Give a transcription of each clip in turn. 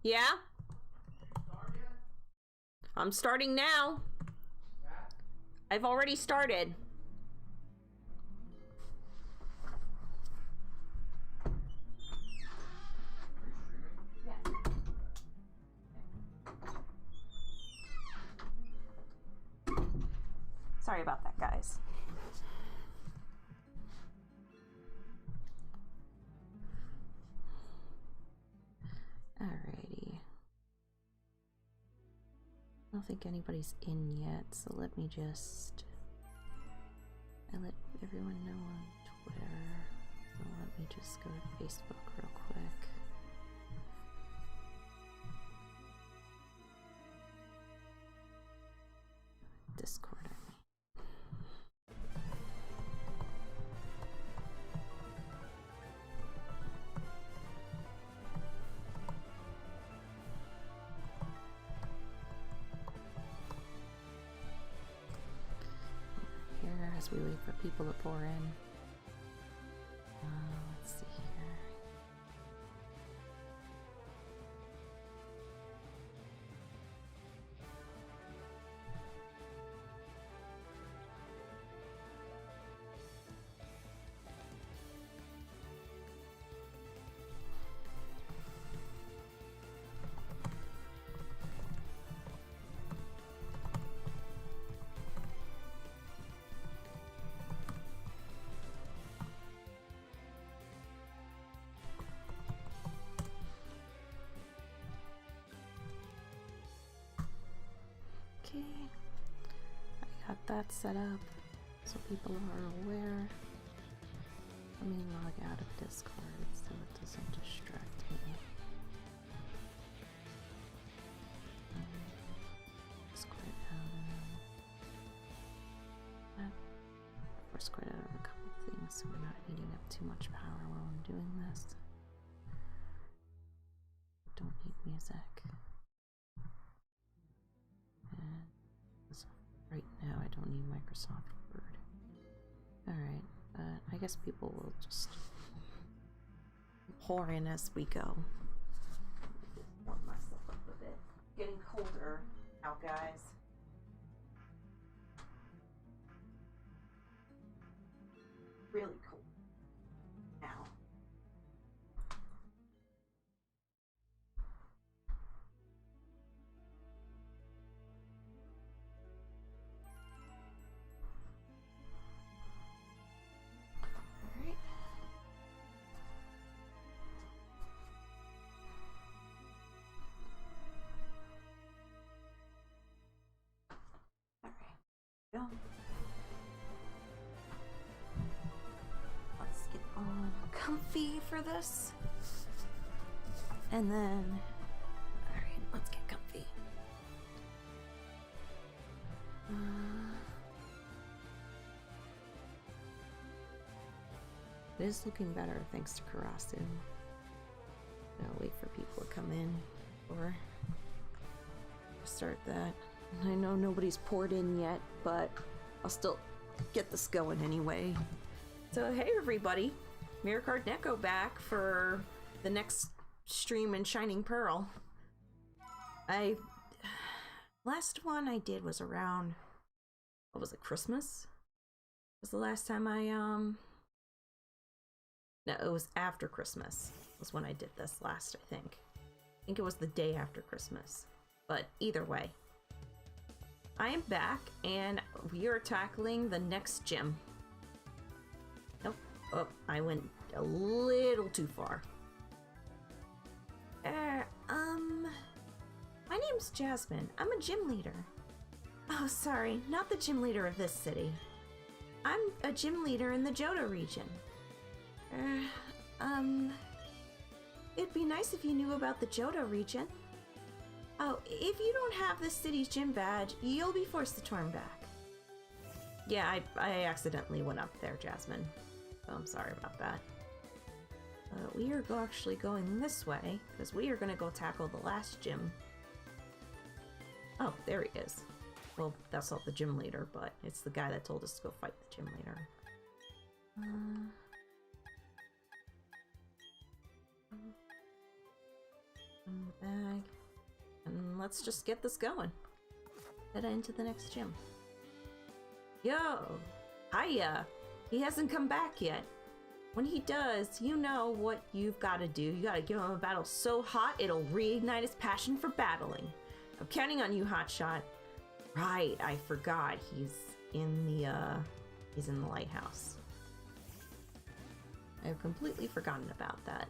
Yeah? I'm starting now. I've already started. Sorry about that, guys. Alrighty. I don't think anybody's in yet, so let me just... I let everyone know on Twitter. So let me just go to Facebook real quick. Discord, I mean. Here, as we wait for people to pour in. Let's see here. Okay, I got that set up so people are aware. Let me log out of Discord so it doesn't distract me. Discord out. Force quit out of a couple things so we're not eating up too much power while I'm doing this. Don't need music. Right now, I don't need Microsoft Word. Alright, I guess people will just pour in as we go. Warm myself up a bit. Getting colder out, guys. Really cold now. Go. Let's get all comfy for this. And then, alright, let's get comfy. It is looking better thanks to Karasu. I'll wait for people to come in or start that. I know nobody's poured in yet, but I'll still get this going anyway. So hey everybody, Mirrorcard Neko back for the next stream in Shining Pearl. Last one I did was around, what was it, Christmas? Was the last time I, no, it was after Christmas was when I did this last, I think. I think it was the day after Christmas, but either way. I am back, and we are tackling the next gym. Nope. Oh, I went a little too far. My name's Jasmine. I'm a gym leader. Oh, sorry, not the gym leader of this city. I'm a gym leader in the Johto region. It'd be nice if you knew about the Johto region. Oh, if you don't have the city's gym badge, you'll be forced to turn back. Yeah, I accidentally went up there, Jasmine. So I'm sorry about that. We are actually going this way, because we are going to go tackle the last gym. Oh, there he is. Well, that's not the gym leader, but it's the guy that told us to go fight the gym leader. Bag. And let's just get this going. Head into the next gym. Yo! Hiya! He hasn't come back yet. When he does, you know what you've got to do. You got to give him a battle so hot it'll reignite his passion for battling. I'm counting on you, Hotshot. Right, I forgot. He's in the lighthouse. I've completely forgotten about that.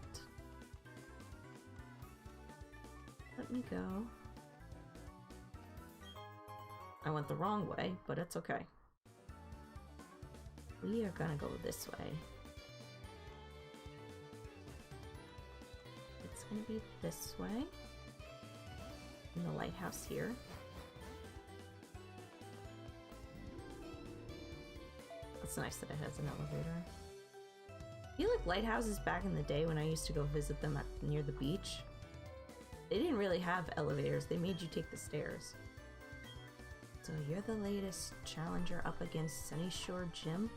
Let me go. I went the wrong way, but it's okay. We are gonna go this way. It's gonna be this way. In the lighthouse here. It's nice that it has an elevator. I feel like lighthouses back in the day when I used to go visit them near the beach, they didn't really have elevators. They made you take the stairs. So you're the latest challenger up against Sunyshore Gym?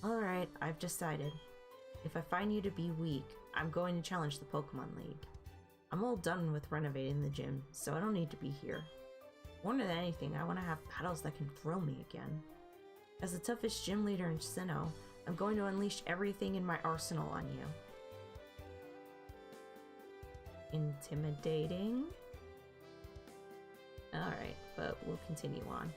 Alright, I've decided. If I find you to be weak, I'm going to challenge the Pokemon League. I'm all done with renovating the gym, so I don't need to be here. More than anything, I want to have battles that can thrill me again. As the toughest gym leader in Shinoh, I'm going to unleash everything in my arsenal on you. Intimidating? Alright, but we'll continue on.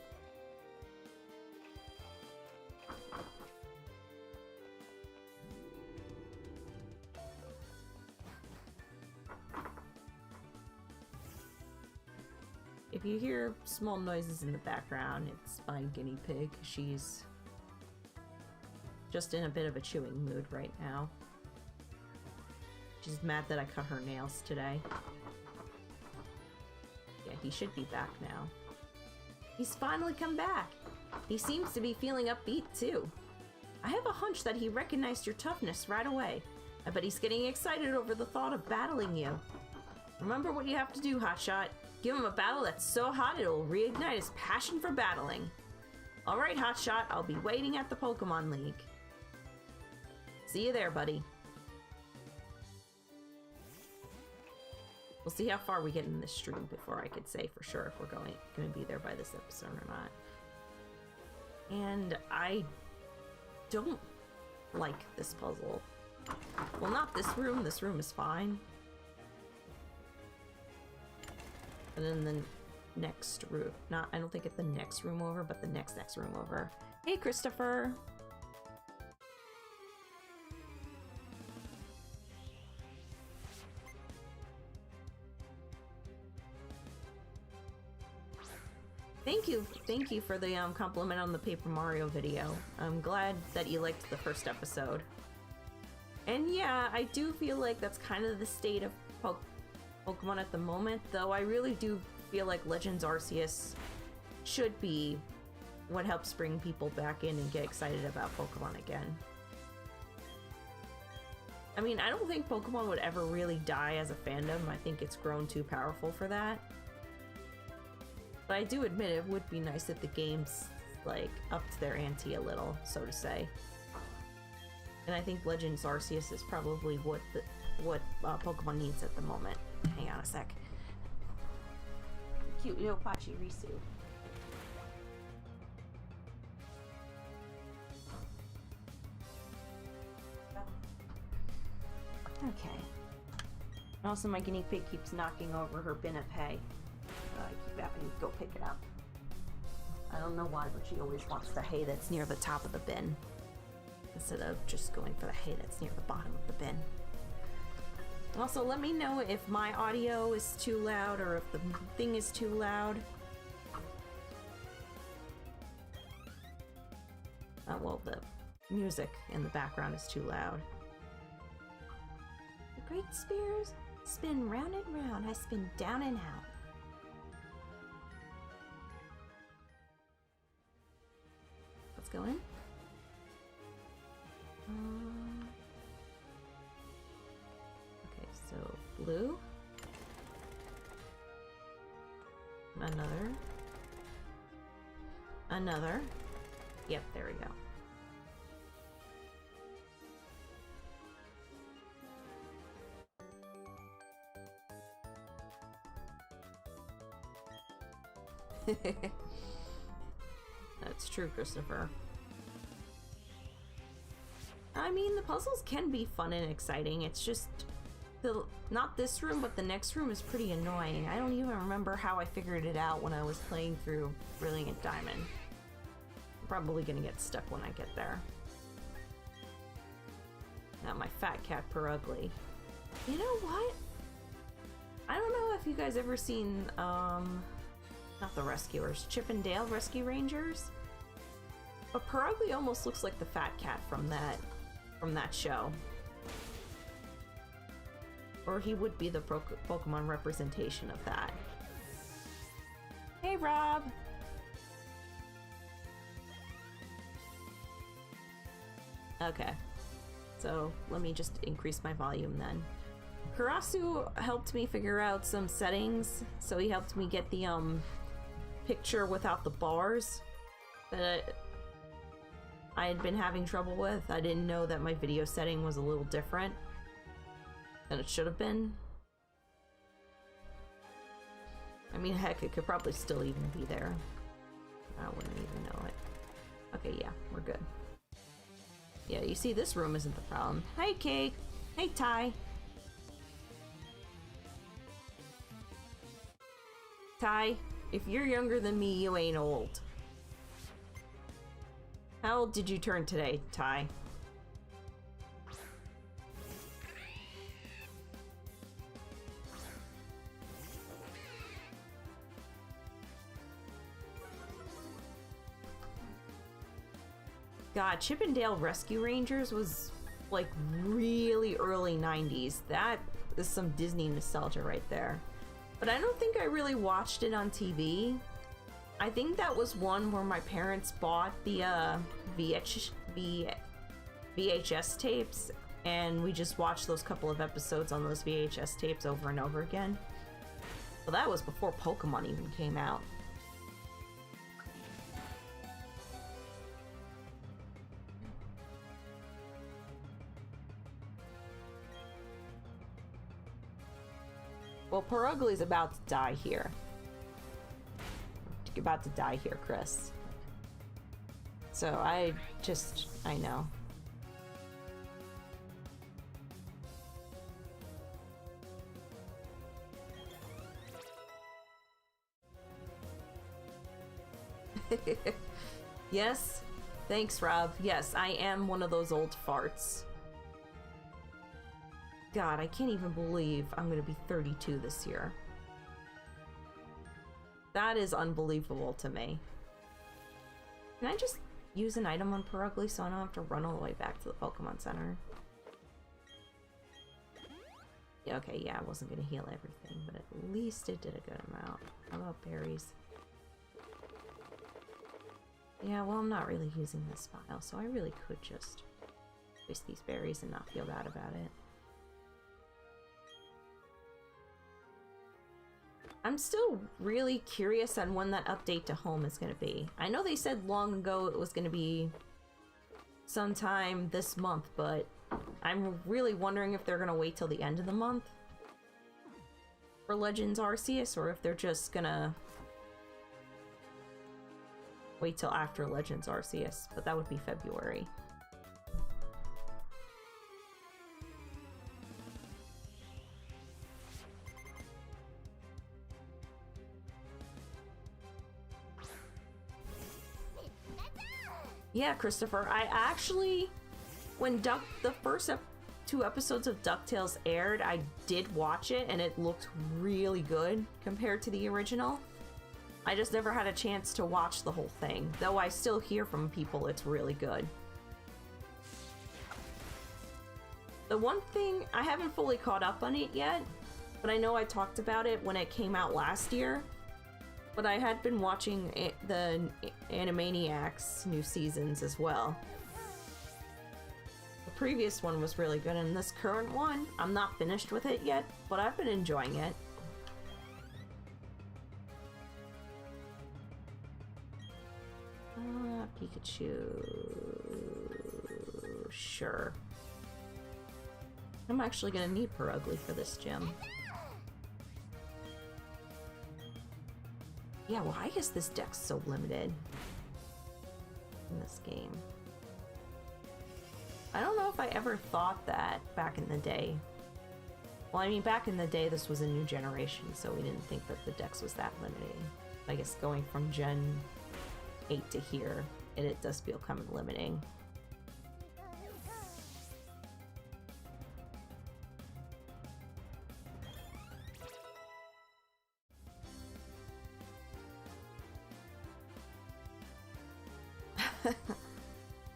If you hear small noises in the background, it's my guinea pig. She's just in a bit of a chewing mood right now. She's mad that I cut her nails today. Yeah, he should be back now. He's finally come back. He seems to be feeling upbeat too. I have a hunch that he recognized your toughness right away. I bet he's getting excited over the thought of battling you. Remember what you have to do, Hotshot. Give him a battle that's so hot it'll reignite his passion for battling. Alright, Hotshot, I'll be waiting at the Pokemon League. See you there, buddy. We'll see how far we get in this stream before I could say for sure if we're going to be there by this episode or not. And I don't like this puzzle. Well, not this room. This room is fine. And then the next room. I don't think it's the next room over, but the next room over. Hey, Christopher! Thank you for the compliment on the Paper Mario video. I'm glad that you liked the first episode. And yeah, I do feel like that's kind of the state of Pokemon at the moment, though I really do feel like Legends Arceus should be what helps bring people back in and get excited about Pokemon again. I mean, I don't think Pokemon would ever really die as a fandom. I think it's grown too powerful for that. But I do admit it would be nice if the games, like, upped their ante a little, so to say. And I think Legends Arceus is probably what Pokemon needs at the moment. Hang on a sec. Cute Yopachi Risu. Okay. Also, my guinea pig keeps knocking over her bin of hay. I keep having to go pick it up. I don't know why, but she always wants the hay that's near the top of the bin, instead of just going for the hay that's near the bottom of the bin. Also, let me know if my audio is too loud or if the thing is too loud. Well, the music in the background is too loud. The great spears spin round and round. I spin down and out. Let's go in. Okay, so blue. Another. Yep, there we go. That's true, Christopher. I mean, the puzzles can be fun and exciting. It's just not this room, but the next room is pretty annoying. I don't even remember how I figured it out when I was playing through Brilliant Diamond. I'm probably gonna get stuck when I get there. Now my fat cat Perugly. You know what? I don't know if you guys ever seen, not the Rescuers, Chip and Dale Rescue Rangers? But Perugly almost looks like the fat cat from that show. Or he would be the Pokemon representation of that. Hey, Rob! Okay. So, let me just increase my volume then. Karasu helped me figure out some settings, so he helped me get the, picture without the bars that I had been having trouble with. I didn't know that my video setting was a little different than it should have been. I mean, heck, it could probably still even be there. I wouldn't even know it. Okay, yeah, we're good. Yeah, you see, this room isn't the problem. Hey, Cake! Hey, Ty! Ty, if you're younger than me, you ain't old. How old did you turn today, Ty? God, Chip and Dale Rescue Rangers was like really early 90s. That is some Disney nostalgia right there. But I don't think I really watched it on TV. I think that was one where my parents bought the VHS tapes, and we just watched those couple of episodes on those VHS tapes over and over again. Well, that was before Pokemon even came out. Well, Perugly's about to die here. About to die here, Chris. So I know. Yes, thanks, Rob. Yes, I am one of those old farts. God, I can't even believe I'm gonna be 32 this year. That is unbelievable to me. Can I just use an item on Perugly so I don't have to run all the way back to the Pokemon Center? Yeah, okay, yeah, I wasn't gonna heal everything, but at least it did a good amount. How about berries? Yeah, well, I'm not really using this file, so I really could just waste these berries and not feel bad about it. I'm still really curious on when that update to home is going to be. I know they said long ago it was going to be sometime this month, but I'm really wondering if they're going to wait till the end of the month for Legends Arceus, or if they're just going to wait till after Legends Arceus, but that would be February. Yeah, Christopher, I actually, when the first two episodes of DuckTales aired, I did watch it, and it looked really good compared to the original. I just never had a chance to watch the whole thing, though I still hear from people it's really good. The one thing, I haven't fully caught up on it yet, but I know I talked about it when it came out last year. But I had been watching the Animaniacs new seasons as well. The previous one was really good, and this current one, I'm not finished with it yet, but I've been enjoying it. Pikachu... Sure. I'm actually gonna need Perugly for this gym. Yeah, well, I guess this deck's so limited in this game. I don't know if I ever thought that back in the day. Well, I mean, back in the day, this was a new generation, so we didn't think that the dex was that limiting. I guess going from Gen 8 to here, it does feel kind of limiting.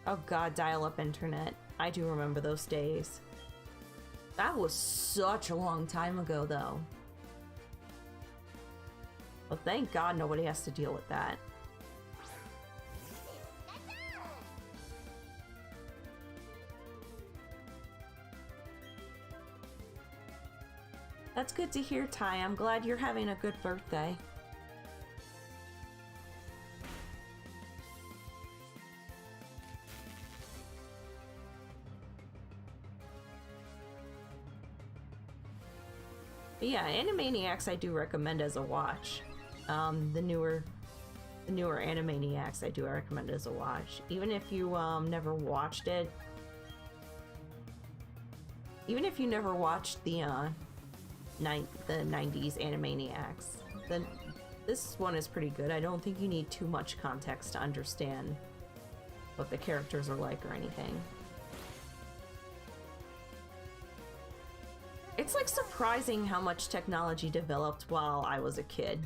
Oh god, dial-up internet. I do remember those days. That was such a long time ago, though. Well, thank god nobody has to deal with that. That's good to hear, Ty. I'm glad you're having a good birthday. But yeah, Animaniacs I do recommend as a watch. The newer Animaniacs I do recommend as a watch. Even if you never watched it. Even if you never watched the 90s Animaniacs, then this one is pretty good. I don't think you need too much context to understand what the characters are like or anything. It's like surprising how much technology developed while I was a kid.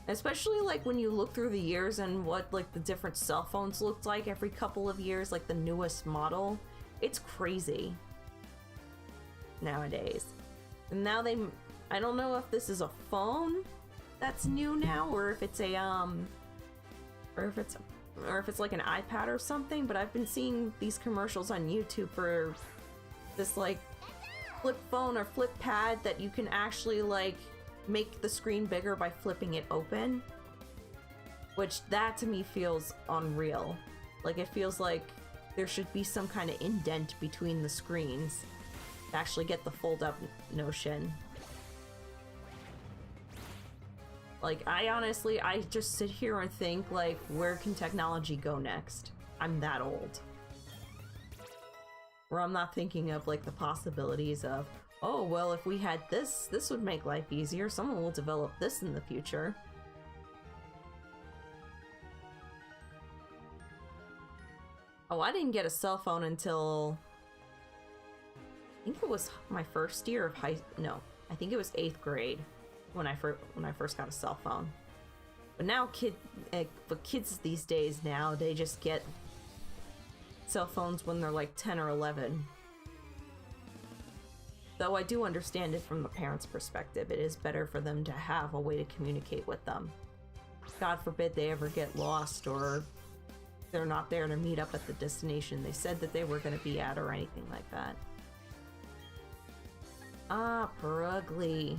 Especially like when you look through the years and what like the different cell phones looked like every couple of years, like the newest model. It's crazy nowadays. And now I don't know if this is a phone that's new now or if it's a or if it's like an iPad or something, but I've been seeing these commercials on YouTube for this like flip phone or flip pad that you can actually like make the screen bigger by flipping it open, which that to me feels unreal. Like it feels like there should be some kind of indent between the screens to actually get the fold up notion. Like, I just sit here and think, like, where can technology go next? I'm that old. Where I'm not thinking of, like, the possibilities of, oh, well, if we had this would make life easier. Someone will develop this in the future. Oh, I didn't get a cell phone until... I think it was my first year of no, I think it was 8th grade. When I first got a cell phone. But now kids these days now, they just get cell phones when they're like 10 or 11. Though I do understand it from the parents' perspective. It is better for them to have a way to communicate with them. God forbid they ever get lost or they're not there to meet up at the destination they said that they were going to be at or anything like that. Ah, Perugly.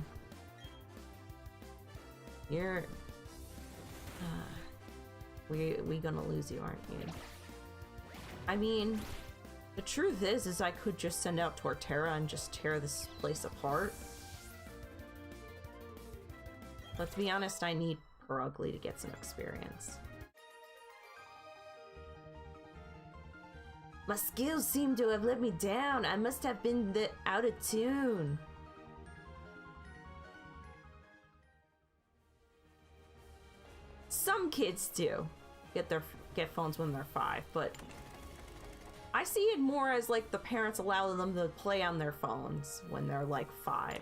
You're... we gonna lose you, aren't you? I mean, the truth is I could just send out Torterra and just tear this place apart. But to be honest, I need Perugly to get some experience. My skills seem to have let me down. I must have been out of tune. Some kids do get phones when they're 5, but I see it more as like the parents allow them to play on their phones when they're like 5.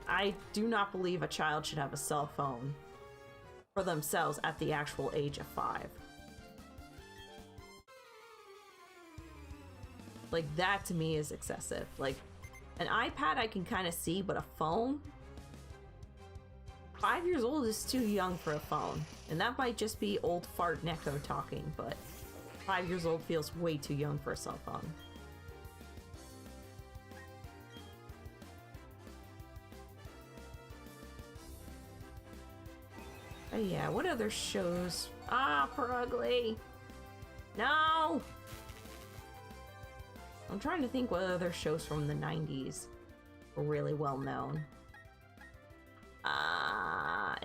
I do not believe a child should have a cell phone for themselves at the actual age of 5. Like that to me is excessive. Like an iPad I can kind of see, but a phone? 5 years old is too young for a phone. And that might just be old fart Neko talking, but 5 years old feels way too young for a cell phone. Oh yeah, what other shows? Ah, Perugly! No! I'm trying to think what other shows from the 90s were really well known.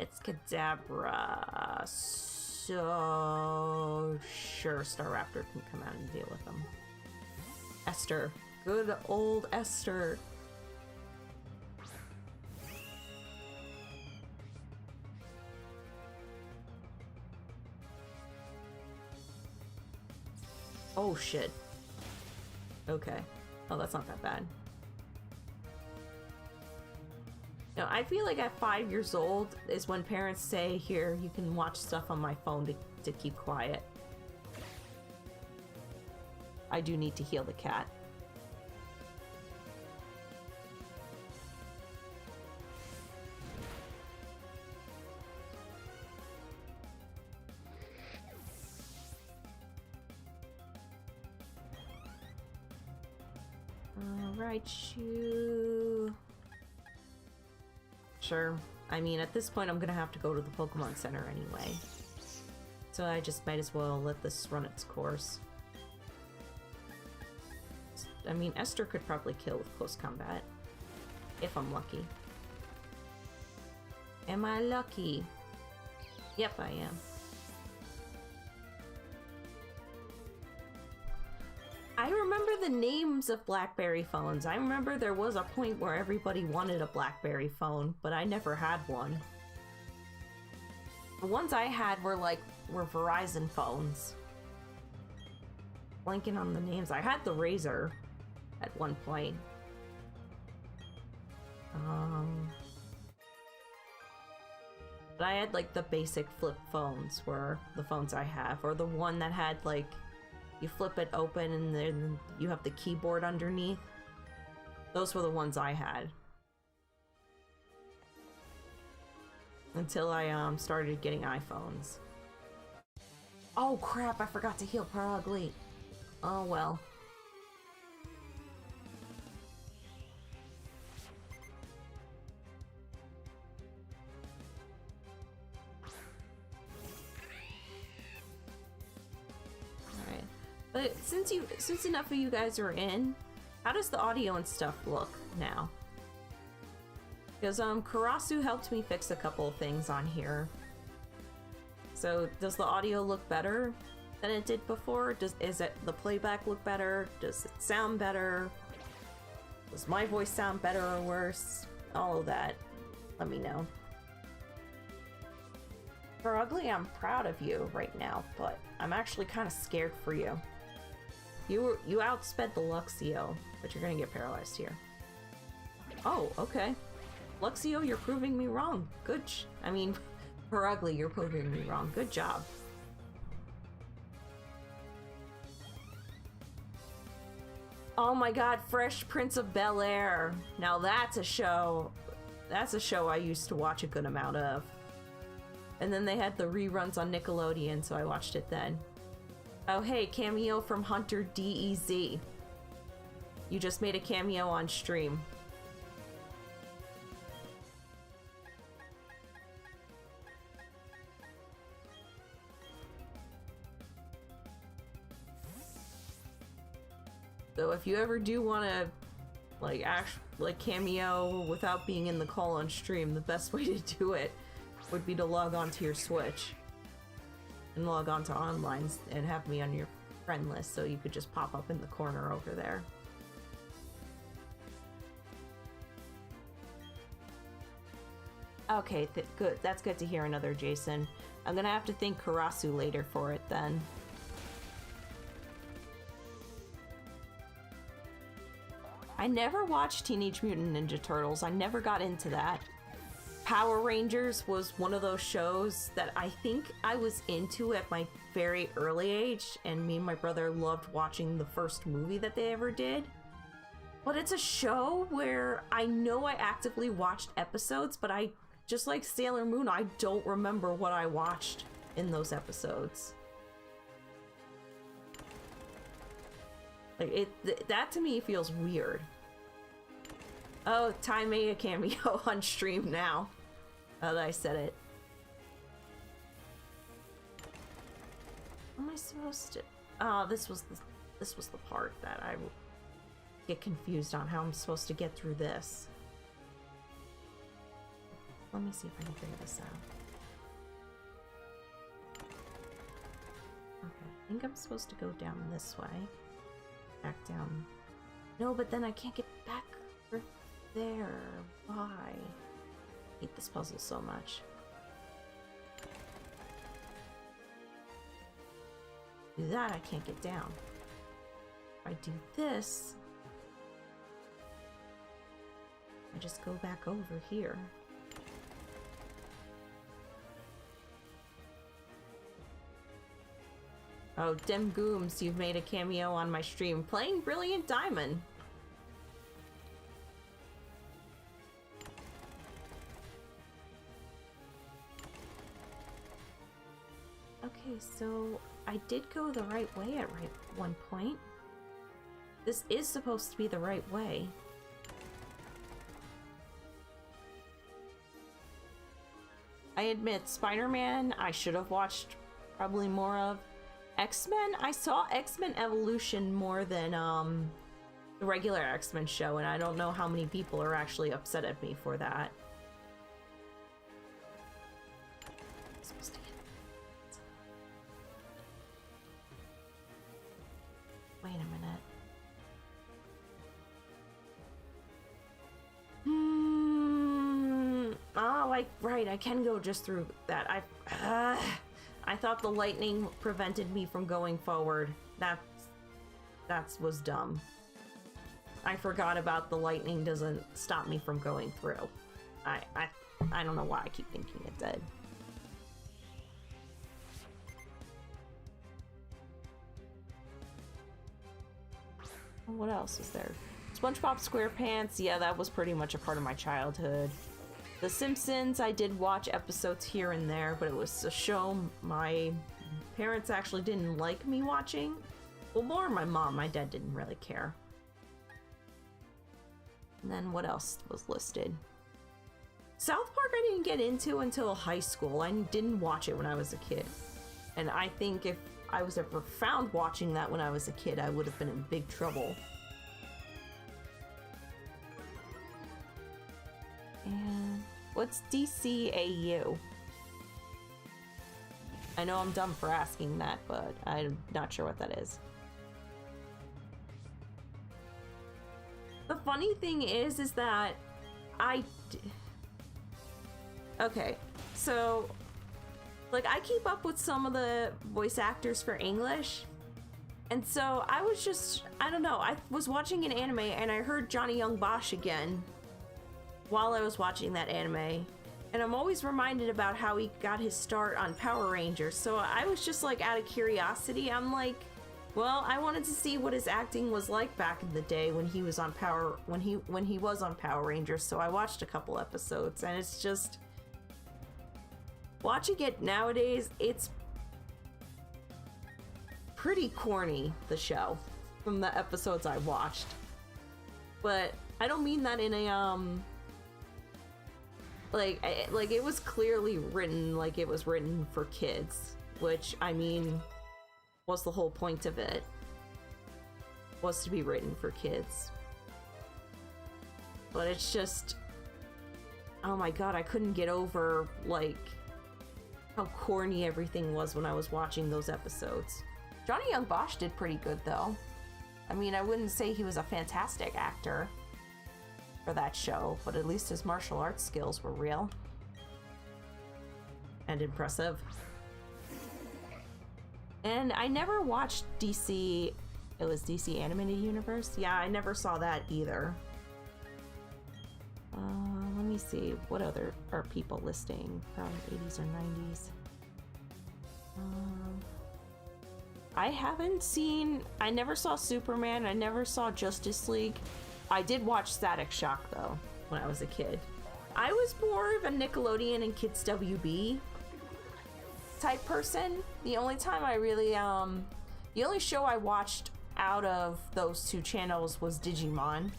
It's Kadabra. So sure, Staraptor can come out and deal with them. Esther. Good old Esther. Oh shit. Okay. Oh, that's not that bad. No, I feel like at 5 years old is when parents say, here, you can watch stuff on my phone to keep quiet. I do need to heal the cat. Raichu. Sure. I mean, at this point, I'm gonna have to go to the Pokemon Center anyway. So I just might as well let this run its course. I mean, Esther could probably kill with close combat. If I'm lucky. Am I lucky? Yep, I am. I remember the names of BlackBerry phones. I remember there was a point where everybody wanted a BlackBerry phone, but I never had one. The ones I had were Verizon phones. Blanking on the names. I had the Razor at one point. But I had like the basic flip phones were the phones I have, or the one that had like you flip it open and then you have the keyboard underneath. Those were the ones I had. Until I started getting iPhones. Oh crap, I forgot to heal Paragly. Oh well. Alright. But since enough of you guys are in, how does the audio and stuff look now? Because Karasu helped me fix a couple of things on here. So does the audio look better than it did before? Is the playback look better? Does it sound better? Does my voice sound better or worse? All of that. Let me know. For Ugly, I'm proud of you right now, but I'm actually kind of scared for you. You outsped the Luxio, but you're gonna get paralyzed here. Oh, okay. Luxio, you're proving me wrong. Good. I mean, for Ugly, you're proving me wrong. Good job. Oh my god, Fresh Prince of Bel-Air. Now that's a show. That's a show I used to watch a good amount of. And then they had the reruns on Nickelodeon, so I watched it then. Oh hey, cameo from Hunter DEZ. You just made a cameo on stream. So if you ever do want to like cameo without being in the call on stream, the best way to do it would be to log on to your Switch and log on to online and have me on your friend list so you could just pop up in the corner over there. Okay, good. That's good to hear, another Jason. I'm gonna have to thank Karasu later for it then. I never watched Teenage Mutant Ninja Turtles. I never got into that. Power Rangers was one of those shows that I think I was into at my very early age, and me and my brother loved watching the first movie that they ever did. But it's a show where I know I actively watched episodes, but I, just like Sailor Moon, I don't remember what I watched in those episodes. Like, that to me feels weird. Oh, Ty made a cameo on stream now. Now that I said it. How am I supposed to... Oh, this was the part that I get confused on how I'm supposed to get through this. Let me see if I can figure this out. Okay, I think I'm supposed to go down this way. Back down. No, but then I can't get back over there. Why? I hate this puzzle so much. Do that, I can't get down. If I do this, I just go back over here. Oh, Dem Gooms, you've made a cameo on my stream playing Brilliant Diamond. Okay, so I did go the right way at one point. This is supposed to be the right way. I admit, Spider-Man, I should have watched probably more of. X-Men, I saw X-Men Evolution more than the regular X-Men show, and I don't know how many people are actually upset at me for that. I'm supposed to get... Wait a minute. Oh, right, I can go just through that. I thought the lightning prevented me from going forward. That was dumb. I forgot about the lightning doesn't stop me from going through. I don't know why I keep thinking it did. What else is there? SpongeBob SquarePants, yeah, that was pretty much a part of my childhood. The Simpsons, I did watch episodes here and there, but it was a show my parents actually didn't like me watching. Well, more my mom. My dad didn't really care. And then what else was listed? South Park I didn't get into until high school. I didn't watch it when I was a kid. And I think if I was ever found watching that when I was a kid, I would have been in big trouble. And what's DCAU? I know I'm dumb for asking that, but I'm not sure what that is. The funny thing is that okay, so like I keep up with some of the voice actors for English, and so I was just, I don't know, I was watching an anime and I heard Johnny Young Bosch again while I was watching that anime, and I'm always reminded about how he got his start on Power Rangers. So I was just like, out of curiosity, I'm like, well, I wanted to see what his acting was like back in the day when he was on when he was on Power Rangers. So I watched a couple episodes, and it's just watching it nowadays, it's pretty corny, the show, from the episodes I watched. But I don't mean that in a like it was clearly written like it was written for kids, which, I mean, was the whole point of it, was to be written for kids. But it's just, oh my god, I couldn't get over like how corny everything was when I was watching those episodes. Johnny Young Bosch did pretty good though. I mean, I wouldn't say he was a fantastic actor for that show, but at least his martial arts skills were real and impressive. And I never watched DC, it was DC Animated Universe? Yeah, I never saw that either. Let me see, what other are people listing from 80s or 90s? I haven't seen, I never saw Superman, I never saw Justice League. I did watch Static Shock though, when I was a kid. I was more of a Nickelodeon and Kids WB type person. The only time I really, the only show I watched out of those two channels was Digimon.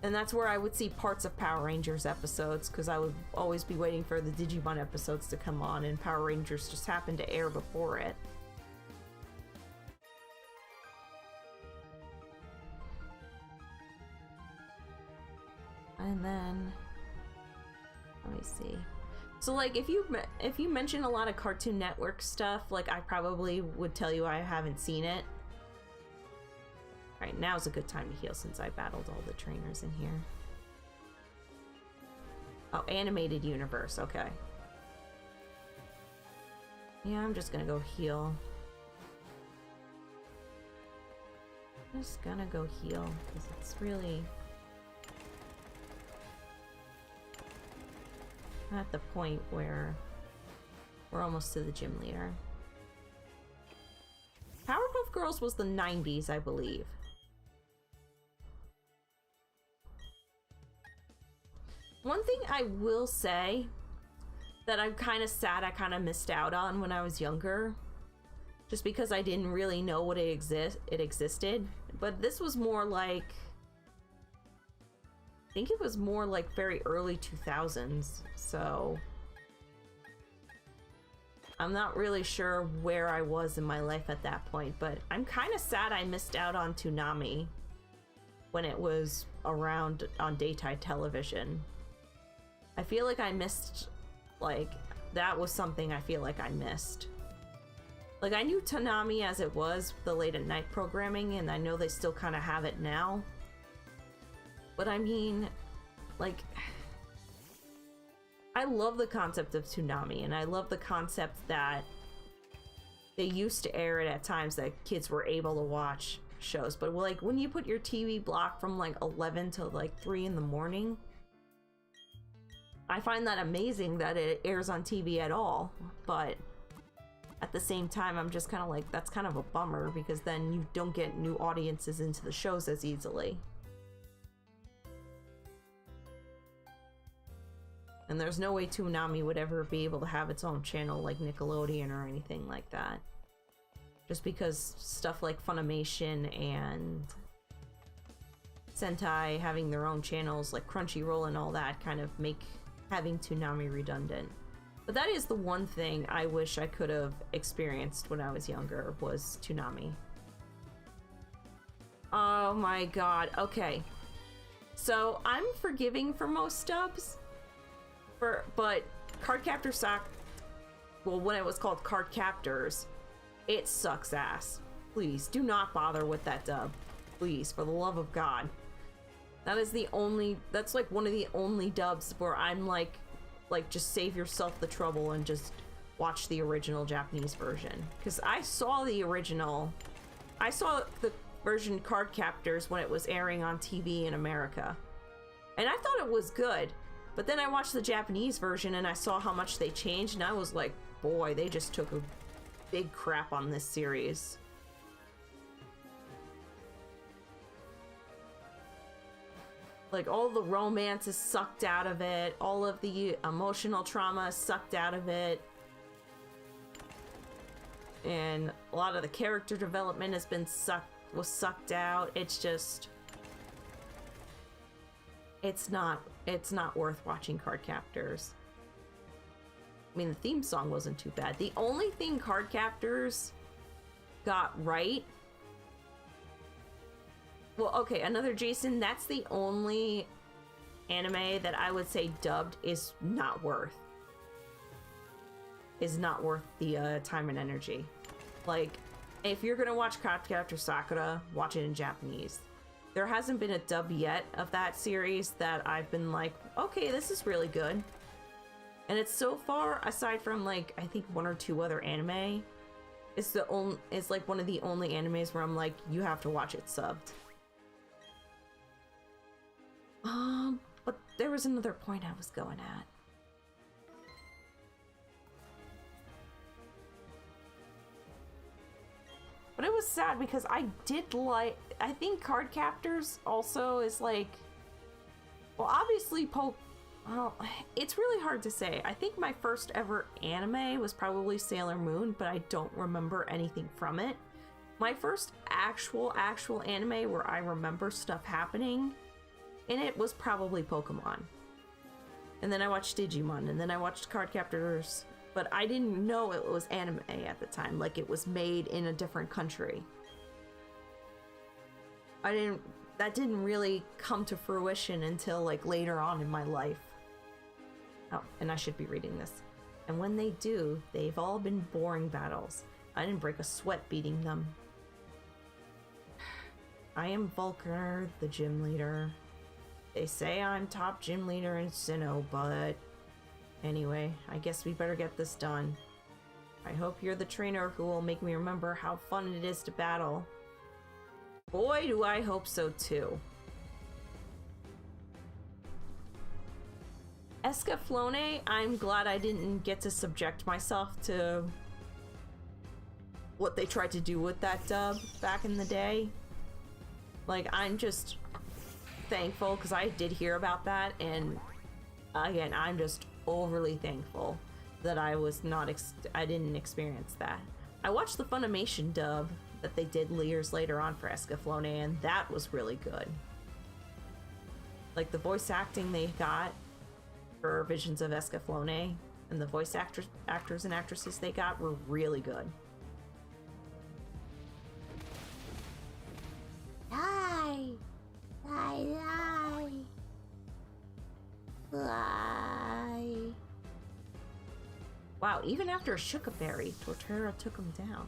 And that's where I would see parts of Power Rangers episodes, because I would always be waiting for the Digimon episodes to come on, and Power Rangers just happened to air before it. And then Let me see. So, like, if you mention a lot of Cartoon Network stuff, like, I probably would tell you I haven't seen it. Alright, now's a good time to heal since I battled all the trainers in here. Oh, animated universe, okay. Yeah, I'm just gonna go heal. Just gonna go heal, because it's really... at the point where we're almost to the gym leader. Powerpuff Girls was the 90s, I believe. One thing I will say that I'm kind of sad I kind of missed out on when I was younger, just because I didn't really know what it existed, but this was more like, I think it was more like very early 2000s, so I'm not really sure where I was in my life at that point, but I'm kind of sad I missed out on Toonami when it was around on daytime television. I feel like I missed, like, that was something I feel like I missed. Like, I knew Toonami as it was, the late at night programming, and I know they still kind of have it now. But I mean, like, I love the concept of Toonami, and I love the concept that they used to air it at times that kids were able to watch shows. But, like, when you put your TV block from, like, 11 to, like, 3 in the morning, I find that amazing that it airs on TV at all. But at the same time, I'm just kind of like, that's kind of a bummer, because then you don't get new audiences into the shows as easily. And there's no way Toonami would ever be able to have its own channel like Nickelodeon or anything like that. Just because stuff like Funimation and Sentai having their own channels like Crunchyroll and all that kind of make having Toonami redundant. But that is the one thing I wish I could have experienced when I was younger, was Toonami. Oh my god, okay. So I'm forgiving for most dubs. But Cardcaptor Sock, well, when it was called Card Captors, it sucks ass. Please do not bother with that dub. Please, for the love of God. That is the only, that's like one of the only dubs where I'm like just save yourself the trouble and just watch the original Japanese version. Because I saw the original, I saw the version Card Captors when it was airing on TV in America. And I thought it was good. But then I watched the Japanese version and I saw how much they changed, and I was like, boy, they just took a big crap on this series. Like, all the romance is sucked out of it, all of the emotional trauma is sucked out of it, and a lot of the character development has been sucked out. It's just, it's not worth watching Card Captors. I mean, the theme song wasn't too bad. The only thing Card Captors got right... Well, okay, another Jason, that's the only anime that I would say dubbed is not worth. Is not worth the time and energy. Like, if you're gonna watch Cardcaptor Sakura, watch it in Japanese. There hasn't been a dub yet of that series that I've been like, okay, this is really good. And it's so far, aside from like, I think 1 or 2 other anime, it's like one of the only animes where I'm like, you have to watch it subbed. But there was another point I was going at. But it was sad because I did like, I think Card Captors also is like, well, obviously well, it's really hard to say. I think my first ever anime was probably Sailor Moon, but I don't remember anything from it. My first actual anime where I remember stuff happening in it was probably Pokémon. And then I watched Digimon, and then I watched Card Captors, but I didn't know it was anime at the time, like it was made in a different country. That didn't really come to fruition until like later on in my life. Oh, and I should be reading this. And when they do, they've all been boring battles. I didn't break a sweat beating them. I am Vulcaner, the gym leader. They say I'm top gym leader in Sinnoh, but... Anyway, I guess we better get this done. I hope you're the trainer who will make me remember how fun it is to battle. Boy, do I hope so too. Escaflowne, I'm glad I didn't get to subject myself to what they tried to do with that dub back in the day. Like, I'm just thankful because I did hear about that, and again, I'm just overly thankful that I didn't experience that. I watched the Funimation dub that they did years later on for Escaflowne, and that was really good. Like, the voice acting they got for Visions of Escaflowne and the voice actors and actresses they got were really good. Lie! Lie, lie! Lie! Wow, even after a Shuka Berry, Torterra took him down.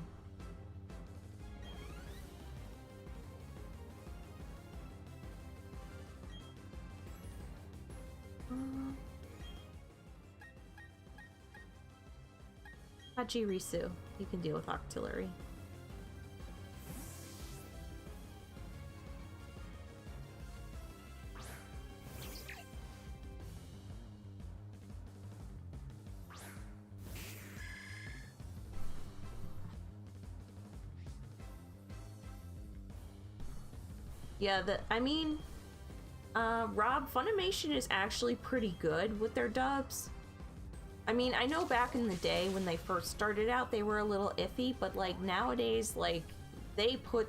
Hachirisu, you can deal with artillery. Yeah, Rob, Funimation is actually pretty good with their dubs. I mean, I know back in the day when they first started out, they were a little iffy, but like nowadays, like they put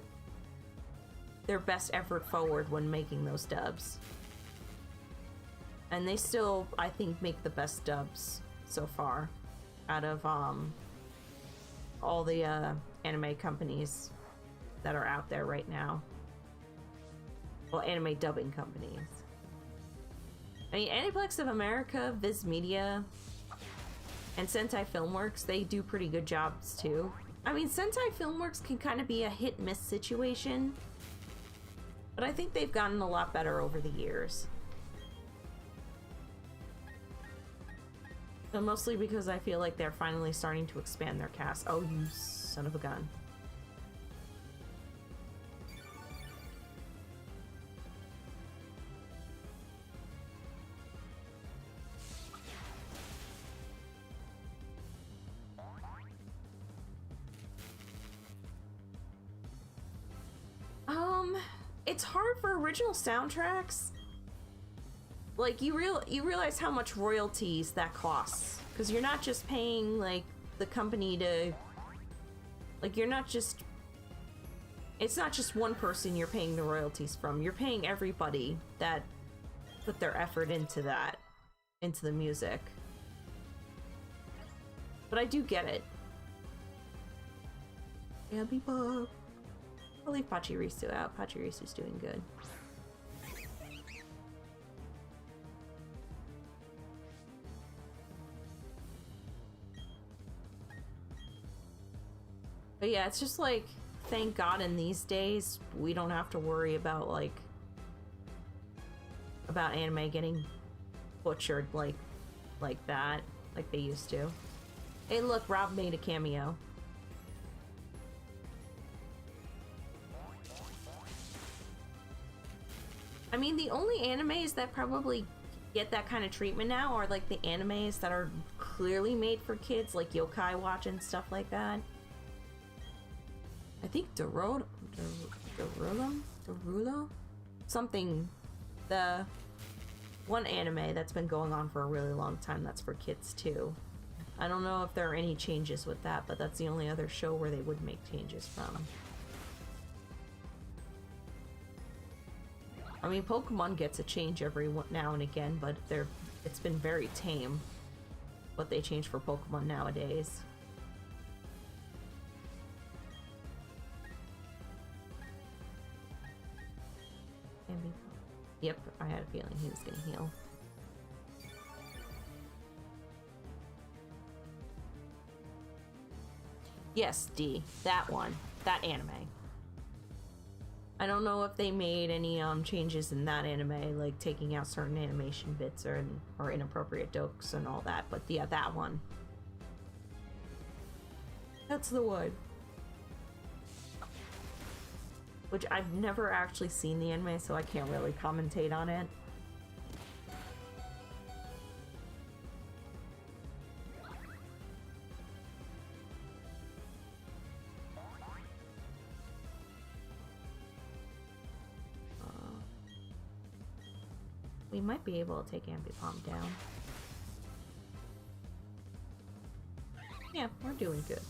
their best effort forward when making those dubs. And they still, I think, make the best dubs so far out of all the anime companies that are out there right now. Well, anime dubbing companies. I mean, Aniplex of America, Viz Media, and Sentai Filmworks, they do pretty good jobs too. I mean, Sentai Filmworks can kind of be a hit-miss situation, but I think they've gotten a lot better over the years. But mostly because I feel like they're finally starting to expand their cast. Oh, you son of a gun. It's hard for original soundtracks. Like, you realize how much royalties that costs, because you're not just paying like the company to, like, you're not just, it's not just one person you're paying the royalties from. You're paying everybody that put their effort into that, into the music. But I do get it. Yeah, people. I'll leave Pachirisu out. Pachirisu's doing good. But yeah, it's just like, thank God in these days, we don't have to worry about, like, about anime getting butchered like that, like they used to. Hey look, Rob made a cameo. I mean, the only animes that probably get that kind of treatment now are like the animes that are clearly made for kids, like Yokai Watch and stuff like that. I think Derulo? Something, the one anime that's been going on for a really long time that's for kids too. I don't know if there are any changes with that, but that's the only other show where they would make changes from. I mean, Pokemon gets a change every now and again, but it's been very tame what they change for Pokemon nowadays. Yep, I had a feeling he was gonna heal. Yes, D. That one. That anime. I don't know if they made any changes in that anime, like taking out certain animation bits or inappropriate jokes and all that, but yeah, that one. That's the one. Which I've never actually seen the anime, so I can't really commentate on it. We might be able to take Ambipom down. Yeah, we're doing good.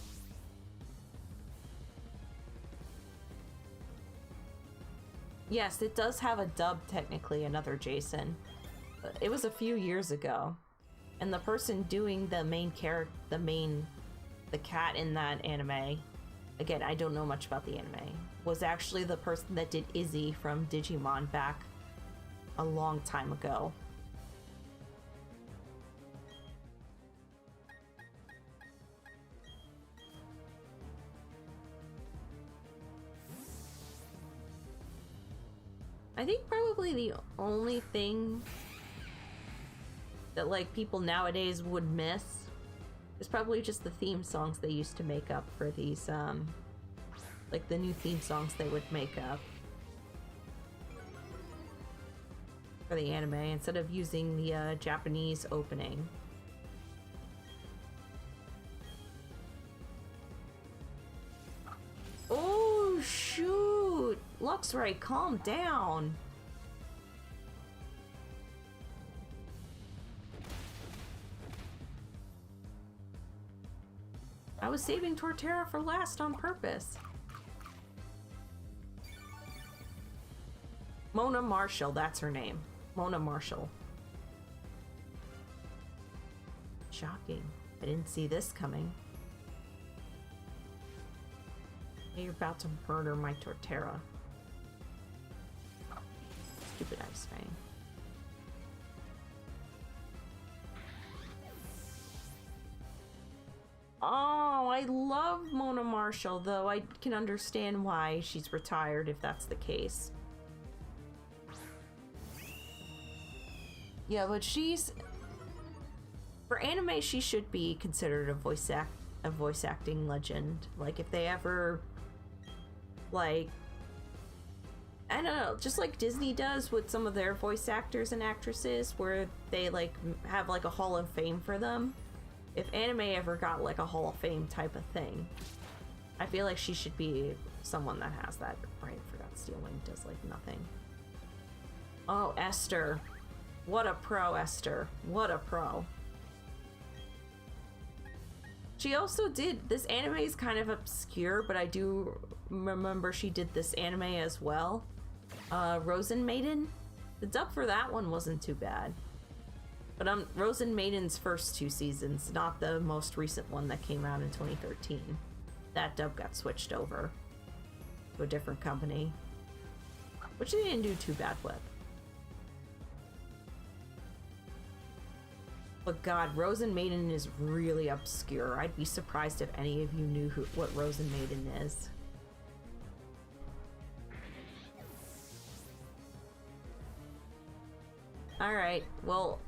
Yes, it does have a dub, technically, another Jason. It was a few years ago. And the person doing the main character, the cat in that anime, again, I don't know much about the anime, was actually the person that did Izzy from Digimon back a long time ago. I think probably the only thing that like people nowadays would miss is probably just the theme songs they used to make up for these like the new theme songs they would make up for the anime instead of using the Japanese opening. Oh shoot! Luxray, calm down. I was saving Torterra for last on purpose. Mona Marshall, that's her name. Mona Marshall. Shocking. I didn't see this coming. You're about to murder my Torterra. Stupid Ice Fang. Oh, I love Mona Marshall, though I can understand why she's retired if that's the case. Yeah, but she's... For anime, she should be considered a voice acting legend. Like, if they ever... Like... I don't know, just like Disney does with some of their voice actors and actresses, where they, like, have, like, a Hall of Fame for them. If anime ever got, like, a Hall of Fame type of thing, I feel like she should be someone that has that. Right, I forgot Steel Wing does, like, nothing. Oh, Esther. What a pro, Esther. What a pro. She also did... This anime is kind of obscure, but I do remember she did this anime as well. Rosen Maiden. The dub for that one wasn't too bad. But Rosen Maiden's first two seasons, not the most recent one that came out in 2013. That dub got switched over to a different company, which they didn't do too bad with. But God, Rosen Maiden is really obscure. I'd be surprised if any of you knew what Rosen Maiden is. Alright, well,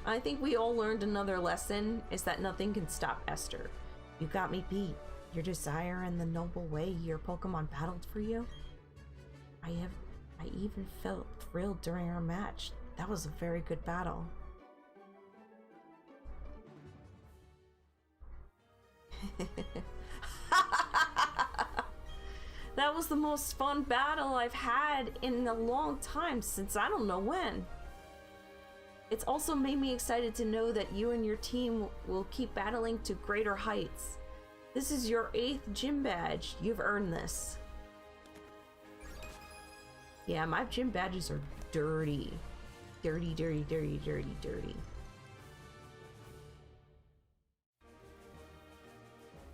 I think we all learned another lesson, is that nothing can stop Esther. You got me beat. Your desire and the noble way your Pokemon battled for you. I even felt thrilled during our match. That was a very good battle. That was the most fun battle I've had in a long time, since I don't know when. It's also made me excited to know that you and your team will keep battling to greater heights. This is your 8th gym badge. You've earned this. Yeah, my gym badges are dirty. Dirty, dirty, dirty, dirty, dirty.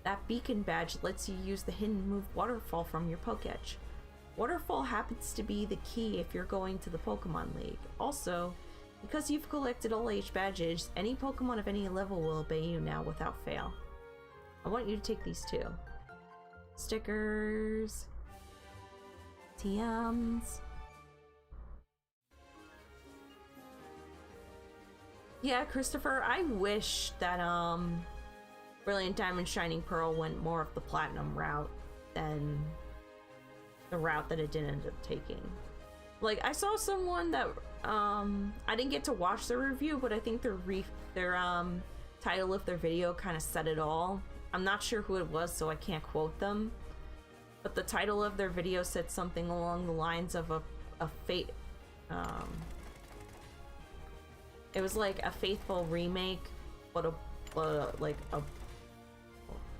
That beacon badge lets you use the hidden move Waterfall from your Pokédex. Waterfall happens to be the key if you're going to the Pokemon League. Also, because you've collected all H badges, any Pokemon of any level will obey you now without fail. I want you to take these too. Stickers. TMs. Yeah, Christopher, I wish that Brilliant Diamond Shining Pearl went more of the platinum route than the route that it did end up taking. Like, I saw someone that I didn't get to watch the review, but I think their title of their video kind of said it all. I'm not sure who it was, so I can't quote them. But the title of their video said something along the lines of a fate. It was like a faithful remake, but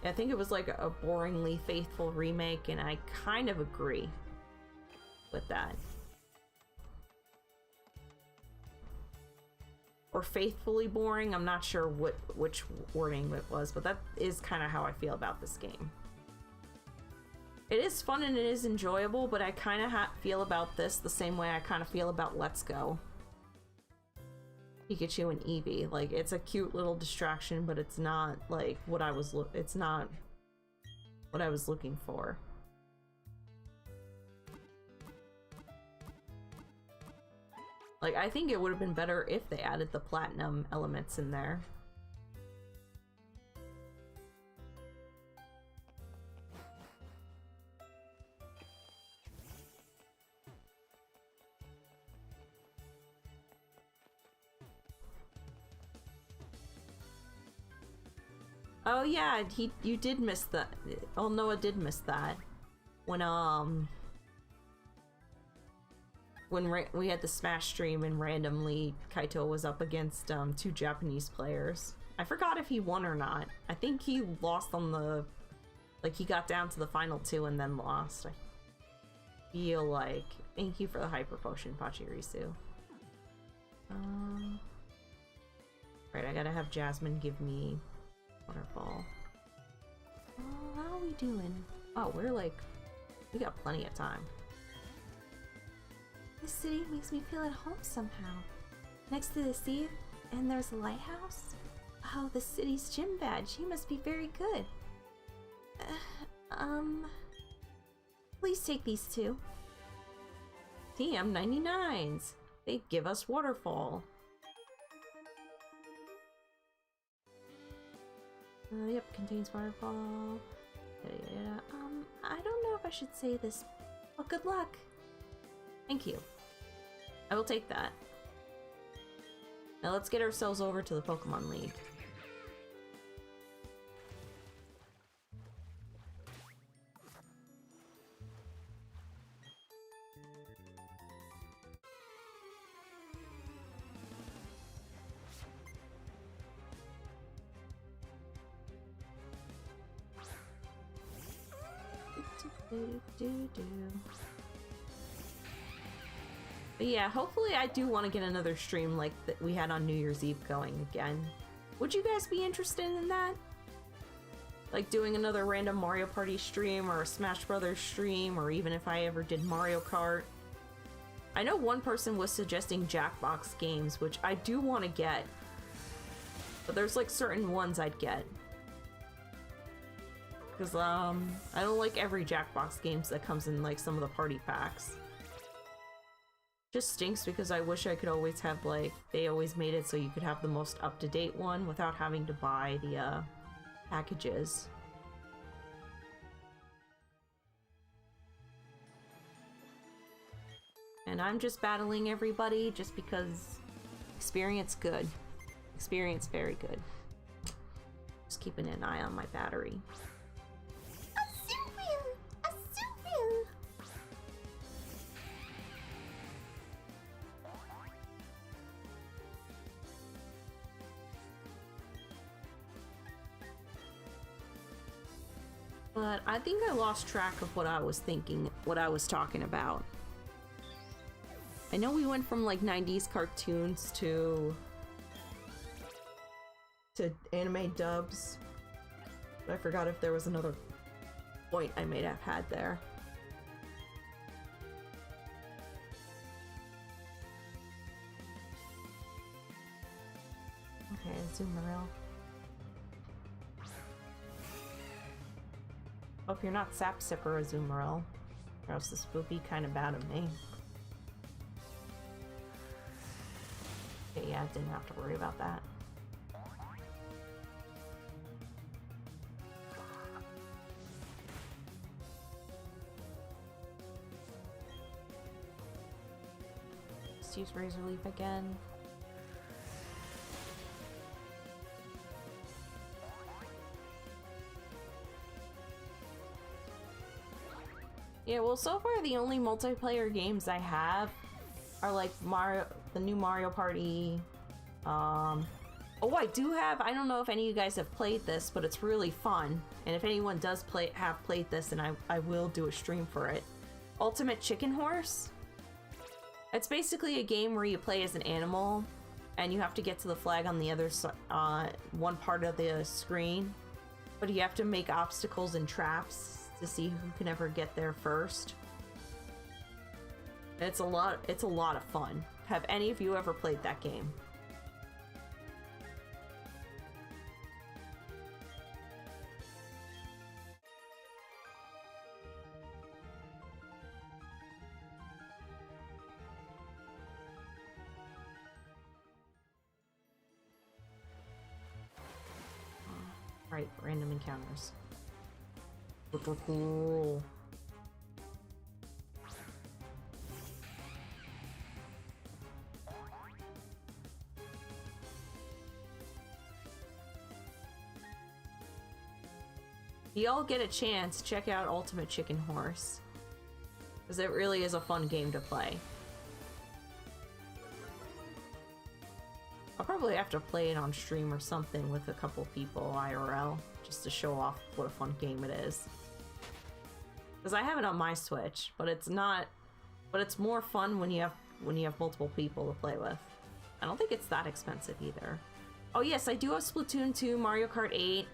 I think it was like a boringly faithful remake, and I kind of agree with that. Or faithfully boring, I'm not sure which wording it was, but that is kind of how I feel about this game. It is fun and it is enjoyable, but I kind of feel about this the same way I kind of feel about Let's Go. Pikachu and Eevee. Like, it's a cute little distraction, but it's not like what I was looking for. Like, I think it would have been better if they added the platinum elements in there. Oh yeah, you did miss that. Oh, Noah did miss that. When we had the Smash stream and randomly Kaito was up against 2 Japanese players. I forgot if he won or not. I think he lost on the... Like, he got down to the final 2 and then lost. I feel like... Thank you for the Hyper Potion, Pachirisu. Right, I gotta have Jasmine give me Waterfall. Oh, how are we doing? Oh, we got plenty of time. This city makes me feel at home somehow. Next to the sea, and there's a lighthouse. Oh, the city's gym badge. He must be very good. Please take these two. TM99s. They give us Waterfall. Yep, contains Waterfall. I don't know if I should say this, but good luck. Thank you. I will take that. Now let's get ourselves over to the Pokemon League. But yeah, hopefully I do want to get another stream like that we had on New Year's Eve going again. Would you guys be interested in that? Like doing another random Mario Party stream or a Smash Brothers stream, or even if I ever did Mario Kart. I know one person was suggesting Jackbox games, which I do want to get. But there's like certain ones I'd get. Because I don't like every Jackbox games that comes in like some of the party packs. Just stinks because I wish I could always have, like, they always made it so you could have the most up-to-date one without having to buy the packages. And I'm just battling everybody just because experience good. Experience very good. Just keeping an eye on my battery. But I think I lost track of what I was thinking, what I was talking about. I know we went from like 90s cartoons to anime dubs. But I forgot if there was another point I may have had there. Okay, Azumarill. Hope you're not Sap Sipper Azumarill, or else this will be kind of bad of me. Okay, yeah, didn't have to worry about that. Let's use Razor Leaf again. Yeah, well, so far the only multiplayer games I have are like Mario, the new Mario Party. Oh, I do have. I don't know if any of you guys have played this, but it's really fun. And if anyone does have played this, then I will do a stream for it. Ultimate Chicken Horse. It's basically a game where you play as an animal, and you have to get to the flag on the other one part of the screen. But you have to make obstacles and traps to see who can ever get there first. It's a lot of fun. Have any of you ever played that game? Right, random encounters. Cool. If y'all get a chance, check out Ultimate Chicken Horse, because it really is a fun game to play. I'll probably have to play it on stream or something with a couple people IRL, just to show off what a fun game it is. Because I have it on my Switch, but it's not. But it's more fun when you have multiple people to play with. I don't think it's that expensive either. Oh yes, I do have Splatoon 2, Mario Kart 8.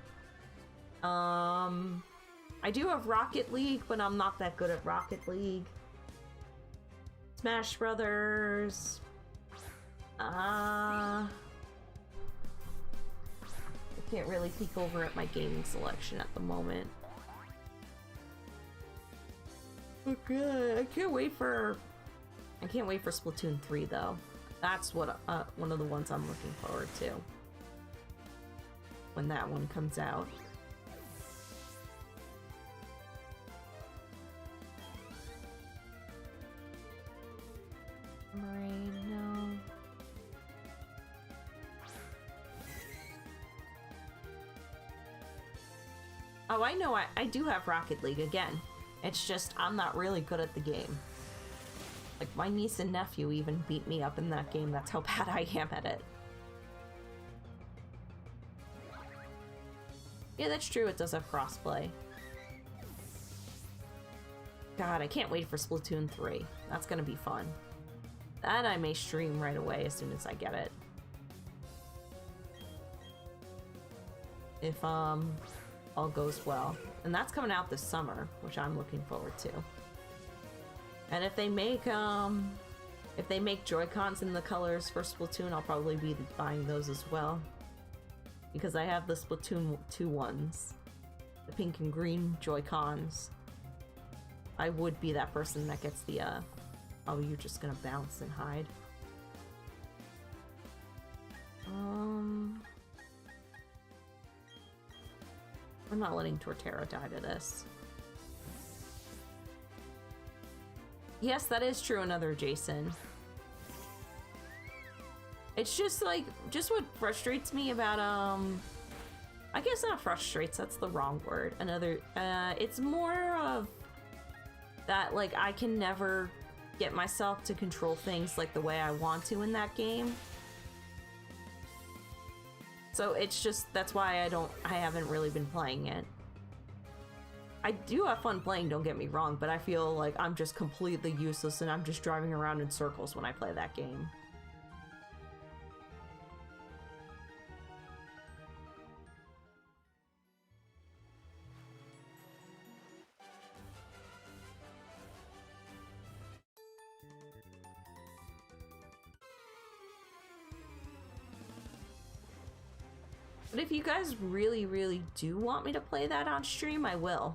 I do have Rocket League, but I'm not that good at Rocket League. Smash Brothers. I can't really peek over at my gaming selection at the moment. Okay, I can't wait for Splatoon 3 though. That's what one of the ones I'm looking forward to when that one comes out. No. Oh, I know. I do have Rocket League again. It's just I'm not really good at the game. Like, my niece and nephew even beat me up in that game. That's how bad I am at it. Yeah, that's true. It does have crossplay. God, I can't wait for Splatoon 3. That's gonna be fun. That I may stream right away as soon as I get it. If, all goes well. And that's coming out this summer, which I'm looking forward to. And if they make Joy-Cons in the colors for Splatoon, I'll probably be buying those as well. Because I have the Splatoon 2 ones. The pink and green Joy-Cons. I would be that person that gets the, oh, you're just gonna bounce and hide. I'm not letting Torterra die to this. Yes, that is true, another Jason. It's just like, just what frustrates me about, I guess not frustrates, that's the wrong word. It's more of that, like, I can never get myself to control things like the way I want to in that game. So it's just, that's why I haven't really been playing it. I do have fun playing, don't get me wrong, but I feel like I'm just completely useless and I'm just driving around in circles when I play that game. But if you guys really, really do want me to play that on stream, I will.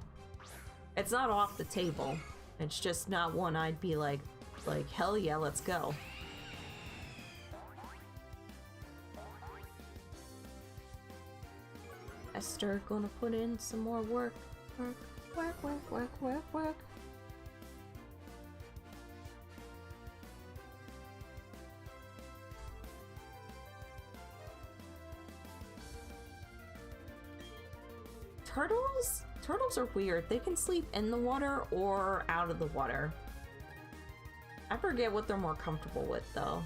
It's not off the table. It's just not one I'd be like, hell yeah, let's go. Esther gonna put in some more work. Work. Turtles are weird. They can sleep in the water or out of the water. I forget what they're more comfortable with, though.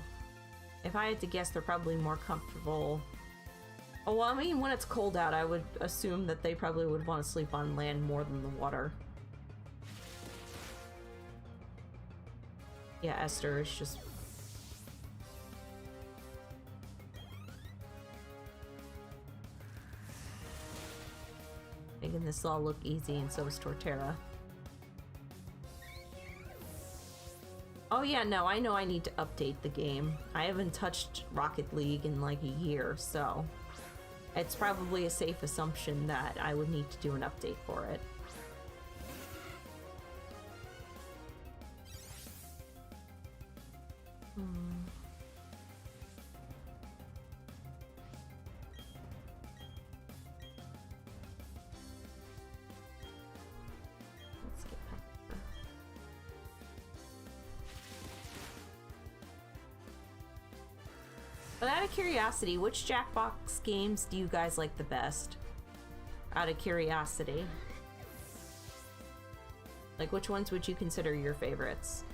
If I had to guess, they're probably more comfortable. Oh, well, I mean, when it's cold out, I would assume that they probably would want to sleep on land more than the water. Yeah, Esther is just... making this all look easy, and so is Torterra. Oh yeah, no, I know I need to update the game. I haven't touched Rocket League in like a year, so it's probably a safe assumption that I would need to do an update for it. Let's get back there. But out of curiosity, which Jackbox games do you guys like the best? Out of curiosity. Like, which ones would you consider your favorites?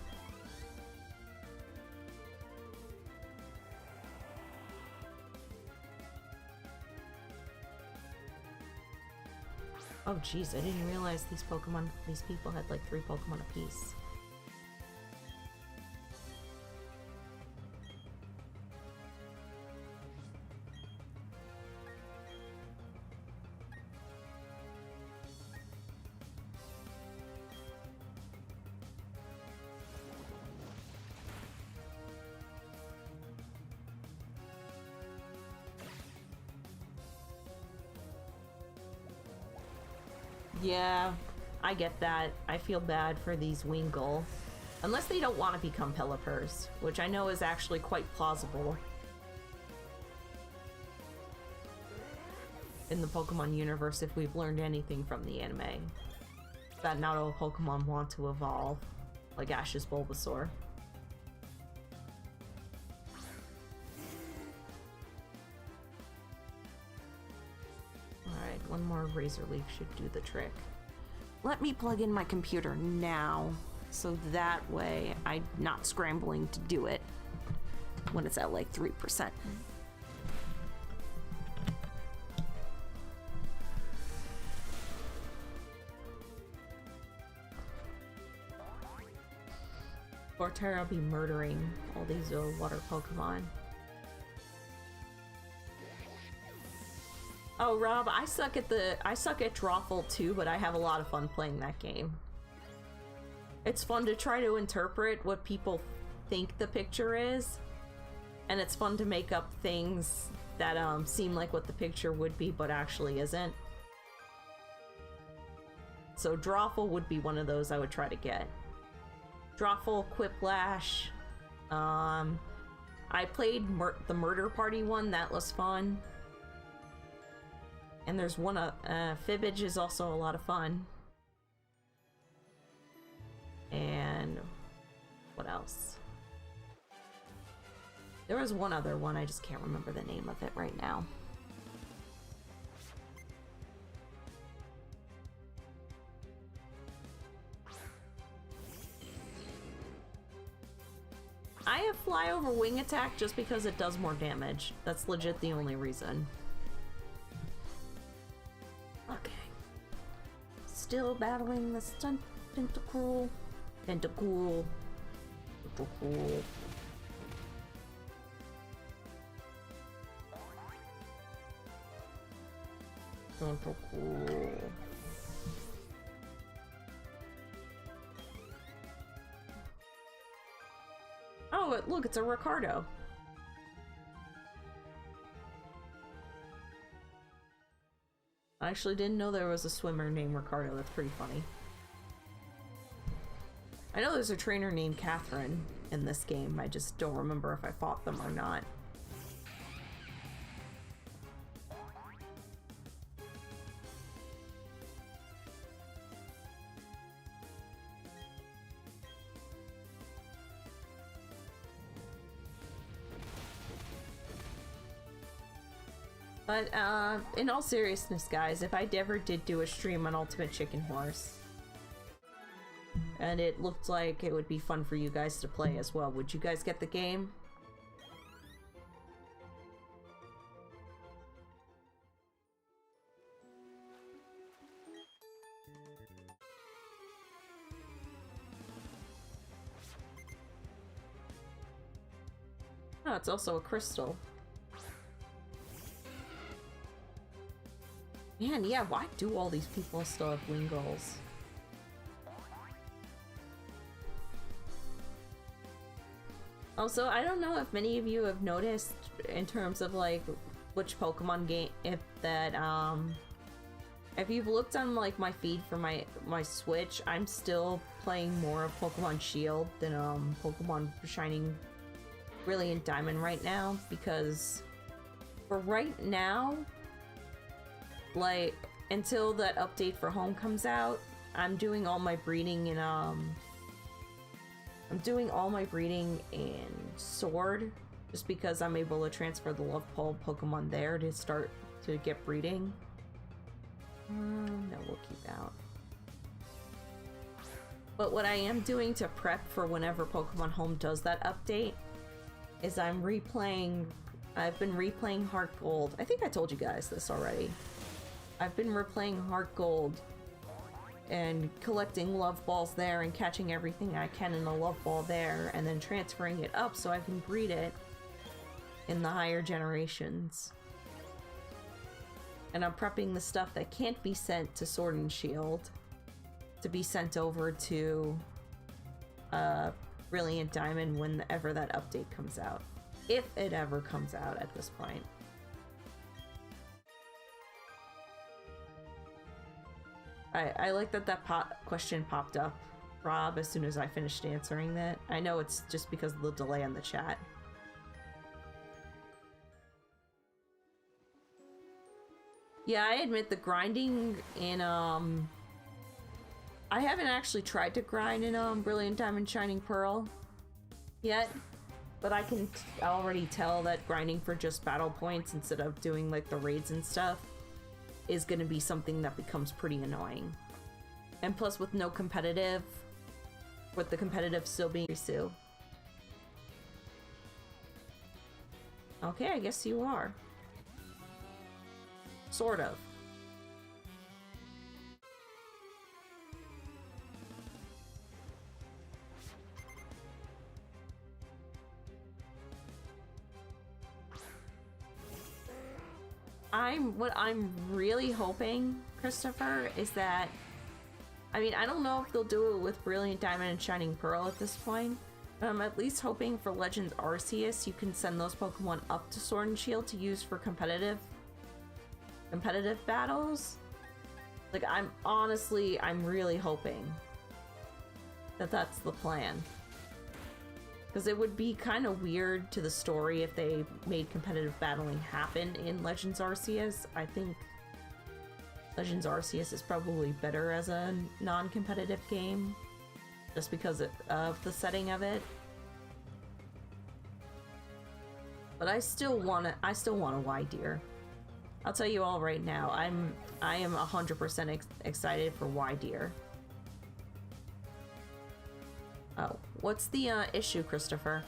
Oh jeez, I didn't realize these people had like 3 Pokemon apiece. Yeah, I get that. I feel bad for these Wingull. Unless they don't want to become Pelipers, which I know is actually quite plausible in the Pokemon universe if we've learned anything from the anime. That not all Pokemon want to evolve, like Ash's Bulbasaur. Alright, one more Razor Leaf should do the trick. Let me plug in my computer now, so that way I'm not scrambling to do it when it's at like 3%. Torterra will be murdering all these water Pokemon. Oh, Rob, I suck at Drawful too, but I have a lot of fun playing that game. It's fun to try to interpret what people think the picture is, and it's fun to make up things that seem like what the picture would be, but actually isn't. So Drawful would be one of those I would try to get. Drawful, Quiplash. I played the Murder Party one, that was fun. And there's one, Fibbage is also a lot of fun. And what else? There was one other one, I just can't remember the name of it right now. I have Fly Over Wing Attack just because it does more damage. That's legit the only reason. Okay. Still battling the stunt Tentacool. Tentacool. Tentacool. Tentacool. Oh, look, it's a Ricardo. I actually didn't know there was a swimmer named Ricardo. That's pretty funny. I know there's a trainer named Catherine in this game. I just don't remember if I fought them or not. But, in all seriousness, guys, if I ever did do a stream on Ultimate Chicken Horse, and it looked like it would be fun for you guys to play as well, would you guys get the game? Oh, it's also a crystal. Man, yeah, why do all these people still have wing goals? Also, I don't know if many of you have noticed in terms of like which Pokemon game, if you've looked on like my feed for my Switch, I'm still playing more of Pokemon Shield than Pokemon Shining Brilliant Diamond right now, because for right now, like until that update for home comes out, I'm doing all my breeding in Sword, just because I'm able to transfer the Love Pole Pokemon there to start to get breeding. No, we'll keep out. But what I am doing to prep for whenever Pokemon Home does that update is I've been replaying Heart Gold. I think I told you guys this already. I've been replaying Heart Gold and collecting love balls there and catching everything I can in the love ball there and then transferring it up so I can breed it in the higher generations. And I'm prepping the stuff that can't be sent to Sword and Shield to be sent over to Brilliant Diamond whenever that update comes out. If it ever comes out at this point. I like that question popped up, Rob, as soon as I finished answering that. I know it's just because of the delay on the chat. Yeah, I admit the grinding in, I haven't actually tried to grind in, Brilliant Diamond Shining Pearl yet, but I can already tell that grinding for just battle points instead of doing, like, the raids and stuff is gonna be something that becomes pretty annoying. And plus with no competitive, with the competitive still being Risu. Okay, I guess you are. Sort of. What I'm really hoping, Christopher, is that, I mean, I don't know if they'll do it with Brilliant Diamond and Shining Pearl at this point, but I'm at least hoping for Legends Arceus you can send those Pokemon up to Sword and Shield to use for competitive battles. Like, I'm really hoping that that's the plan. Because it would be kind of weird to the story if they made competitive battling happen in Legends Arceus. I think Legends Arceus is probably better as a non-competitive game, just because of the setting of it. But I still want a Ydeer. I'll tell you all right now, I am 100% excited for Ydeer. Oh, what's the issue, Christopher?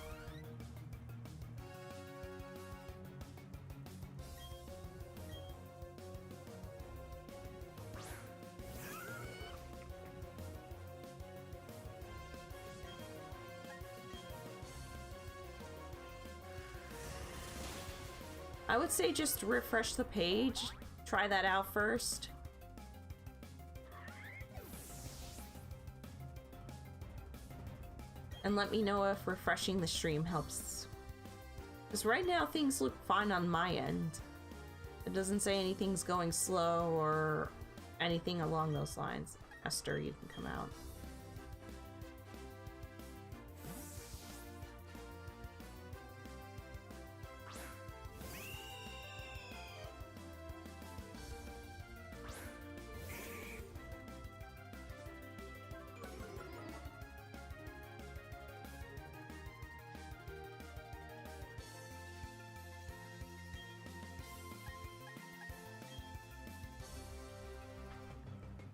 I would say just refresh the page. Try that out first. And let me know if refreshing the stream helps. Because right now things look fine on my end. It doesn't say anything's going slow or anything along those lines. Esther, you can come out.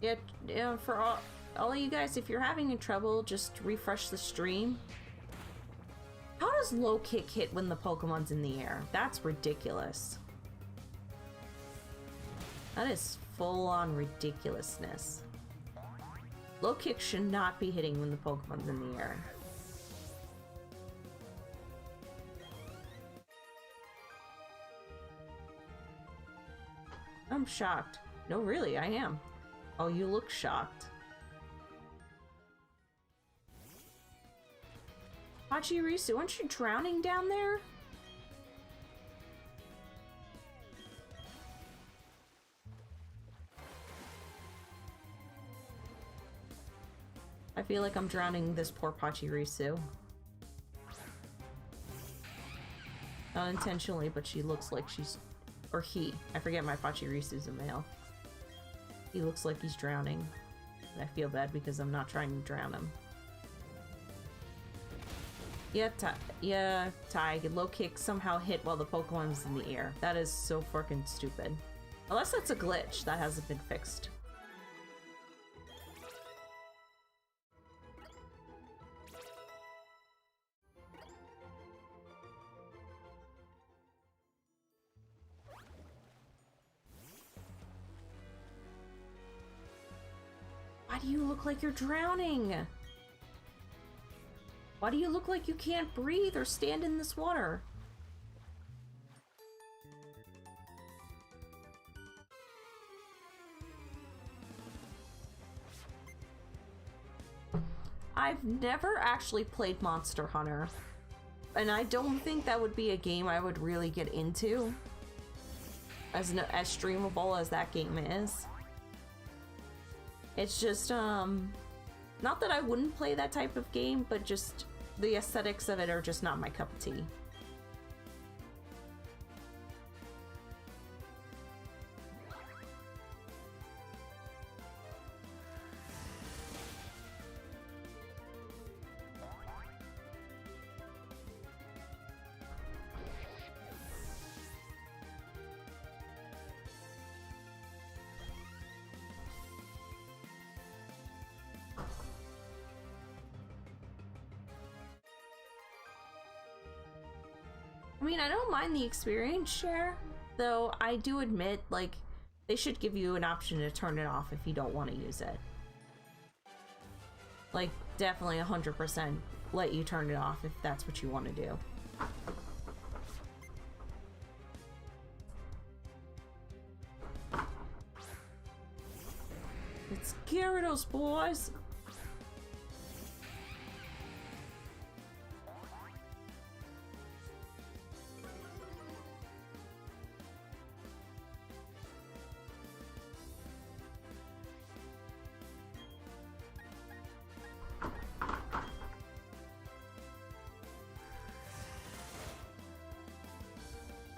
Yeah, for all of you guys, if you're having trouble, just refresh the stream. How does low kick hit when the Pokemon's in the air? That's ridiculous. That is full-on ridiculousness. Low kick should not be hitting when the Pokemon's in the air. I'm shocked. No, really, I am. Oh, you look shocked. Hachirisu, aren't you drowning down there? I feel like I'm drowning this poor Pachirisu. Not intentionally, but she looks like she's... Or he. I forget my Pachirisu's a male. He looks like he's drowning. And I feel bad because I'm not trying to drown him. Yeah, Ty, low kick somehow hit while the Pokemon was in the air. That is so freaking stupid. Unless that's a glitch that hasn't been fixed. Why do you look like you're drowning? Why do you look like you can't breathe or stand in this water? I've never actually played Monster Hunter, and I don't think that would be a game I would really get into, as streamable as that game is. It's just, not that I wouldn't play that type of game, but just the aesthetics of it are just not my cup of tea. I mean, I don't mind the experience share, though I do admit, like, they should give you an option to turn it off if you don't want to use it. Like, definitely 100% let you turn it off if that's what you want to do. It's Gyarados, boys!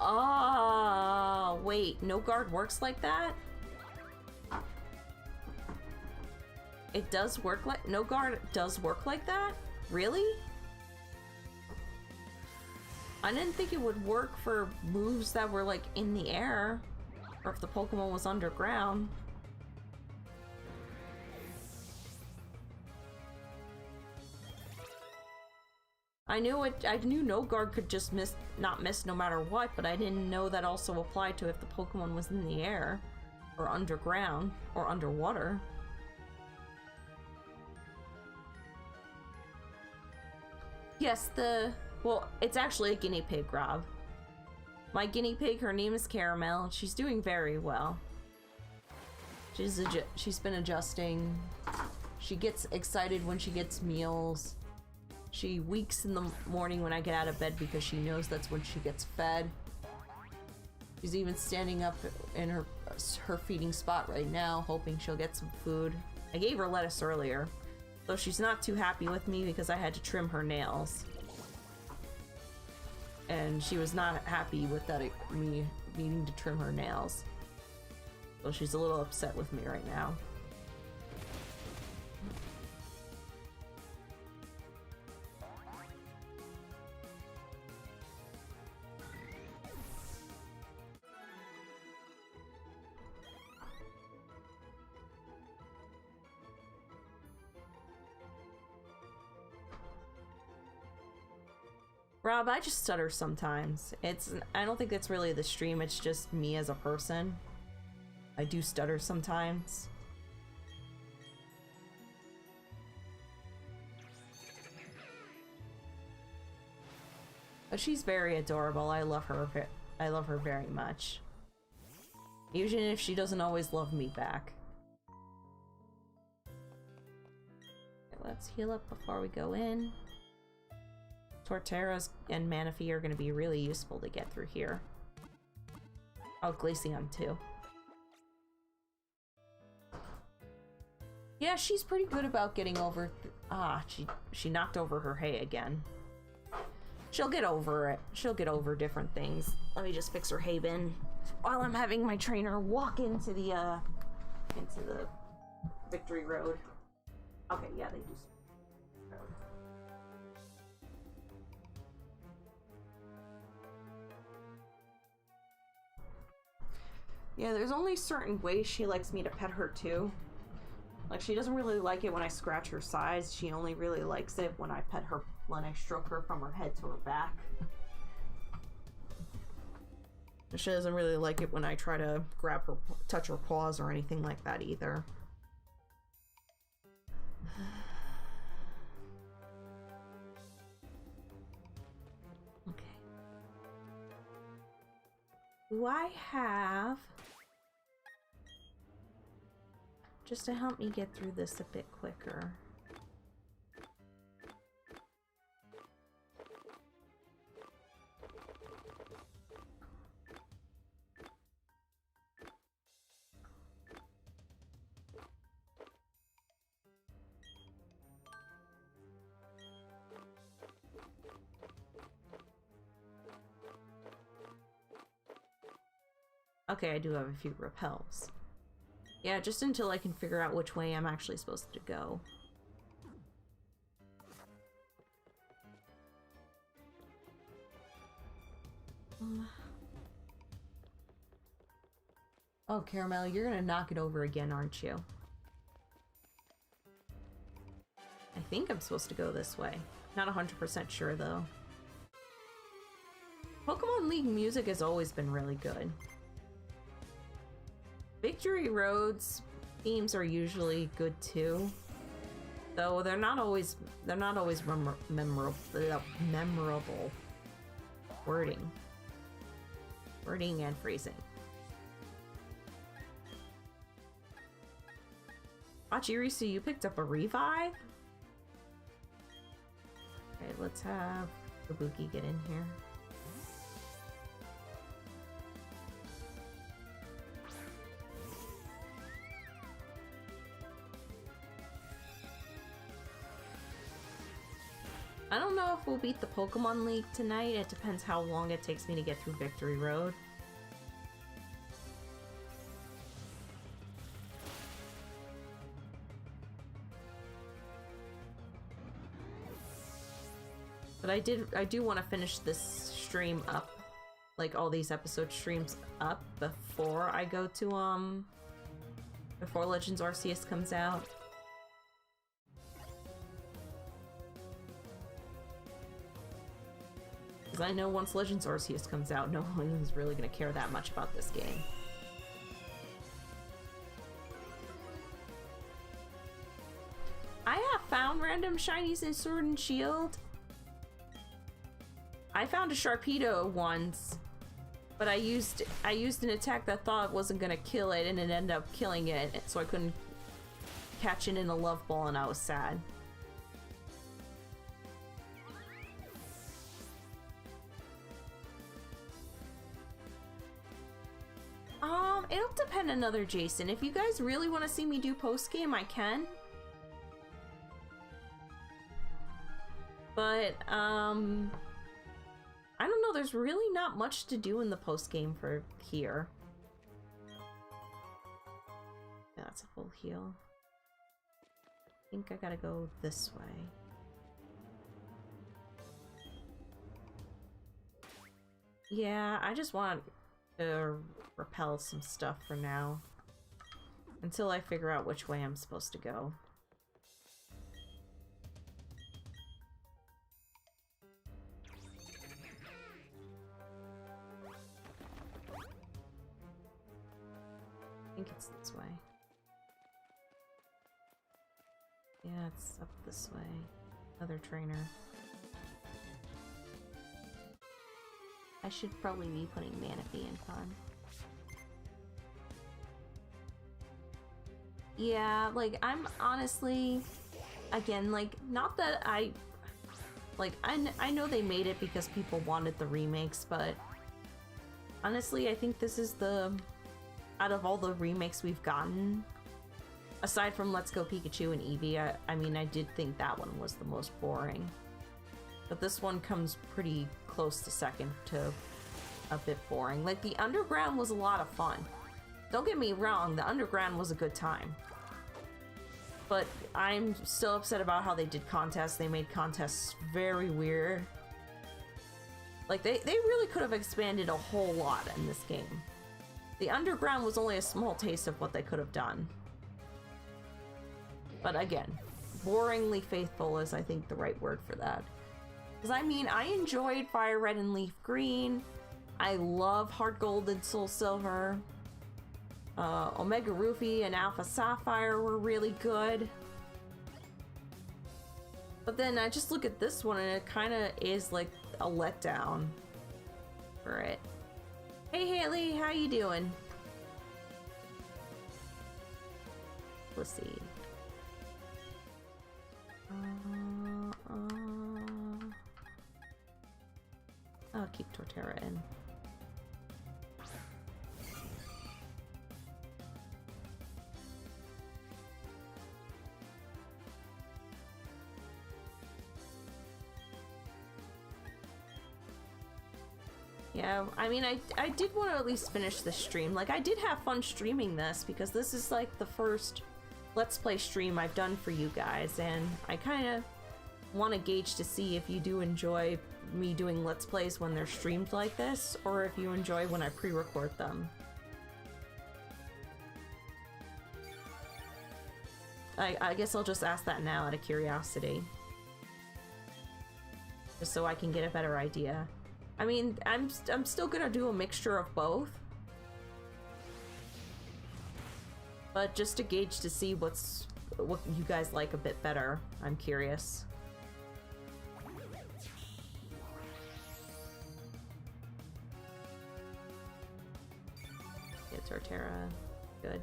Oh, wait, no guard works like that? It does work like... No guard does work like that? Really? I didn't think it would work for moves that were, like, in the air. Or if the Pokemon was underground. I knew no guard could just not miss no matter what, but I didn't know that also applied to if the Pokemon was in the air, or underground, or underwater. Yes, well, it's actually a guinea pig, Rob. My guinea pig, her name is Caramel. She's doing very well. She's been adjusting. She gets excited when she gets meals. She weeks in the morning when I get out of bed because she knows that's when she gets fed. She's even standing up in her feeding spot right now, hoping she'll get some food. I gave her lettuce earlier, though she's not too happy with me because I had to trim her nails. And she was not happy with me needing to trim her nails. So she's a little upset with me right now. Rob, I just stutter sometimes. I don't think it's really the stream, it's just me as a person. I do stutter sometimes. But she's very adorable. I love her very much. Even if she doesn't always love me back. Okay, let's heal up before we go in. Torterras and Manaphy are going to be really useful to get through here. Oh, Glaceon too. Yeah, she's pretty good about getting over... she knocked over her hay again. She'll get over it. She'll get over different things. Let me just fix her hay bin while I'm having my trainer walk into the Victory Road. Okay, yeah, they do. Yeah, there's only certain ways she likes me to pet her too. Like, she doesn't really like it when I scratch her sides. She only really likes it when I pet her, when I stroke her from her head to her back. She doesn't really like it when I try to grab her, touch her paws or anything like that either. Okay. Do I have... just to help me get through this a bit quicker. Okay, I do have a few repels. Yeah, just until I can figure out which way I'm actually supposed to go. Oh, Caramel, you're gonna knock it over again, aren't you? I think I'm supposed to go this way. Not 100% sure, though. Pokemon League music has always been really good. Victory Road's themes are usually good too, though they're not always memorable. Wording and phrasing. Achirisu, you picked up a revive? Okay, let's have Kabuki get in here. I don't know if we'll beat the Pokemon League tonight. It depends how long it takes me to get through Victory Road. But I do want to finish this stream up, like all these episode streams up before I go to before Legends Arceus comes out. Because I know once Legends Arceus comes out, no one's really going to care that much about this game. I have found random shinies in Sword and Shield. I found a Sharpedo once, but I used an attack that I thought wasn't going to kill it, and it ended up killing it, so I couldn't catch it in a Love Ball, and I was sad. It'll depend another Jason. If you guys really want to see me do post-game, I can. But, I don't know, there's really not much to do in the post-game for here. Yeah, that's a full heal. I think I gotta go this way. Yeah, I just want to repel some stuff for now. Until I figure out which way I'm supposed to go. Yeah, it's up this way. Other trainer. I should probably be putting Manaphy in fun. Yeah, like, I'm honestly... Again, like, not that I... Like, I know they made it because people wanted the remakes, but... Honestly, I think this is the... Out of all the remakes we've gotten... Aside from Let's Go Pikachu and Eevee, I mean, I did think that one was the most boring. But this one comes pretty close to second to a bit boring. Like, the Underground was a lot of fun. Don't get me wrong, the Underground was a good time. But I'm still upset about how they did contests. They made contests very weird. Like, they really could have expanded a whole lot in this game. The Underground was only a small taste of what they could have done. But again, boringly faithful is, I think, the right word for that. Because, I mean, I enjoyed Fire Red and Leaf Green. I love Heart Gold and Soul Silver. Omega Ruby and Alpha Sapphire were really good. But then I just look at this one and it kind of is like a letdown for it. Hey Haley, how you doing? Let's see. I'll keep Torterra in. Yeah, I mean, I did want to at least finish the stream. Like, I did have fun streaming this because this is like the first Let's Play stream I've done for you guys, and I kind of want to gauge to see if you do enjoy me doing Let's Plays when they're streamed like this, or if you enjoy when I pre-record them. I guess I'll just ask that now out of curiosity. Just so I can get a better idea. I mean, I'm still gonna do a mixture of both. But just to gauge to see what you guys like a bit better, I'm curious. Get Torterra, good.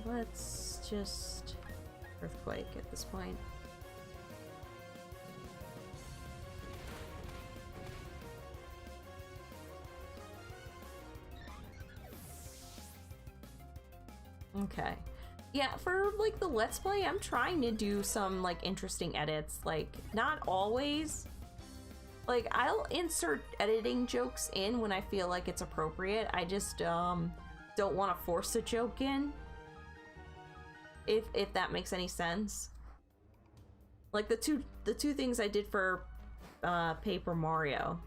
Let's just Earthquake at this point. Okay. Yeah, for like the Let's Play, I'm trying to do some like interesting edits. Like, not always. Like, I'll insert editing jokes in when I feel like it's appropriate. I just don't want to force a joke in. If that makes any sense. Like the two things I did for Paper Mario.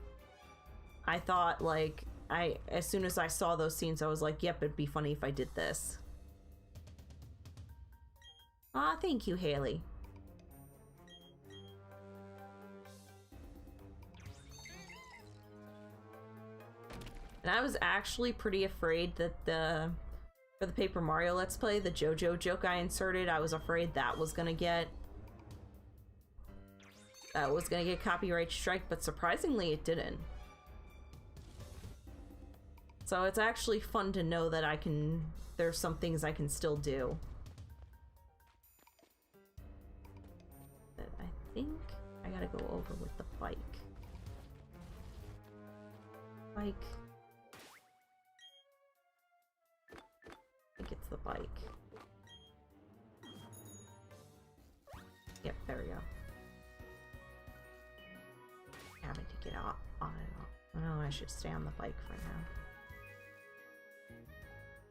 I thought like as soon as I saw those scenes, I was like, yep, it'd be funny if I did this. Ah, thank you, Haley. And I was actually pretty afraid that for the Paper Mario Let's Play, the JoJo joke I inserted, I was afraid that was gonna get copyright strike, but surprisingly it didn't. So it's actually fun to know that there's some things I can still do. But I think I gotta go over with the bike. I think it's the bike. Yep, there we go. Having to get on it. Oh, I should stay on the bike for now.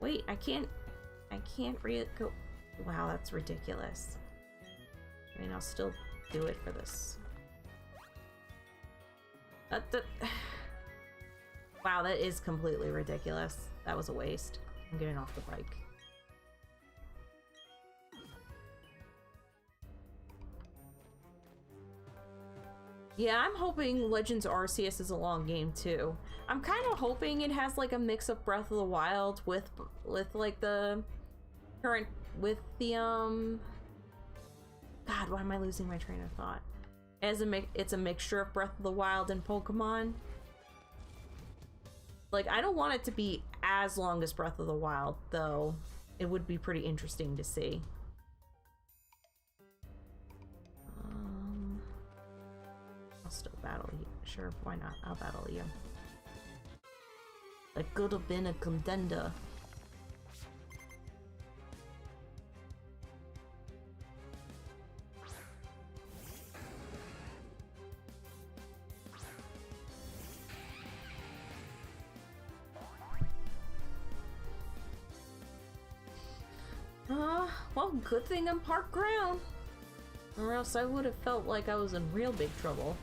Wait, I can't go. Wow, that's ridiculous. I mean, I'll still do it for this. Wow, that is completely ridiculous. That was a waste. I'm getting off the bike. Yeah, I'm hoping Legends Arceus is a long game too. I'm kind of hoping it has like a mix of Breath of the Wild with like the current with the God, why am I losing my train of thought? It's a mixture of Breath of the Wild and Pokemon. Like, I don't want it to be as long as Breath of the Wild, though. It would be pretty interesting to see. I'll still battle you. Sure, why not? I'll battle you. It could have been a contender. Well, good thing I'm parked ground. Or else I would have felt like I was in real big trouble.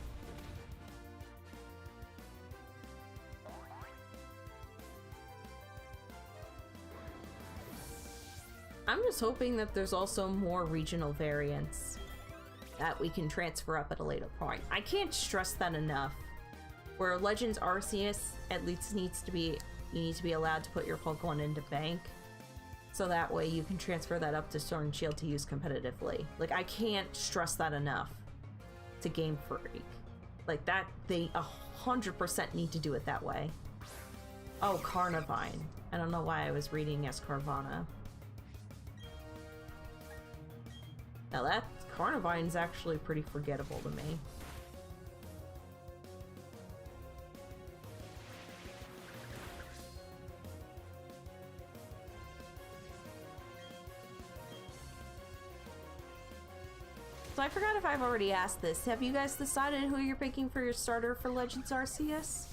I'm just hoping that there's also more regional variants that we can transfer up at a later point. I can't stress that enough. Where Legends Arceus at least needs to be, you need to be allowed to put your Pokemon into bank. So that way you can transfer that up to Sword and Shield to use competitively. Like, I can't stress that enough to Game Freak. Like, that, they 100% need to do it that way. Oh, Carnivine. I don't know why I was reading as Carvana. Now that, Carnivine's actually pretty forgettable to me. So I forgot if I've already asked this. Have you guys decided who you're picking for your starter for Legends Arceus?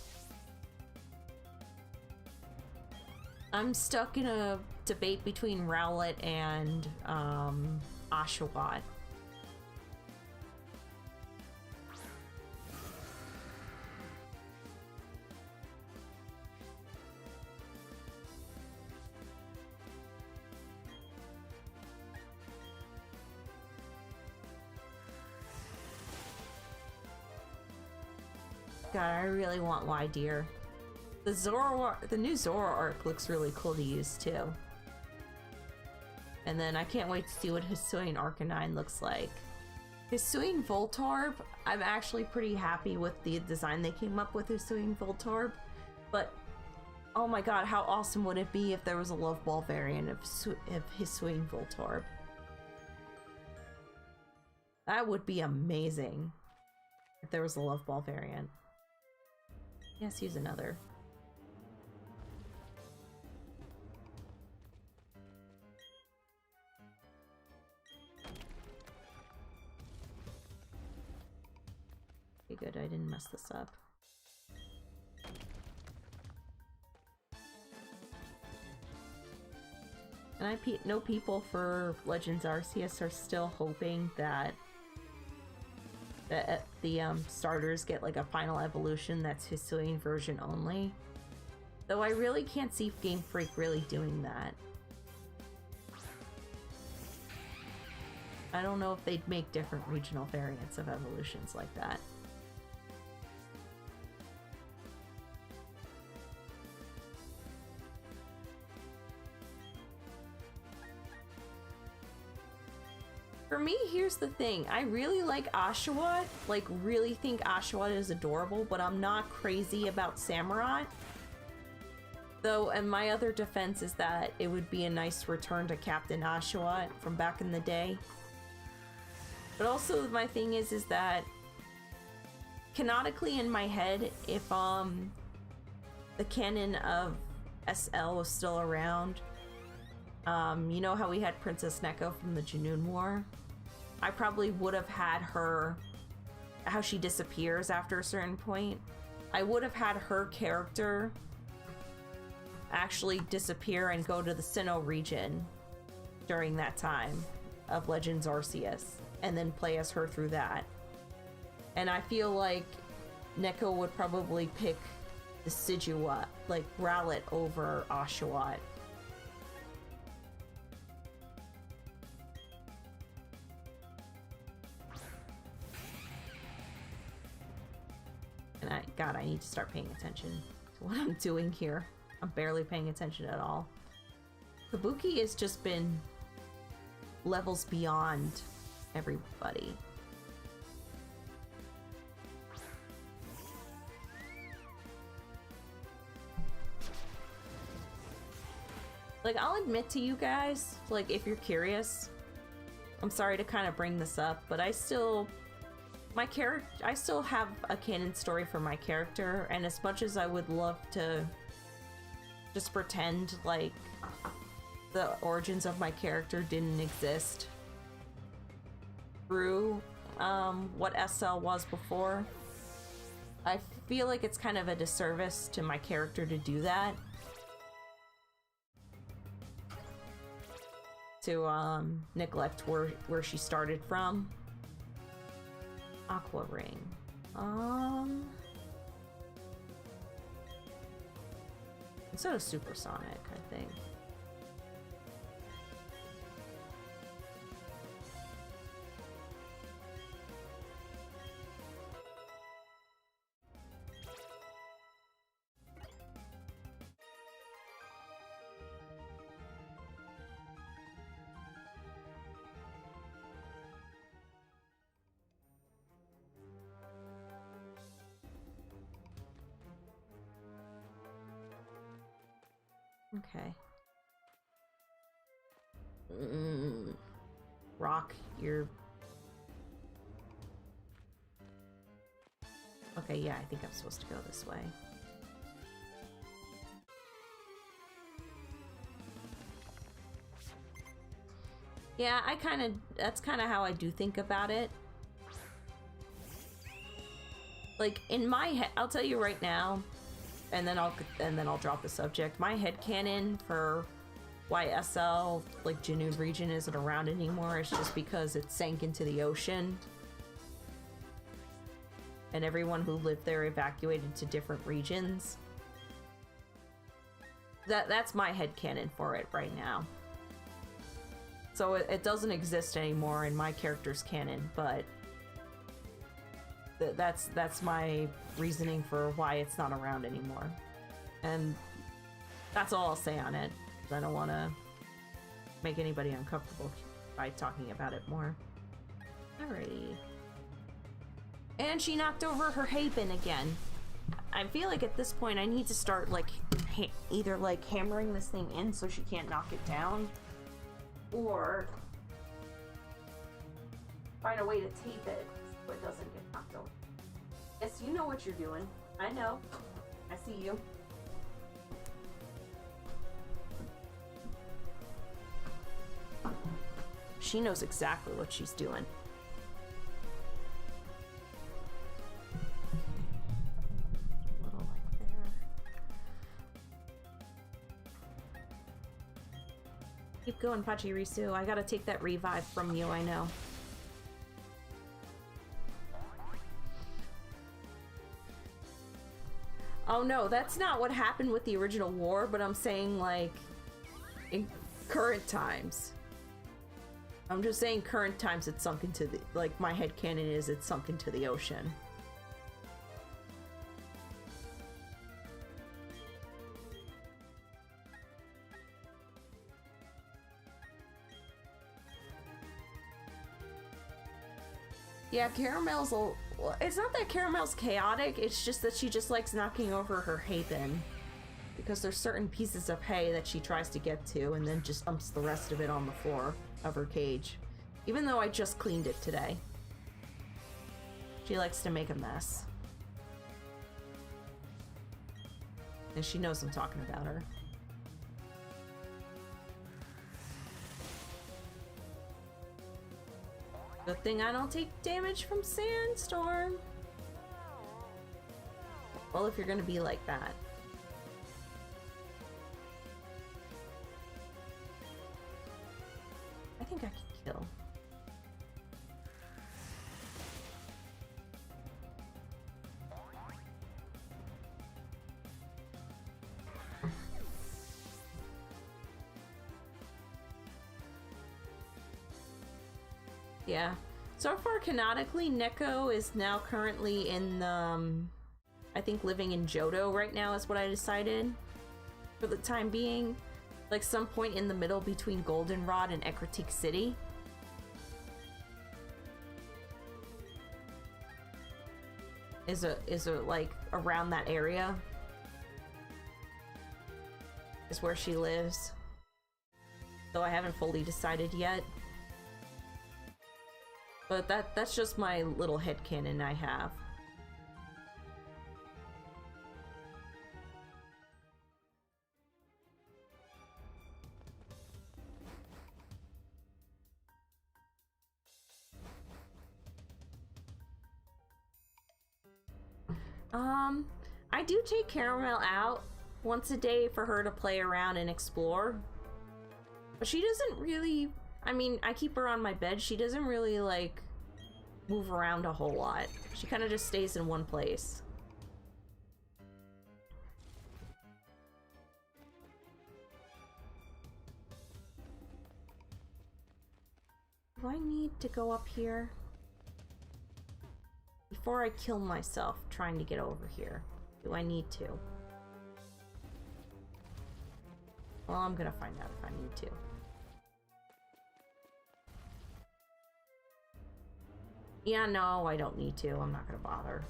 I'm stuck in a debate between Rowlet and Oshawott. God, I really want Wydeer. The new Zora arc looks really cool to use too. And then I can't wait to see what Hisuian Arcanine looks like. Hisuian Voltorb, I'm actually pretty happy with the design they came up with Hisuian Voltorb. But, oh my god, how awesome would it be if there was a Love Ball variant of Hisuian Voltorb? That would be amazing if there was a Love Ball variant. Yes, use another. Okay, good, I didn't mess this up. And I know people for Legends Arceus are still hoping that the starters get like a final evolution that's Hisuian version only. Though I really can't see Game Freak really doing that. I don't know if they'd make different regional variants of evolutions like that. For me, here's the thing. I really like Oshawott, like really think Oshawott is adorable, but I'm not crazy about Samurott. Though, and my other defense is that it would be a nice return to Captain Oshawott from back in the day. But also my thing is that canonically in my head, if the canon of SL was still around, you know how we had Princess Neko from the Junoon War? I probably would have had her, how she disappears after a certain point. I would have had her character actually disappear and go to the Sinnoh region during that time of Legends Arceus, and then play as her through that. And I feel like Neko would probably pick the Decidueye, like Rowlet over Oshawott. And God, I need to start paying attention to what I'm doing here. I'm barely paying attention at all. Kabuki has just been levels beyond everybody. Like, I'll admit to you guys, like, if you're curious, I'm sorry to kind of bring this up, but I still have a canon story for my character, and as much as I would love to just pretend like the origins of my character didn't exist through what SL was before, I feel like it's kind of a disservice to my character to do that. To neglect where she started from. Aqua Ring. Instead of Supersonic, I think. Okay. Rock, you're... Okay, yeah, I think I'm supposed to go this way. Yeah, that's kind of how I do think about it. Like, in my head, I'll tell you right now, and then I'll drop the subject. My headcanon for why SL, like, Jinu region isn't around anymore is just because it sank into the ocean. And everyone who lived there evacuated to different regions. That's my headcanon for it right now. So it doesn't exist anymore in my character's canon, but that's my reasoning for why it's not around anymore. And that's all I'll say on it, because I don't want to make anybody uncomfortable by talking about it more. Alrighty. And she knocked over her hay bin again. I feel like at this point I need to start, like, either, like, hammering this thing in so she can't knock it down, or find a way to tape it so it doesn't get knocked over. Yes, you know what you're doing. I know. I see you. She knows exactly what she's doing. A little like there. Keep going, Pachirisu. I gotta take that revive from you, I know. Oh no, that's not what happened with the original war, but I'm saying, like, in current times. I'm just saying current times it's sunk into the, like, my headcanon is it's sunk into the ocean. Yeah, Caramel's it's not that Caramel's chaotic, it's just that she just likes knocking over her hay bin. Because there's certain pieces of hay that she tries to get to and then just dumps the rest of it on the floor of her cage. Even though I just cleaned it today. She likes to make a mess. And she knows I'm talking about her. Good thing I don't take damage from Sandstorm. Well, if you're gonna be like that. I think I can kill. Yeah. So far, canonically, Neko is now currently in, I think living in Johto right now is what I decided. For the time being. Like some point in the middle between Goldenrod and Ekritik City. is like around that area. Is where she lives. Though I haven't fully decided yet. But that's just my little headcanon I have. I do take Caramel out once a day for her to play around and explore. But she doesn't really... I mean, I keep her on my bed. She doesn't really, like, move around a whole lot. She kind of just stays in one place. Do I need to go up here? Before I kill myself trying to get over here. Do I need to? Well, I'm gonna find out if I need to. Yeah, no, I don't need to. I'm not gonna bother.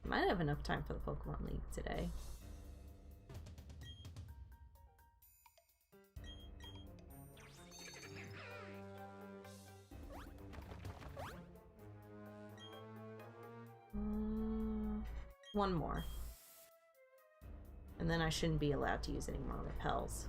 Might have enough time for the Pokemon League today. One more. And then I shouldn't be allowed to use any more repels.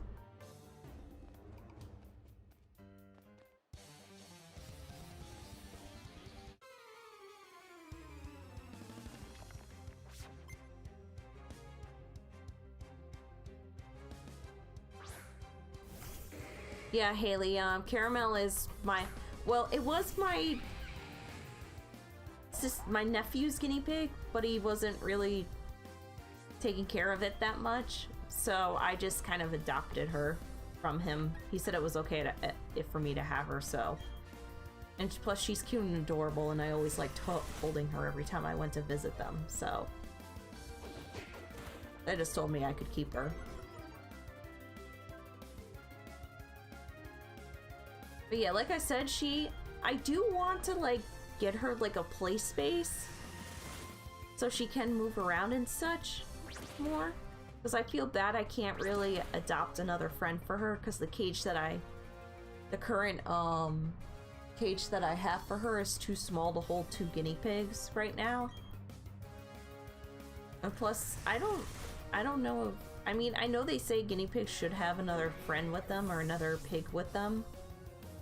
Yeah, Haley, Caramel is my... Well, it was my nephew's guinea pig, but he wasn't really taking care of it that much, so I just kind of adopted her from him. He said it was okay for me to have her, so. And plus she's cute and adorable, and I always liked holding her every time I went to visit them, so. They just told me I could keep her. But yeah, like I said, I do want to, like, get her, like, a play space so she can move around and such more. Because I feel bad I can't really adopt another friend for her, because the current, cage that I have for her is too small to hold 2 guinea pigs right now. And plus, I don't know if, I mean, I know they say guinea pigs should have another friend with them or another pig with them,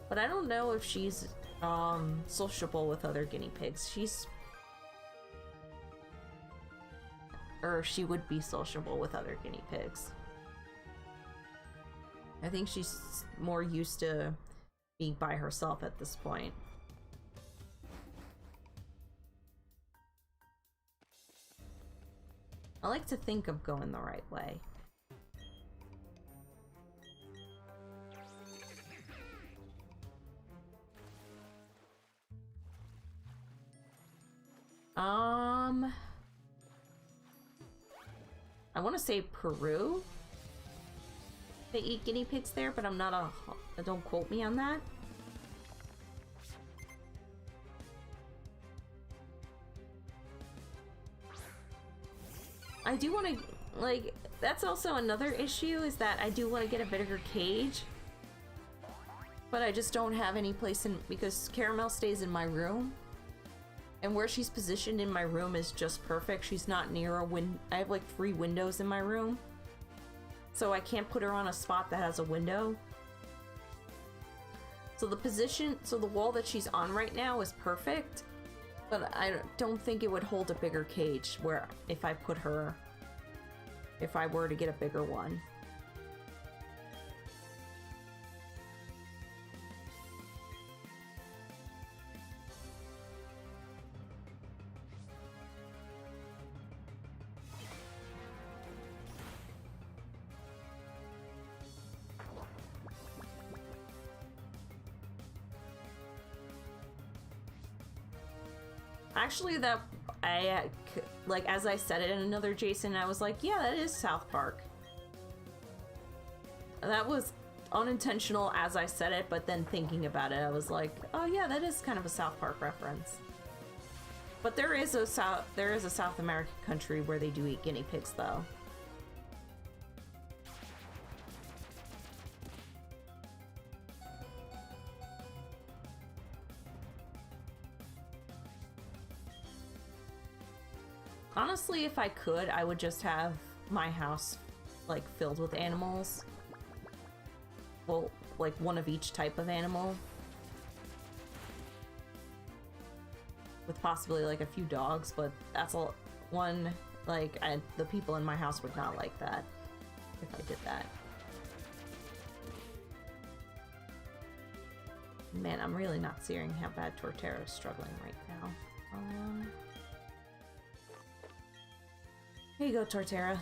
but I don't know if she's sociable with other guinea pigs. She would be sociable with other guinea pigs. I think she's more used to being by herself at this point. I like to think I'm going the right way. I want to say Peru. They eat guinea pigs there, but I'm not don't quote me on that. I do want to, like, that's also another issue, is that I do want to get a bigger cage. But I just don't have any place because Caramel stays in my room. And where she's positioned in my room is just perfect. She's not near a window. I have like 3 windows in my room. So I can't put her on a spot that has a window. So the wall that she's on right now is perfect. But I don't think it would hold a bigger cage where if I were to get a bigger one. Actually, like, as I said it in another Jason, I was like, yeah, that is South Park. That was unintentional as I said it, but then thinking about it, I was like, oh yeah, that is kind of a South Park reference. But there is a South American country where they do eat guinea pigs, though. Honestly, if I could, I would just have my house, like, filled with animals. Well, like, one of each type of animal. With possibly, like, a few dogs, but that's all one, like, the people in my house would not like that if I did that. Man, I'm really not seeing how bad Torterra is struggling right now. Here you go, Torterra.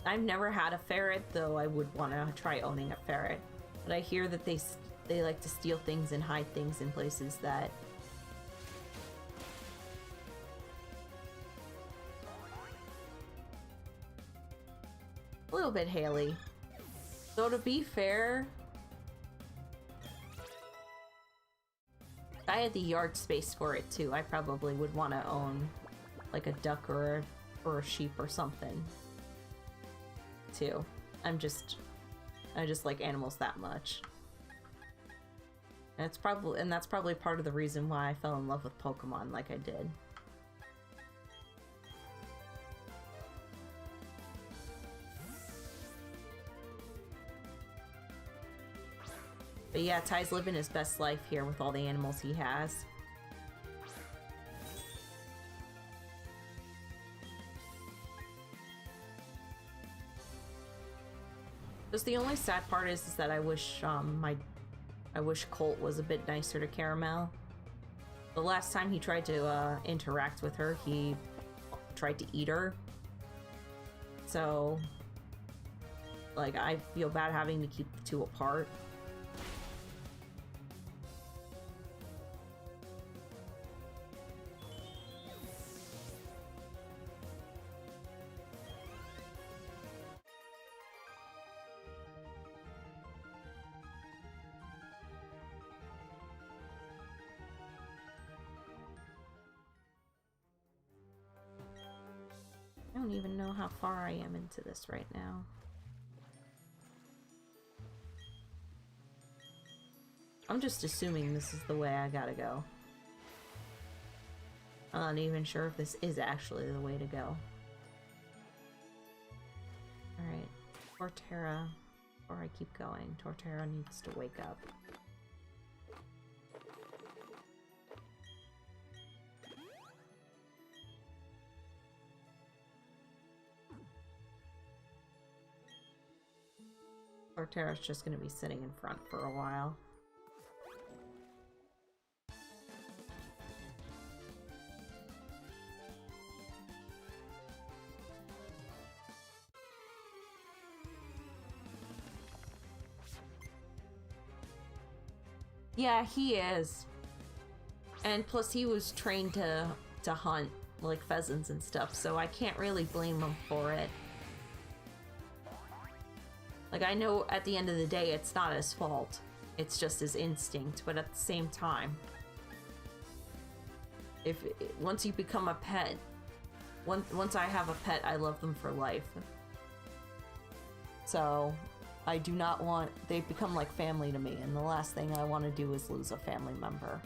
I've never had a ferret, though I would want to try owning a ferret. But I hear that they like to steal things and hide things in places that... A little bit Haley. So to be fair... If I had the yard space for it too, I probably would want to own like a duck or a sheep or something. Too. I just like animals that much. And that's probably part of the reason why I fell in love with Pokemon like I did. But yeah, Ty's living his best life here with all the animals he has. Just the only sad part is that I wish Colt was a bit nicer to Caramel. The last time he tried to interact with her, he tried to eat her. So, like, I feel bad having to keep the two apart. I don't even know how far I am into this right now. I'm just assuming this is the way I gotta go. I'm not even sure if this is actually the way to go. Alright, Torterra, before I keep going, Torterra needs to wake up. Torterra's just gonna be sitting in front for a while. Yeah, he is. And plus he was trained to hunt, like, pheasants and stuff, so I can't really blame him for it. Like, I know at the end of the day it's not his fault. It's just his instinct, but at the same time, once you become a pet, once I have a pet, I love them for life. So, I do not want... They become like family to me, and the last thing I want to do is lose a family member.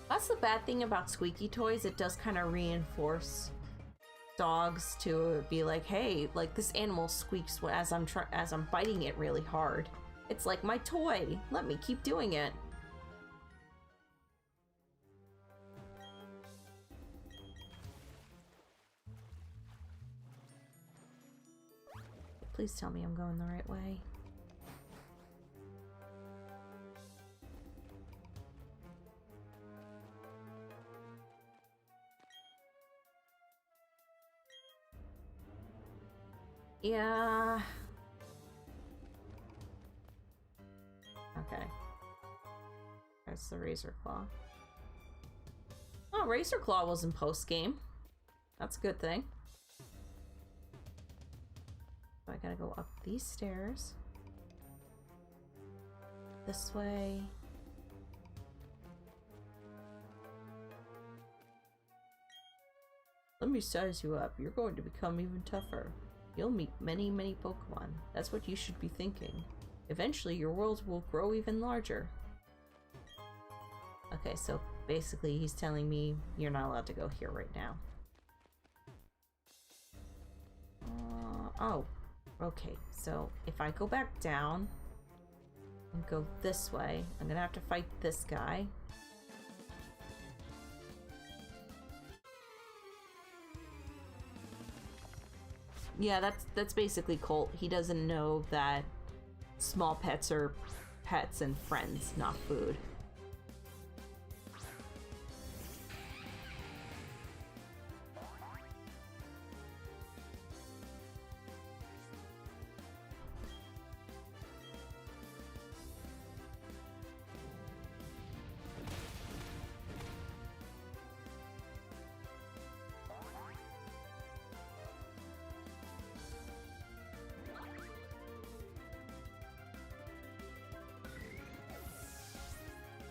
That's the bad thing about squeaky toys. It does kind of reinforce dogs to be like, hey, like, this animal squeaks as I'm biting it really hard. It's like my toy. Let me keep doing it. Please tell me I'm going the right way. Yeah. Okay. That's the Razor Claw. Oh, Razor Claw was in post-game. That's a good thing. So I gotta go up these stairs. This way. Let me size you up. You're going to become even tougher. You'll meet many, many Pokemon. That's what you should be thinking. Eventually, your world will grow even larger. Okay, so basically he's telling me you're not allowed to go here right now. Oh, okay. So if I go back down and go this way, I'm gonna have to fight this guy. Yeah, that's basically Colt. He doesn't know that small pets are pets and friends, not food.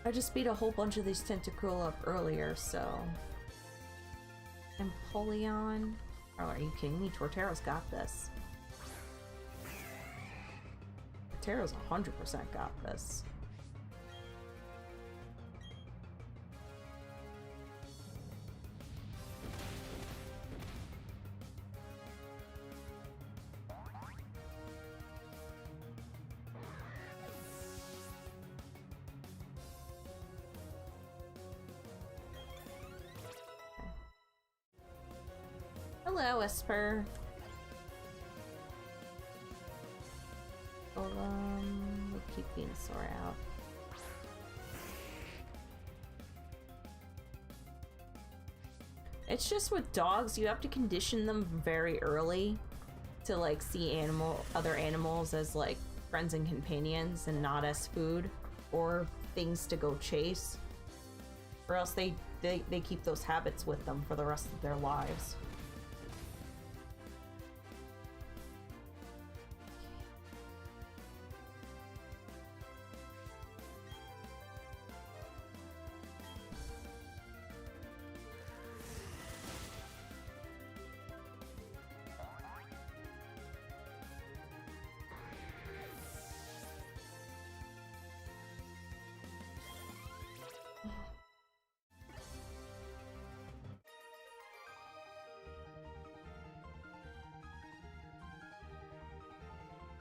I just beat a whole bunch of these Tentacool up earlier, so... Empoleon? Oh, are you kidding me? Torterra's got this. Torterra's 100% got this. Hello, Esper. We'll keep Venusaur out. It's just with dogs, you have to condition them very early to like see other animals as like friends and companions and not as food or things to go chase. Or else they keep those habits with them for the rest of their lives.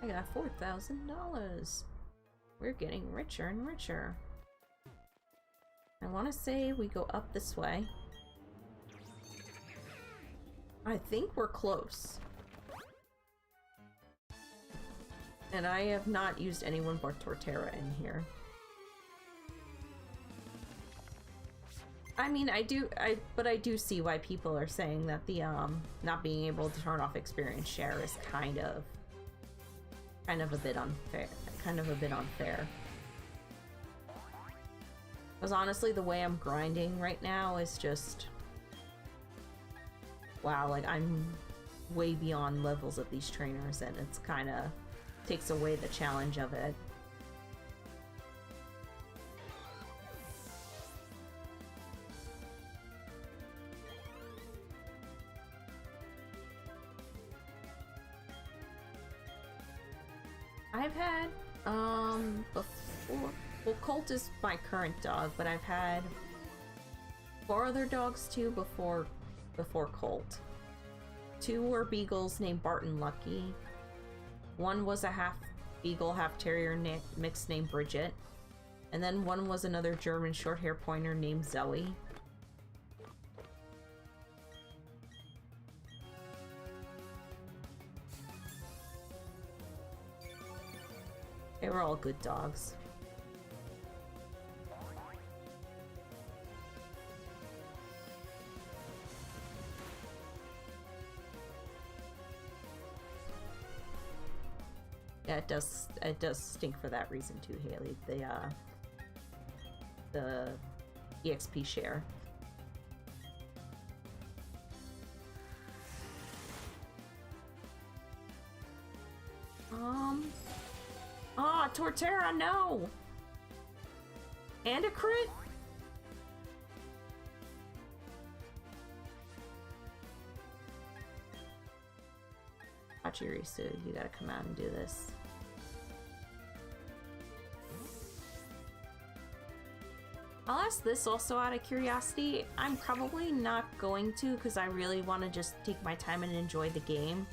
I got $4,000. We're getting richer and richer. I want to say we go up this way. I think we're close. And I have not used anyone but Torterra in here. I mean, but I do see why people are saying that the not being able to turn off experience share is kind of a bit unfair. Because honestly, the way I'm grinding right now is just... Wow, like I'm way beyond levels of these trainers and it's kind of takes away the challenge of it. I've had, before, well, Colt is my current dog, but I've had 4 other dogs too before Colt. 2 were beagles named Bart and Lucky. 1 was a half beagle, half terrier mix named Bridget. And then 1 was another German short hair pointer named Zoe. were all good dogs. Yeah, it does stink for that reason too, Haley. The EXP share. Oh, Torterra, no! And a crit? Pachirisu, you gotta come out and do this. I'll ask this also out of curiosity. I'm probably not going to because I really want to just take my time and enjoy the game.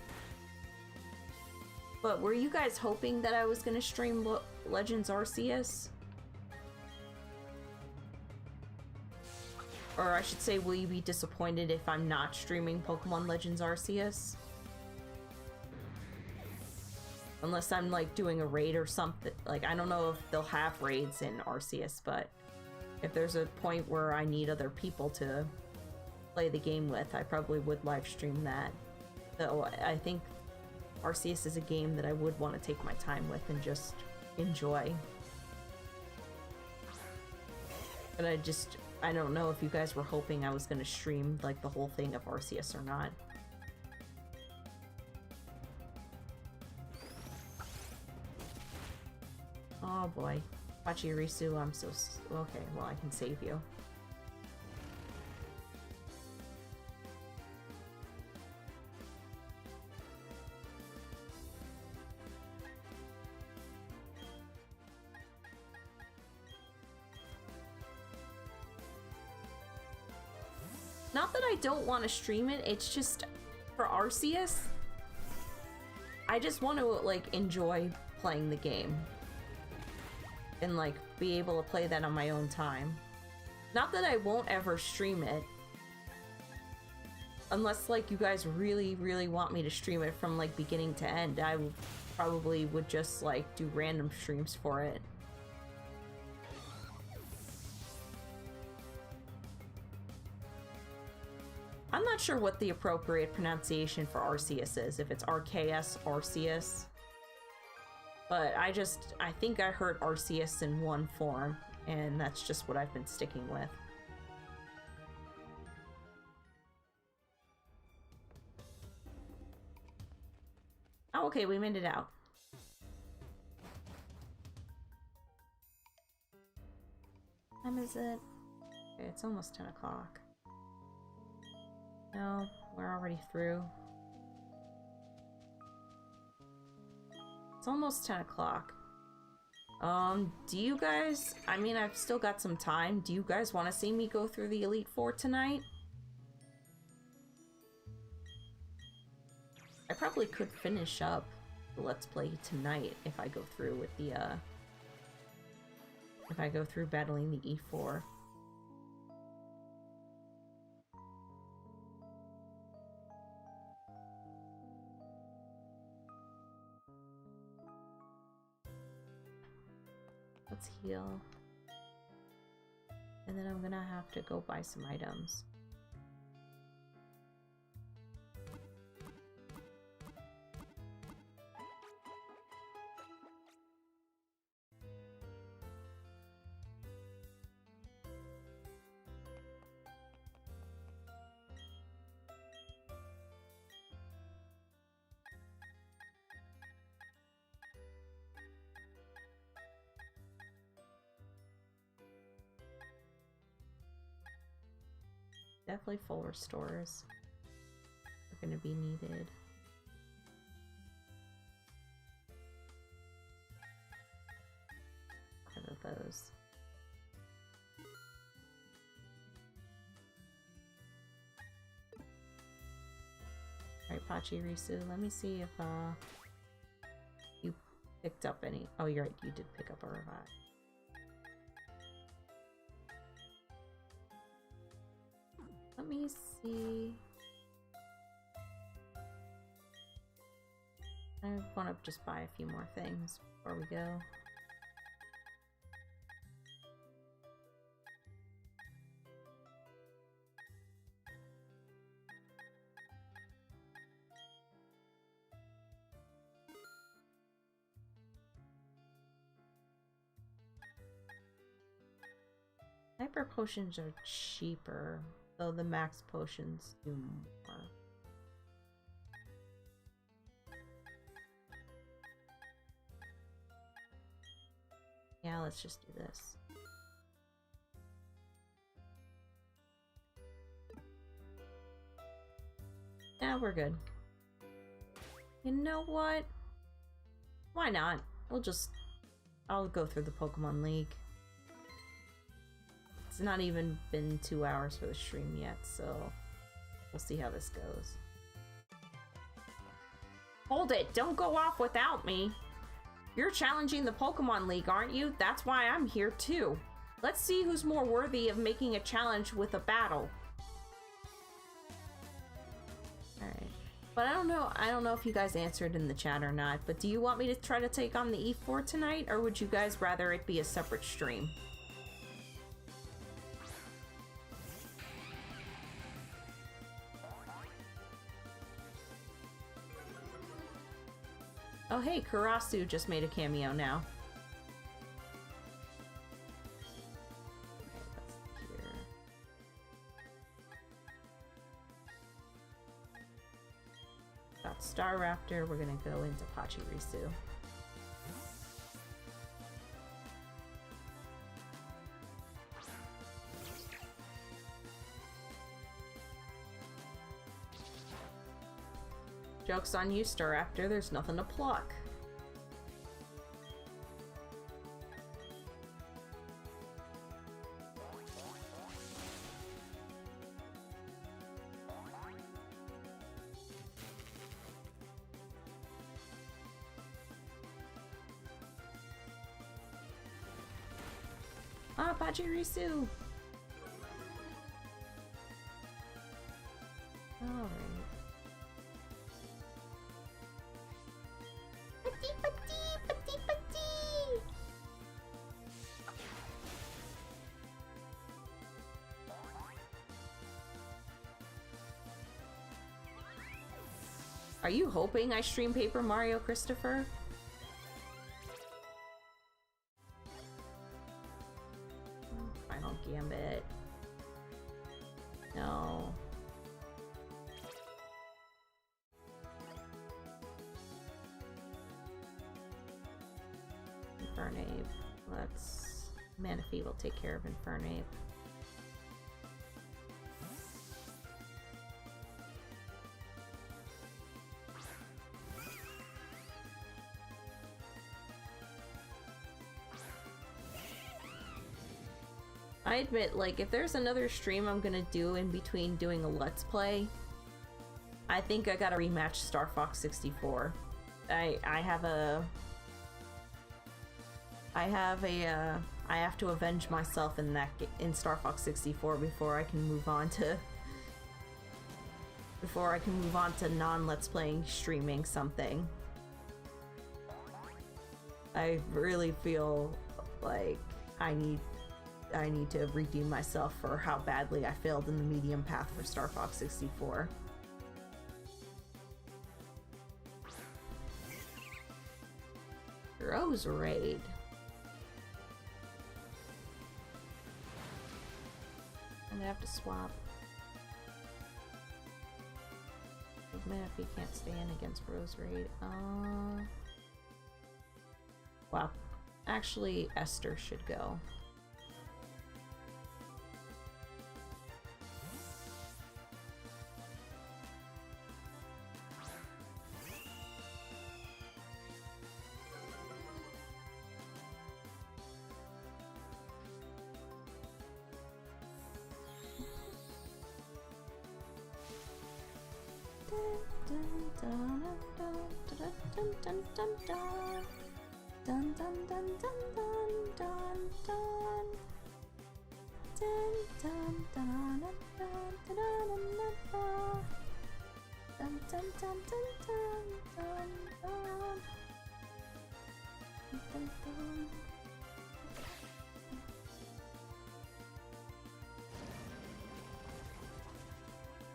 But were you guys hoping that I was going to stream Legends Arceus? Or I should say, will you be disappointed if I'm not streaming Pokemon Legends Arceus? Unless I'm like doing a raid or something. Like, I don't know if they'll have raids in Arceus, but if there's a point where I need other people to play the game with, I probably would live stream that. So I think Arceus is a game that I would want to take my time with and just enjoy. But I don't know if you guys were hoping I was going to stream like the whole thing of Arceus or not. Oh boy. Pachirisu, I'm so... Okay, well I can save you. Not that I don't want to stream it, it's just for Arceus, I just want to like enjoy playing the game. And like be able to play that on my own time. Not that I won't ever stream it. Unless like you guys really, really want me to stream it from like beginning to end, I probably would just like do random streams for it. I'm not sure what the appropriate pronunciation for Arceus is, if it's Arceus, Arceus. But I think I heard Arceus in one form, and that's just what I've been sticking with. Oh, okay, we made it out. What time is it? Okay, it's almost 10 o'clock. No, we're already through. It's almost 10 o'clock. Do you guys... I mean, I've still got some time. Do you guys want to see me go through the Elite Four tonight? I probably could finish up the Let's Play tonight if I go through with the, if I go through battling the E4. Let's heal. And then I'm gonna have to go buy some items. Definitely full restores are going to be needed. What are those? Alright, Pachirisu, let me see if you picked up any. Oh, you're right, you did pick up a revive. Let me see. I want to just buy a few more things before we go. Hyper potions are cheaper, though the max potions do more. Yeah, let's just do this. Yeah, we're good. You know what? Why not? I'll go through the Pokemon League. It's not even been 2 hours for the stream yet, so we'll see how this goes. Hold it! Don't go off without me! You're challenging the Pokemon League, aren't you? That's why I'm here too. Let's see who's more worthy of making a challenge with a battle. Alright. But I don't know if you guys answered in the chat or not, but do you want me to try to take on the E4 tonight, or would you guys rather it be a separate stream? Oh hey, Karasu just made a cameo now. Okay, let's see here. Got Star Raptor, we're gonna go into Pachirisu. Joke's on you, Star Raptor, there's nothing to pluck. Ah, Pachirisu! Alright. Are you hoping I stream Paper Mario, Christopher? Final Gambit. No. Infernape. Let's... Manaphy will take care of Infernape. I admit, like, if there's another stream I'm gonna do in between doing a Let's Play, I think I gotta rematch Star Fox 64. I have to avenge myself in in Star Fox 64 before I can move on to non-Let's Playing streaming something. I really feel like I need to redeem myself for how badly I failed in the medium path for Star Fox 64. Rose Raid. I'm gonna have to swap. Manaphy can't stand against Rose Raid. Wow. Actually, Esther should go.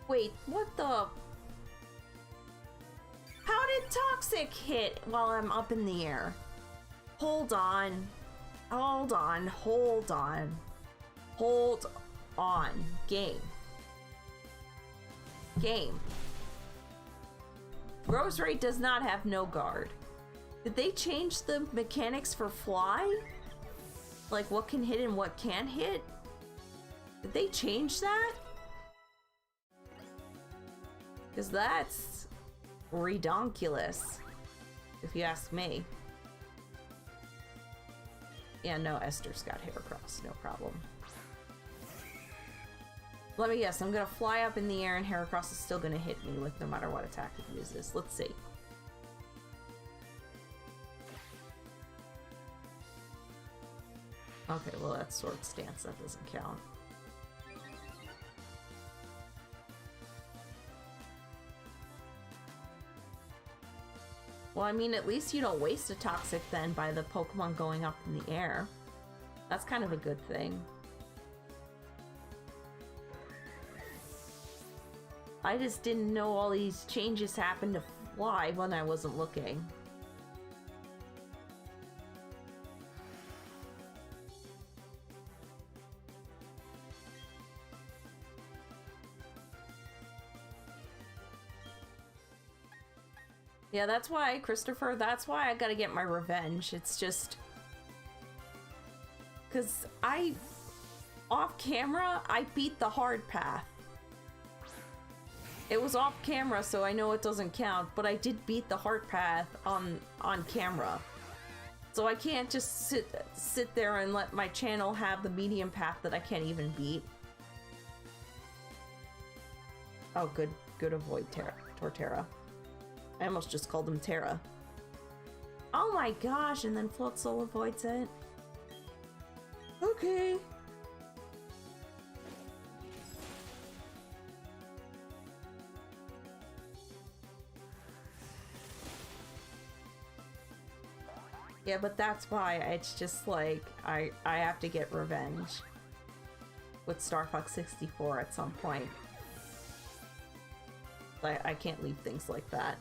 Wait, what the? How did Toxic hit while I'm up in the air? Hold on. Hold on. Hold on. Hold on. Game. Game. Roseray does not have no guard. Did they change the mechanics for fly? Like what can hit and what can't hit? Did they change that? Because that's redonkulous, if you ask me. Yeah, no, Esther's got Heracross, no problem. Let me guess, I'm gonna fly up in the air and Heracross is still gonna hit me with no matter what attack it uses. Let's see. Okay, well that's Sword Stance, that doesn't count. Well, I mean, at least you don't waste a Toxic then by the Pokemon going up in the air. That's kind of a good thing. I just didn't know all these changes happened to fly when I wasn't looking. Yeah, that's why, Christopher, that's why I gotta get my revenge. It's just... because off camera, I beat the hard path. It was off camera, so I know it doesn't count, but I did beat the hard path on camera. So I can't just sit there and let my channel have the medium path that I can't even beat. Oh, good avoid Torterra. I almost just called him Terra. Oh my gosh, and then Floatzel avoids it. Okay. Yeah, but that's why it's just like I have to get revenge with Star Fox 64 at some point. I can't leave things like that.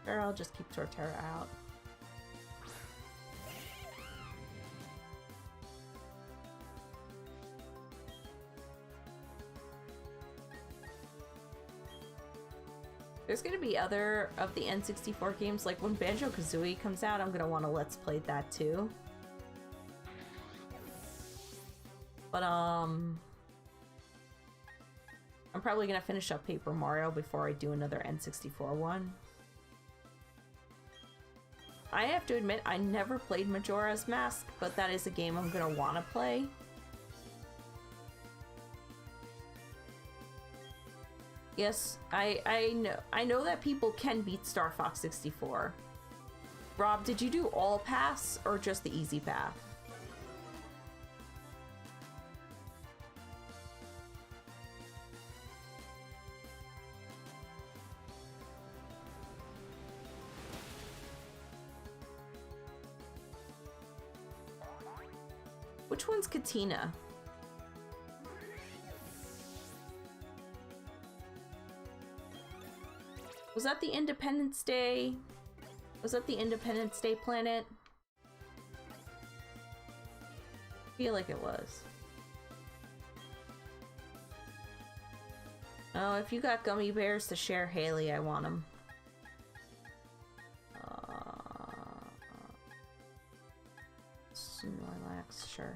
Or I'll just keep Torterra out. There's gonna be other of the N64 games, like when Banjo-Kazooie comes out, I'm gonna want to Let's Play that too. But I'm probably gonna finish up Paper Mario before I do another N64 one. I have to admit, I never played Majora's Mask, but that is a game I'm gonna want to play. Yes, I know that people can beat Star Fox 64. Rob, did you do all paths or just the easy path? Which one's Katina? Was that the Independence Day? Was that the Independence Day planet? I feel like it was. Oh, if you got gummy bears to share, Haley, I want them. Snorlax, sure.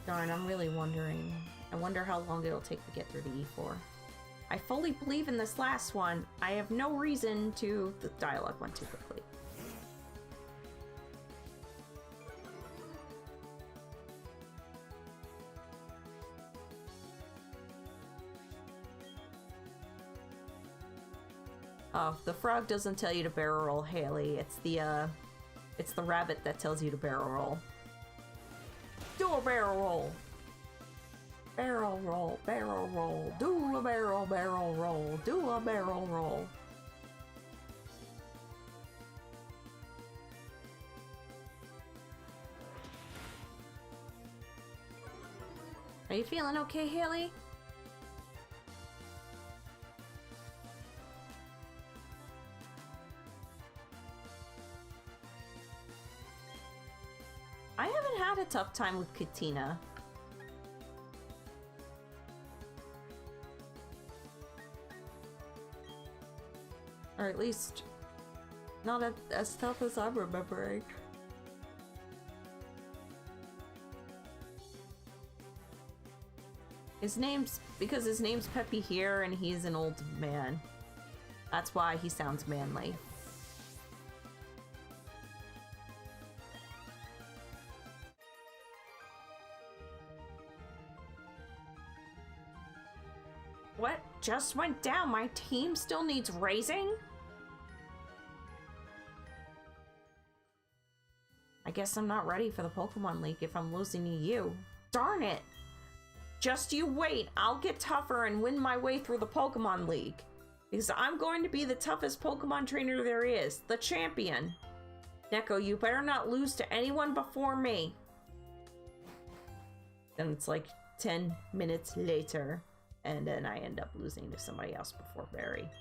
Darn, I'm really wondering. I wonder how long it'll take to get through the E4. I fully believe in this last one. I have no reason to... The dialogue went too quickly. Oh, the frog doesn't tell you to barrel roll, Haley. It's the rabbit that tells you to barrel roll. Do a barrel roll. Barrel roll, barrel roll. Do a barrel roll. Do a barrel roll. Are you feeling okay, Haley? I haven't had a tough time with Katina. Or at least, not as tough as I'm remembering. Because his name's Peppy here and he's an old man. That's why he sounds manly. What just went down? My team still needs raising? I guess I'm not ready for the Pokemon League if I'm losing to you. Darn it! Just you wait, I'll get tougher and win my way through the Pokemon League. Because I'm going to be the toughest Pokemon trainer there is, the champion. Neko, you better not lose to anyone before me. Then it's like 10 minutes later, and then I end up losing to somebody else before Barry.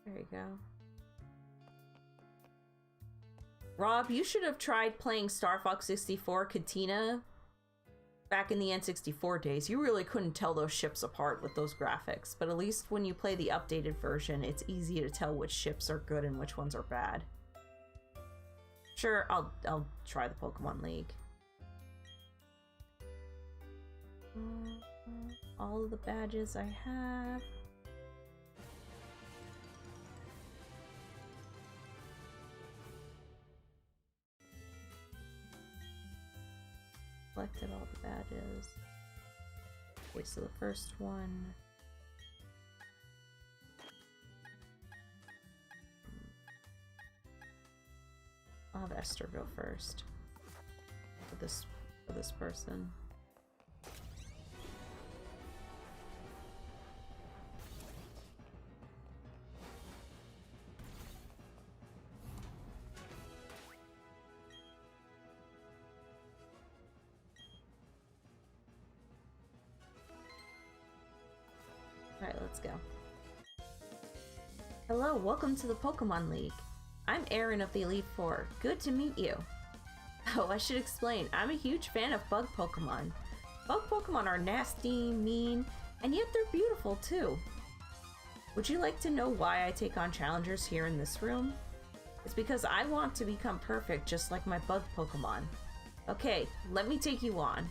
There you go. Rob, you should have tried playing Star Fox 64 Katina back in the N64 days. You really couldn't tell those ships apart with those graphics, but at least when you play the updated version, it's easy to tell which ships are good and which ones are bad. Sure, I'll try the Pokemon League. All of the badges I have. Collected all the badges. Okay, so the first one. I'll have Esther go first. For this person. Alright, let's go. Hello, welcome to the Pokemon League. I'm Aaron of the Elite Four. Good to meet you. Oh, I should explain. I'm a huge fan of bug Pokemon. Bug Pokemon are nasty, mean, and yet they're beautiful too. Would you like to know why I take on challengers here in this room? It's because I want to become perfect just like my bug Pokemon. Okay, let me take you on.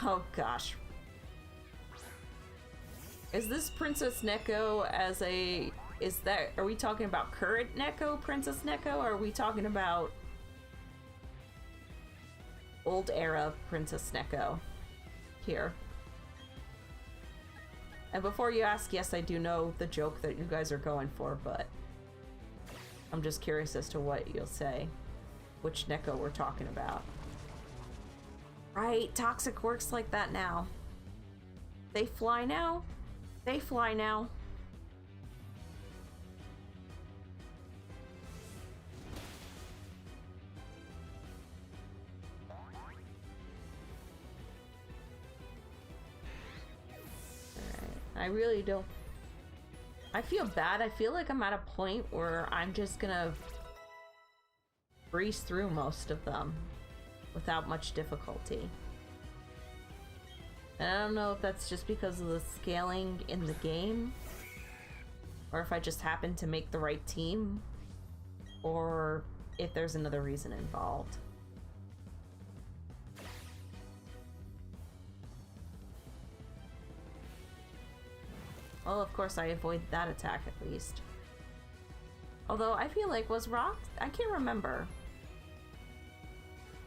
Oh gosh. Is this Princess Neko as a... Are we talking about current Neko, Princess Neko, or are we talking about old era Princess Neko here? And before you ask, yes, I do know the joke that you guys are going for, but I'm just curious as to what you'll say, which Neko we're talking about. Right, Toxic works like that now. They fly now? They fly now. Alright, I really don't... I feel bad. I feel like I'm at a point where I'm just gonna breeze through most of them without much difficulty. And I don't know if that's just because of the scaling in the game, or if I just happen to make the right team, or if there's another reason involved. Well, of course I avoid that attack at least. Although I feel like was Rock... I can't remember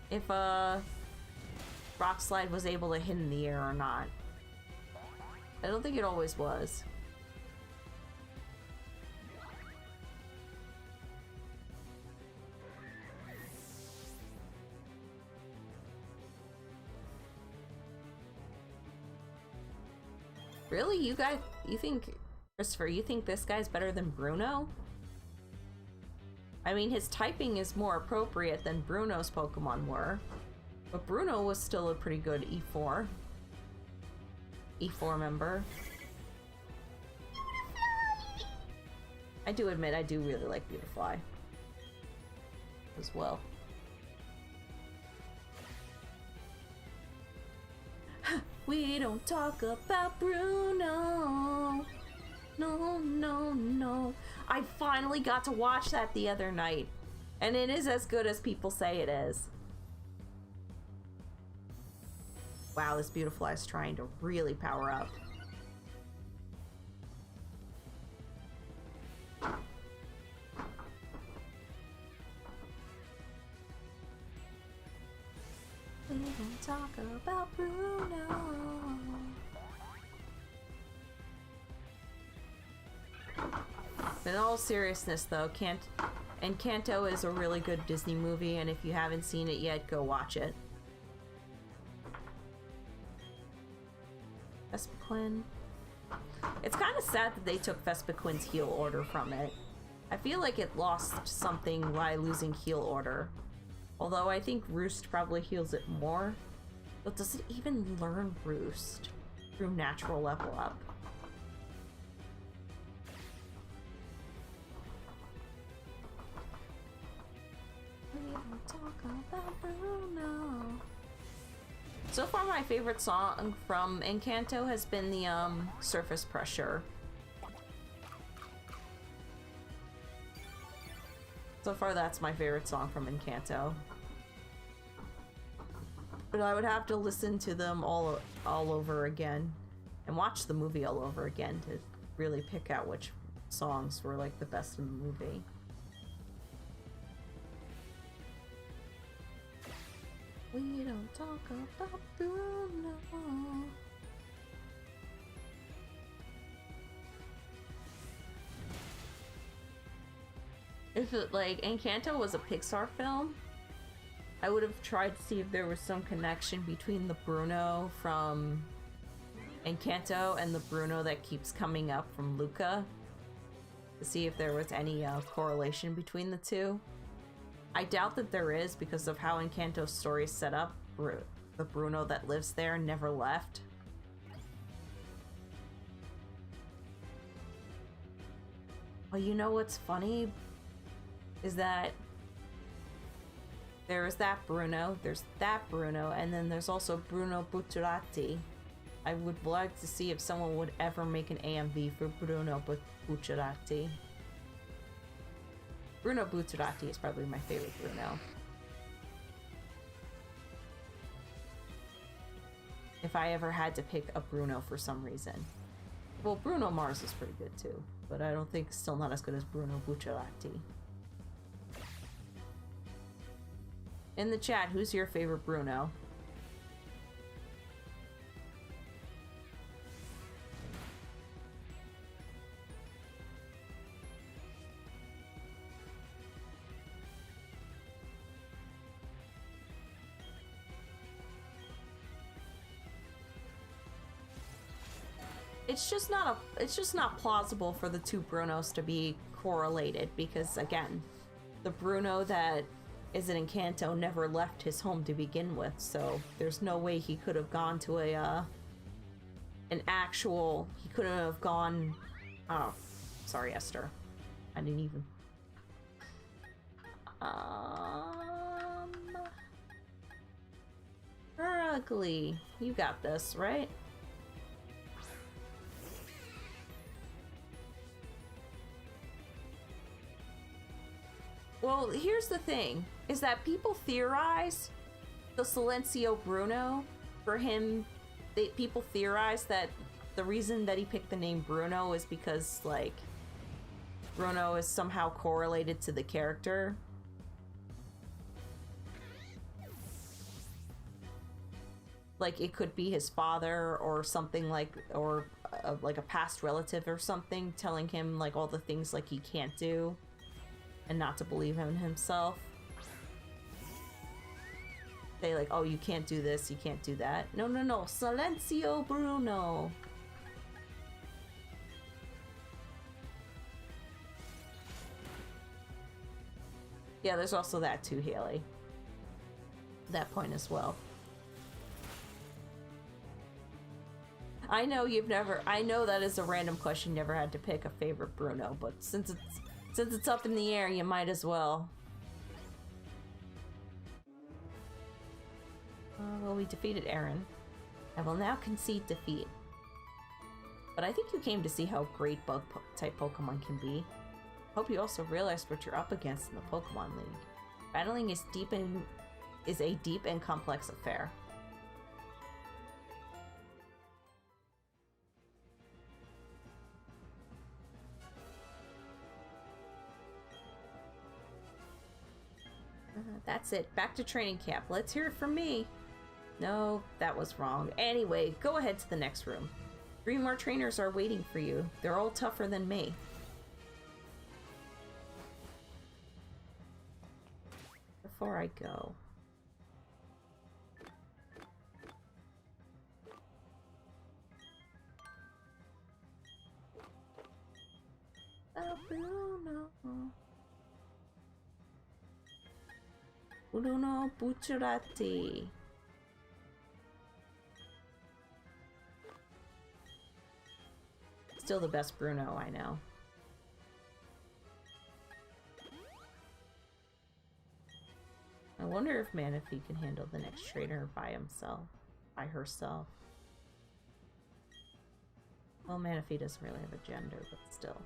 if Rock Slide was able to hit in the air or not. I don't think it always was. Really? You guys, you think, Christopher, you think this guy's better than Bruno? I mean, his typing is more appropriate than Bruno's Pokemon were. But Bruno was still a pretty good E4 member. I do admit I do really like Beautifly as well. We don't talk about Bruno. No, no, no. I finally got to watch that the other night, and it is as good as people say it is. Wow, this Beautifly is trying to really power up. We don't talk about Bruno. In all seriousness, though, Kanto is a really good Disney movie, and if you haven't seen it yet, go watch it. Vespiquen. It's kind of sad that they took Vespiquen's heal order from it. I feel like it lost something by losing heal order. Although I think Roost probably heals it more. But does it even learn Roost through natural level up? We don't talk about Bruno. So far, my favorite song from Encanto has been the Surface Pressure. So far, that's my favorite song from Encanto. But I would have to listen to them all over again and watch the movie all over again to really pick out which songs were like the best in the movie. We don't talk about Bruno. If it, like, Encanto was a Pixar film, I would have tried to see if there was some connection between the Bruno from Encanto and the Bruno that keeps coming up from Luca, to see if there was any correlation between the two. I doubt that there is because of how Encanto's story is set up. The Bruno that lives there never left. Well, you know what's funny? Is that there is that Bruno, there's that Bruno, and then there's also Bruno Bucciarati. I would like to see if someone would ever make an AMV for Bruno Bucciarati. Bruno Bucciarati is probably my favorite Bruno. If I ever had to pick a Bruno for some reason. Well, Bruno Mars is pretty good too, but I don't think it's still not as good as Bruno Bucciarati. In the chat, who's your favorite Bruno? It's just not plausible for the two Brunos to be correlated because, again, the Bruno that is in Encanto never left his home to begin with, so there's no way he could have gone to he couldn't have gone, oh, sorry, Esther. I didn't even, ugly. You got this, right? Well, here's the thing, is that people theorize the Silencio Bruno, for him, people theorize that the reason that he picked the name Bruno is because, like, Bruno is somehow correlated to the character. like it could be his father or something like, or like a past relative or something telling him like all the things like he can't do and not to believe in himself. They like, oh, you can't do this, you can't do that. No, no, no, silencio, Bruno. Yeah, there's also that too, Haley. That point as well. I know you've never, I know that is a random question, never had to pick a favorite Bruno, but since it's up in the air, you might as well. Well, we defeated Aaron. I will now concede defeat. But I think you came to see how great bug-type Pokemon can be. Hope you also realize what you're up against in the Pokemon League. Battling is a deep and complex affair. That's it. Back to training camp. Let's hear it from me. No, that was wrong. Anyway, go ahead to the next room. 3 more trainers are waiting for you. They're all tougher than me. Before I go. Oh, Bruno. Bruno Bucciarati. Still the best Bruno I know. I wonder if Manaphy can handle the next trainer by herself. Well, Manaphy doesn't really have a gender, but still.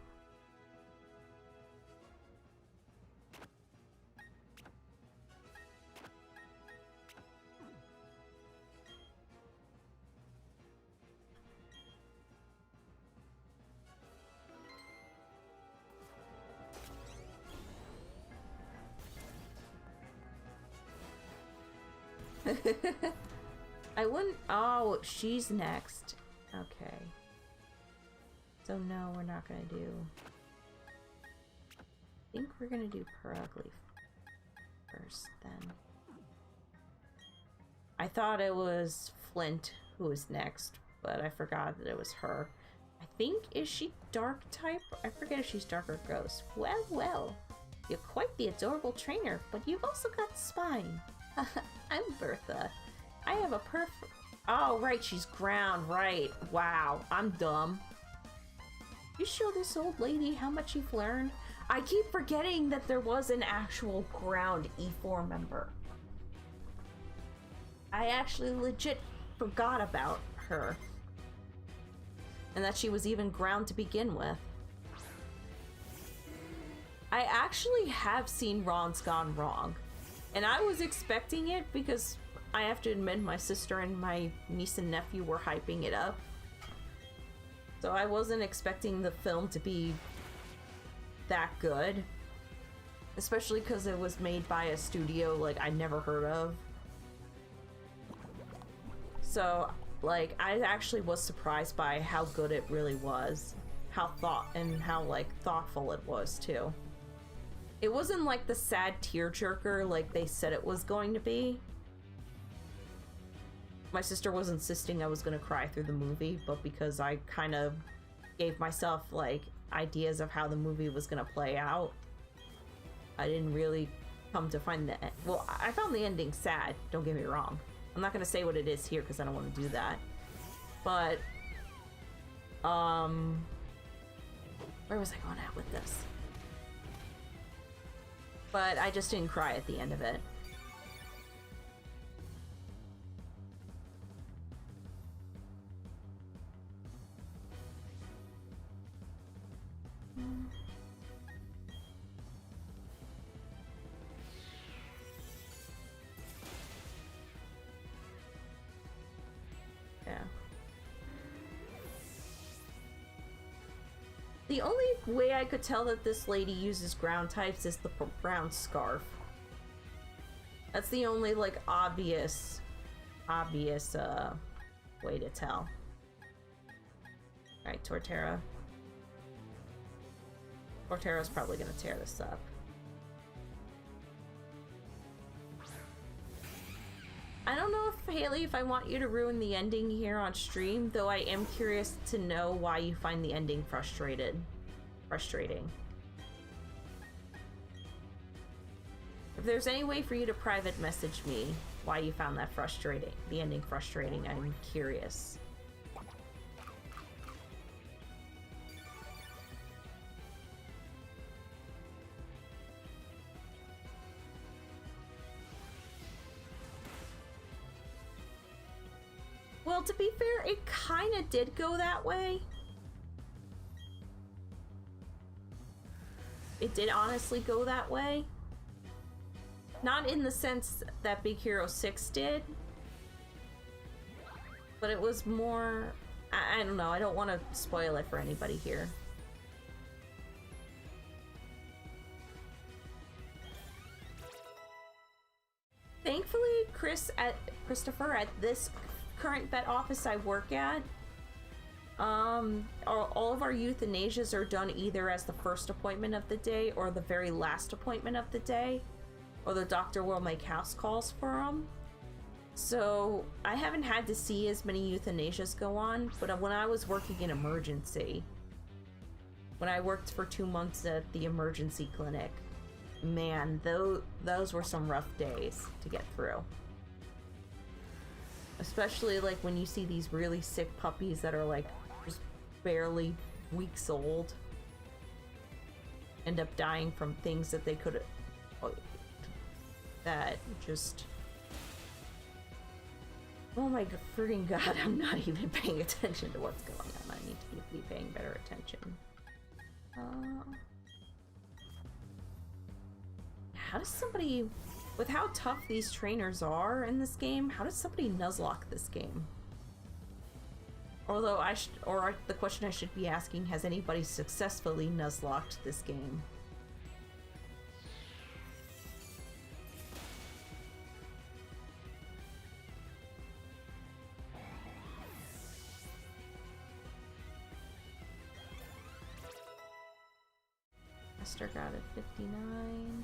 I wouldn't. Oh, she's next. Okay. So no, we're not gonna do. I think we're gonna do Perugly first, then. I thought it was Flint who was next, but I forgot that it was her. I think, is she dark type? I forget if she's dark or ghost. Well, well. You're quite the adorable trainer, but you've also got spine. I'm Bertha. I have a perfect... Oh, right, she's ground, right. Wow, I'm dumb. You show this old lady how much you've learned? I keep forgetting that there was an actual ground E4 member. I actually legit forgot about her. And that she was even ground to begin with. I actually have seen Ron's Gone Wrong. And I was expecting it because I have to admit my sister and my niece and nephew were hyping it up. So I wasn't expecting the film to be that good. Especially because it was made by a studio like I never heard of. So, like, I actually was surprised by how good it really was. How thoughtful it was too. It wasn't like the sad tearjerker like they said it was going to be. My sister was insisting I was going to cry through the movie, but because I kind of gave myself like ideas of how the movie was going to play out, I didn't really come to find the end. Well, I found the ending sad, don't get me wrong. I'm not going to say what it is here because I don't want to do that. But, where was I going at with this? But I just didn't cry at the end of it. Yeah. The only way I could tell that this lady uses ground types is the brown scarf. That's the only, like, obvious obvious way to tell. Alright, Torterra. Torterra's probably gonna tear this up. I don't know if, Haley, if I want you to ruin the ending here on stream, though I am curious to know why you find the ending frustrating. If there's any way for you to private message me why you found that frustrating, the ending frustrating, I'm curious. Well, to be fair, it kind of did go that way. It did honestly go that way. Not in the sense that Big Hero 6 did. But it was more... I don't know, I don't want to spoil it for anybody here. Thankfully, Christopher, at this current vet office I work at, all of our euthanasias are done either as the first appointment of the day or the very last appointment of the day, or the doctor will make house calls for them. So I haven't had to see as many euthanasias go on, but when I was working in emergency, when I worked for 2 months at the emergency clinic, man, those were some rough days to get through. Especially like when you see these really sick puppies that are like just barely weeks old, end up dying from things that they could, that just, oh my freaking god, I'm not even paying attention to what's going on. I need to be paying better attention. How does somebody, with how tough these trainers are in this game, how does somebody nuzlocke this game? Although the question I should be asking, has anybody successfully nuzlocked this game? Master got it 59.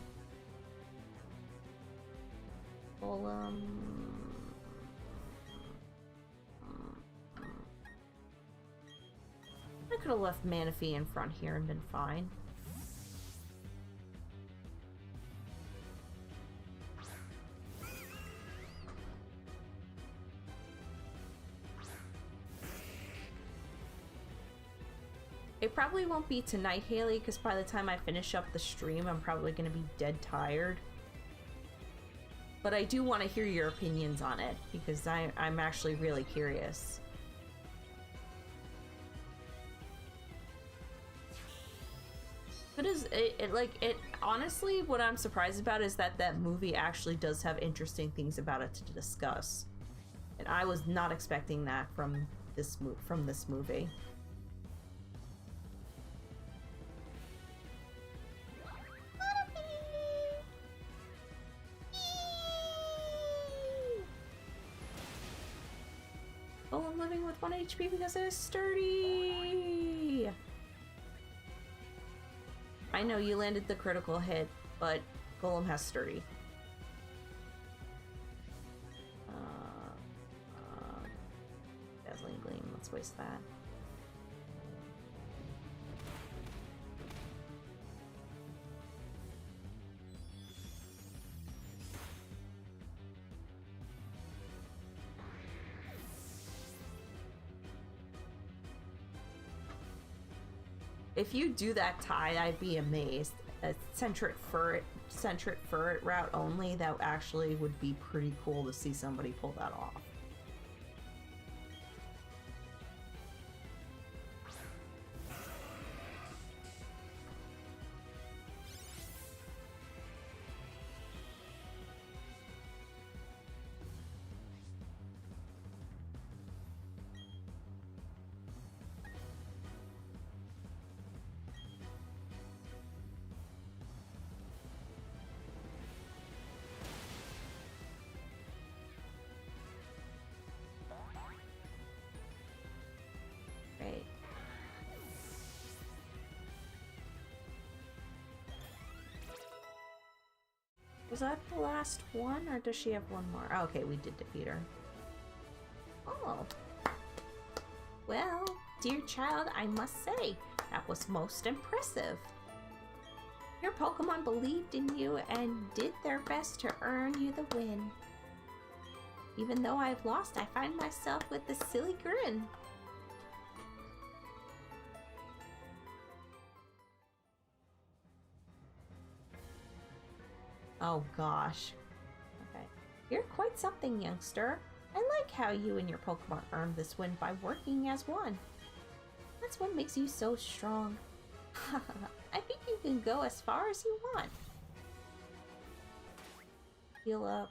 I could have left Manaphy in front here and been fine. It probably won't be tonight, Haley, because by the time I finish up the stream, I'm probably going to be dead tired. But I do want to hear your opinions on it, because I'm actually really curious. But honestly, what I'm surprised about is that movie actually does have interesting things about it to discuss. And I was not expecting that from this movie. Oh, I'm living with 1 HP because it is sturdy! I know you landed the critical hit, but Golem has sturdy. Dazzling Gleam, let's waste that. If you do that tie, I'd be amazed. A centric ferret route only, that actually would be pretty cool to see somebody pull that off. Was that the last one, or does she have one more? Oh, okay, we did defeat her. Oh. Well, dear child, I must say, that was most impressive. Your Pokemon believed in you and did their best to earn you the win. Even though I've lost, I find myself with a silly grin. Oh gosh. Okay. You're quite something, youngster. I like how you and your Pokemon earned this win by working as one. That's what makes you so strong. I think you can go as far as you want. Heal up.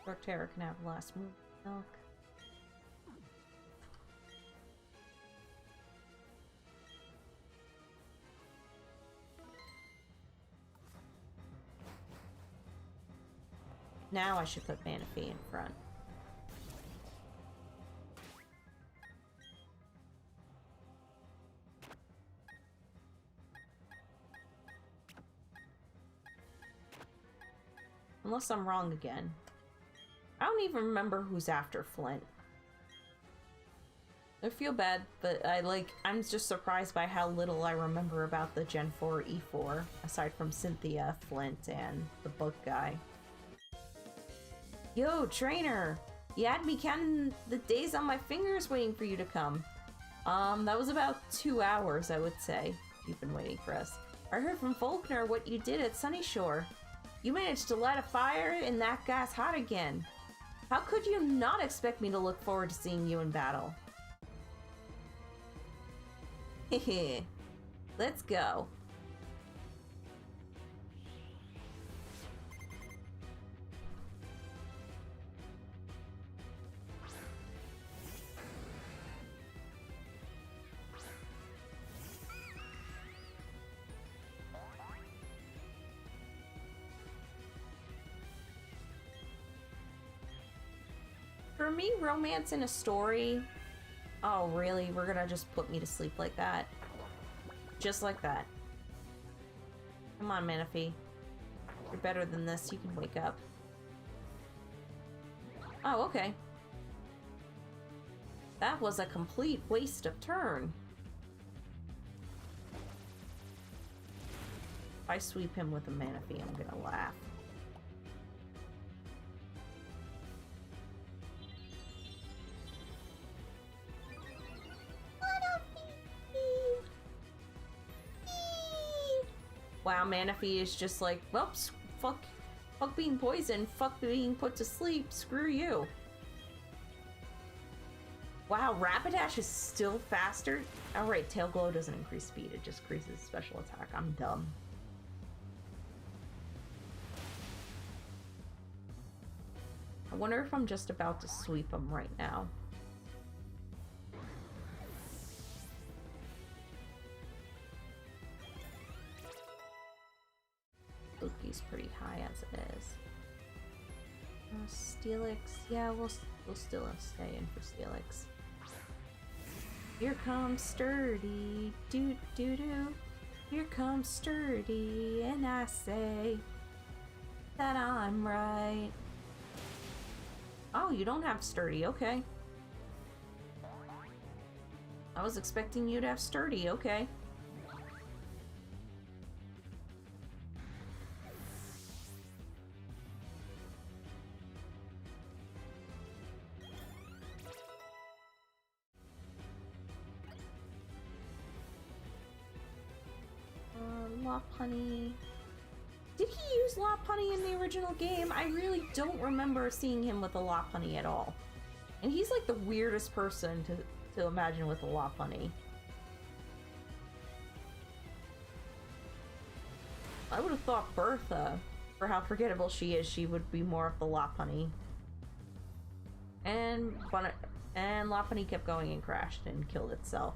Torterra can have last move milk. Now I should put Manaphy in front. Unless I'm wrong again. I don't even remember who's after Flint. I feel bad, but I'm just surprised by how little I remember about the Gen 4 E4, aside from Cynthia, Flint, and the bug guy. Yo, trainer! You had me counting the days on my fingers waiting for you to come. That was about 2 hours, I would say. You've been waiting for us. I heard from Faulkner what you did at Sunyshore. You managed to light a fire and that guy's hot again. How could you not expect me to look forward to seeing you in battle? Hehe. Let's go. For me, romance in a story... Oh, really? We're gonna just put me to sleep like that? Just like that. Come on, Manaphy. You're better than this. You can wake up. Oh, okay. That was a complete waste of turn. If I sweep him with a Manaphy, I'm gonna laugh. Wow, Manaphy is just like, well, fuck being poisoned, fuck being put to sleep, screw you. Wow, Rapidash is still faster? Alright, Tail Glow doesn't increase speed, it just increases special attack. I'm dumb. I wonder if I'm just about to sweep him right now. Luki's pretty high as it is. Steelix, yeah, we'll still stay in for Steelix. Here comes Sturdy, doo doo doo. Here comes Sturdy, and I say that I'm right. Oh, you don't have Sturdy, okay. I was expecting you to have Sturdy, okay. Lopunny. Did he use Lopunny in the original game? I really don't remember seeing him with a Lopunny at all. And he's like the weirdest person to imagine with a Lopunny. I would have thought Bertha For how forgettable she is, she would be more of the Lopunny. And Lopunny kept going and crashed and killed itself.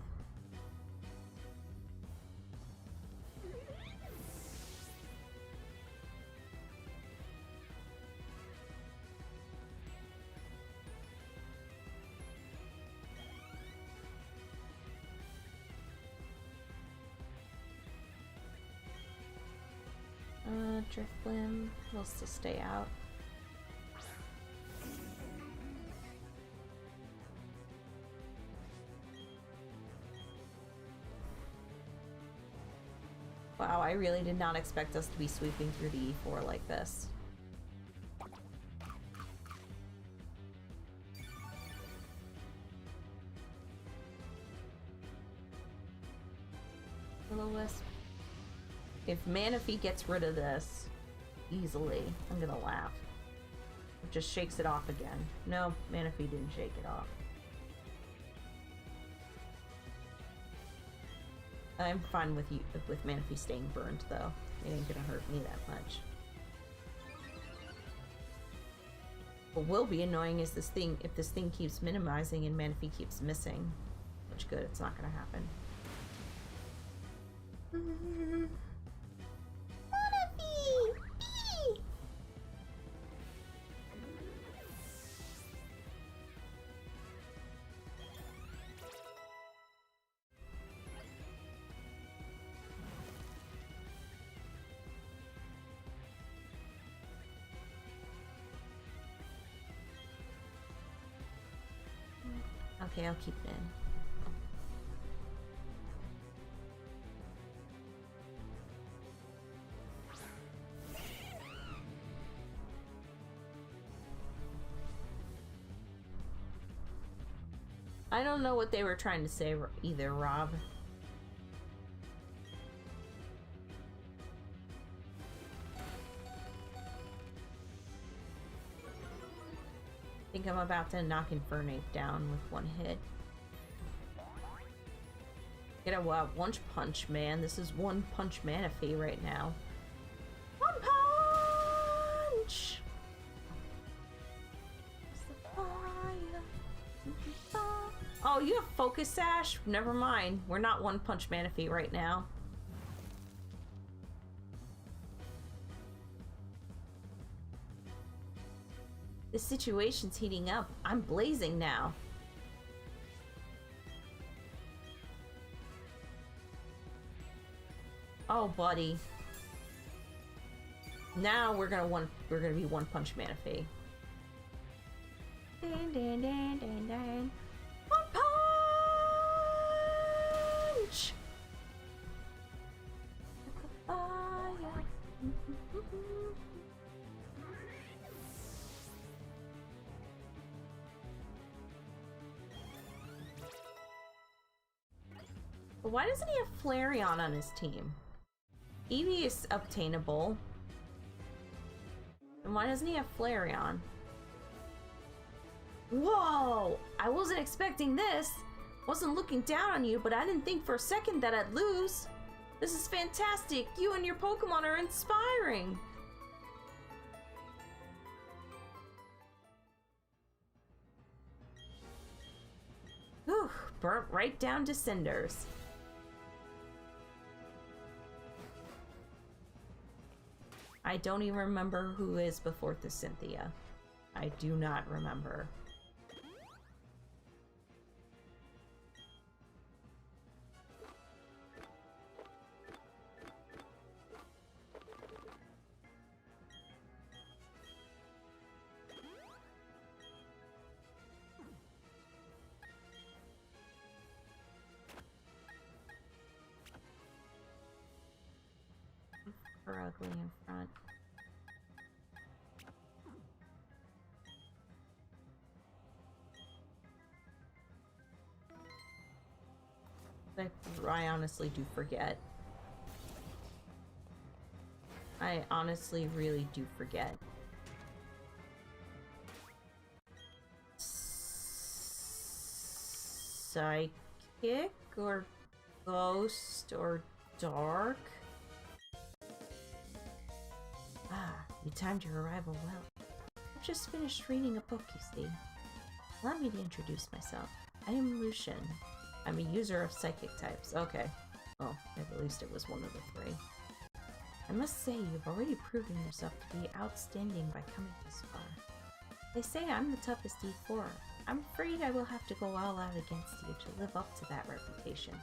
Drifblim will still stay out. Wow, I really did not expect us to be sweeping through the E4 like this. Will-O-Wisp. If Manaphy gets rid of this easily, I'm gonna laugh. It just shakes it off again. No, Manaphy didn't shake it off. I'm fine with Manaphy staying burned though. It ain't gonna hurt me that much. What will be annoying is if this thing keeps minimizing and Manaphy keeps missing. Which good, it's not gonna happen. Okay, I'll keep it in. I don't know what they were trying to say either, Rob. I think I'm about to knock Infernape down with one hit. Get a one punch, man. This is one punch Manaphy right now. One punch! Oh, you have Focus Sash? Never mind. We're not one punch Manaphy right now. The situation's heating up. I'm blazing now. Oh, buddy. Now we're gonna be one punch Manaphy. Dan, dan, dan, dan, dan. One punch! But why doesn't he have Flareon on his team? Eevee is obtainable. And why doesn't he have Flareon? Whoa! I wasn't expecting this. Wasn't looking down on you, but I didn't think for a second that I'd lose. This is fantastic. You and your Pokemon are inspiring. Whew, burnt right down to cinders. I don't even remember who is before the Cynthia. I do not remember. Ugly in front. I honestly do forget. I honestly really do forget. Psychic or ghost or dark? Ah. You timed your arrival well. I've just finished reading a book, you see. Allow me to introduce myself. I am Lucian. I'm a user of psychic types. Okay. Well, at least it was one of the three. I must say, you've already proven yourself to be outstanding by coming this far. They say I'm the toughest E4. I'm afraid I will have to go all out against you to live up to that reputation.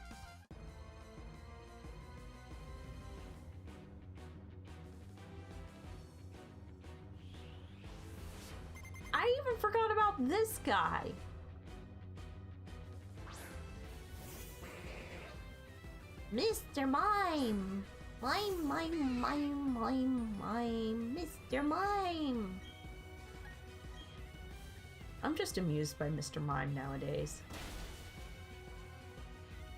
I even forgot about this guy. Mr. Mime! Mime, Mr. Mime! I'm just amused by Mr. Mime nowadays.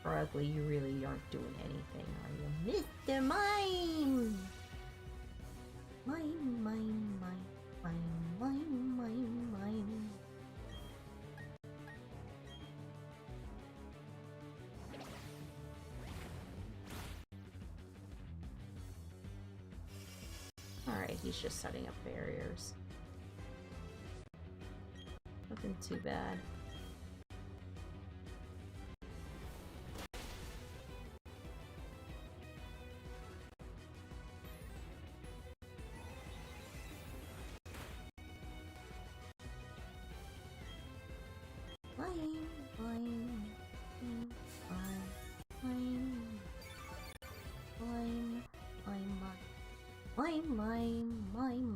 For ugly, you really aren't doing anything, are you? Mr. Mime! Mime. Alright, he's just setting up barriers. Nothing too bad.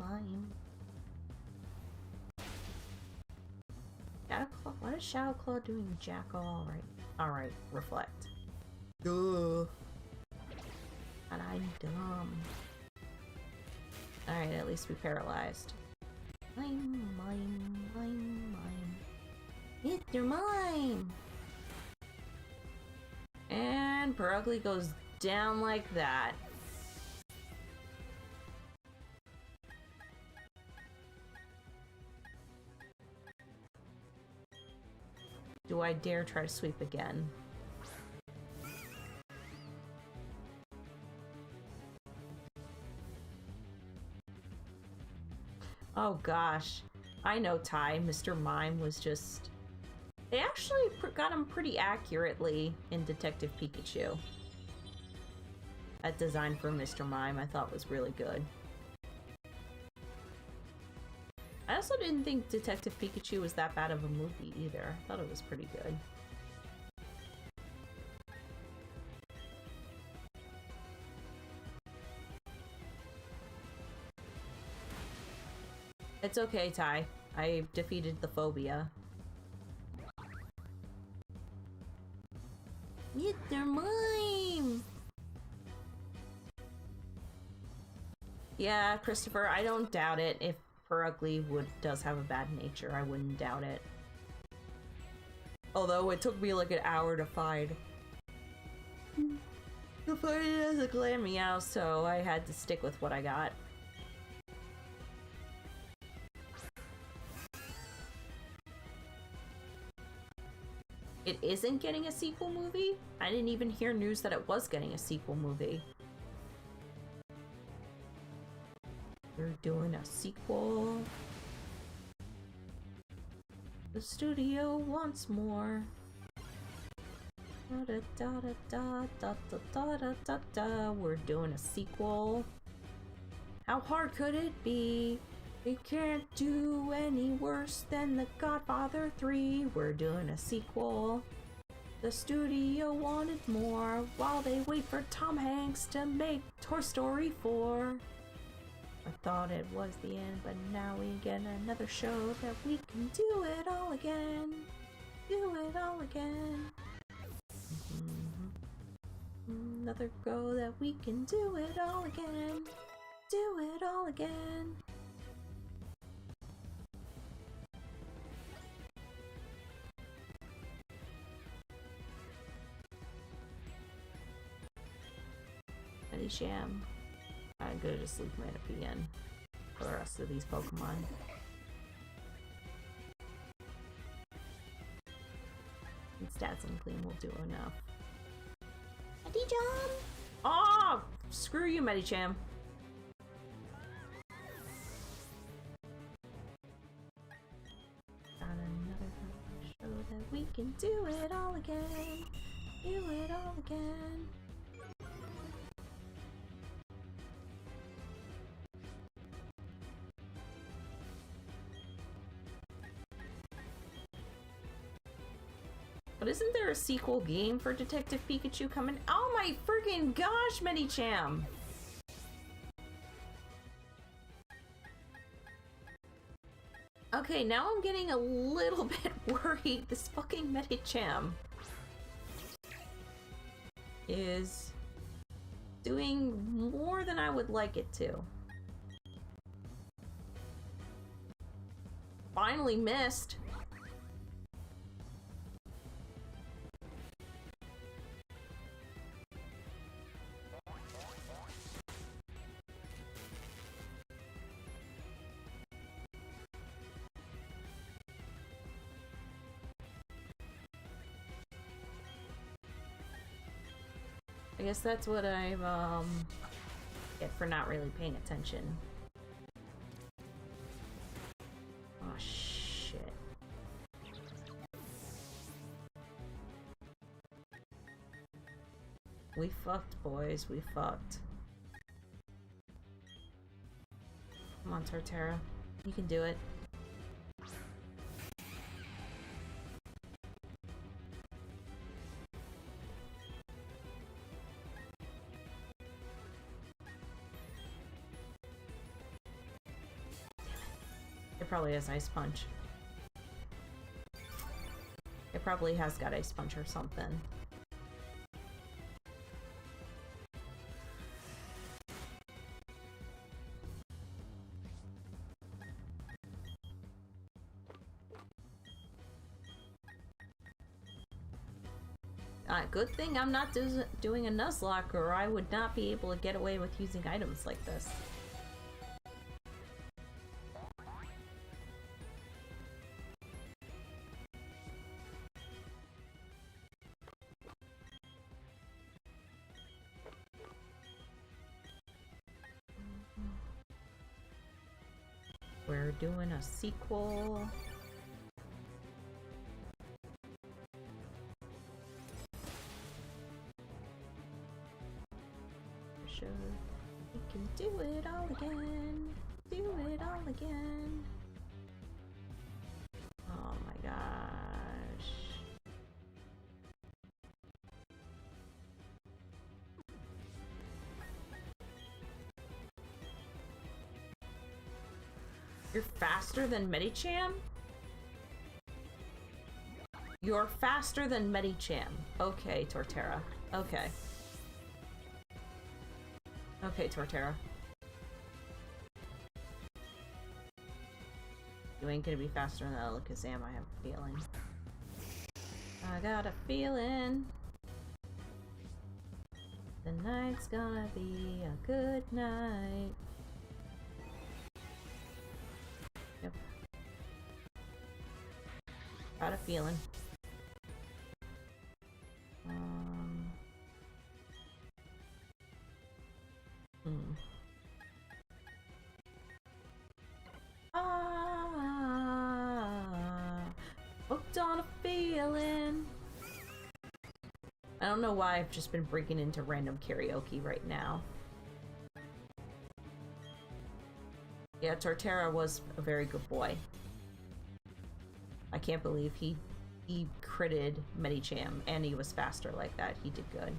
Mime. Shadowclaw? What is Shadowclaw doing? Jackal? Alright, reflect. Duh. And I'm dumb. Alright, at least we paralyzed. Mime. Mr. Mime! And Perugly goes down like that. Do I dare try to sweep again? Oh gosh. I know Ty. Mr. Mime was just... They actually got him pretty accurately in Detective Pikachu. That design for Mr. Mime I thought was really good. I also didn't think Detective Pikachu was that bad of a movie either. I thought it was pretty good. It's okay, Ty. I defeated the phobia. Mr. Mime! Yeah, Christopher, I don't doubt it. If Perugly does have a bad nature, I wouldn't doubt it. Although it took me like an hour to find it as a Glameow, so I had to stick with what I got. It isn't getting a sequel movie? I didn't even hear news that it was getting a sequel movie. They're doing a sequel. The studio wants more. Da da da da da da da da da da. We're doing a sequel. How hard could it be? It can't do any worse than The Godfather 3. We're doing a sequel. The studio wanted more while they wait for Tom Hanks to make Toy Story 4. I thought it was the end, but now we get another show that we can do it all again. Do it all again. Another go that we can do it all again. Do it all again. Sham. I'm gonna just leave Manaphy in for the rest of these Pokemon. And Stats and Clean will do enough. Medicham! Oh! Screw you, Medicham. We can do it all again. Do it all again. But isn't there a sequel game for Detective Pikachu coming? Oh my freaking gosh, Medicham! Okay, now I'm getting a little bit worried. This fucking Medicham is doing more than I would like it to. Finally missed. I guess that's what I get for not really paying attention. Oh shit. We fucked, boys. We fucked. Come on, Torterra. You can do it. It probably has Ice Punch. It probably has got Ice Punch or something. Good thing I'm not doing a Nuzlocke, or I would not be able to get away with using items like this. We're doing a sequel. Sure, we can do it all again. Do it all again. Oh my gosh. You're faster than Medicham? You're faster than Medicham. Okay, Torterra. Okay. Okay, Torterra. You ain't gonna be faster than Alakazam, I have a feeling. I got a feeling the night's gonna be a good night. Yep. Got a feeling. Hooked on a feeling. I don't know why I've just been breaking into random karaoke right now. Yeah, Torterra was a very good boy. I can't believe he critted Medicham and he was faster like that. He did good.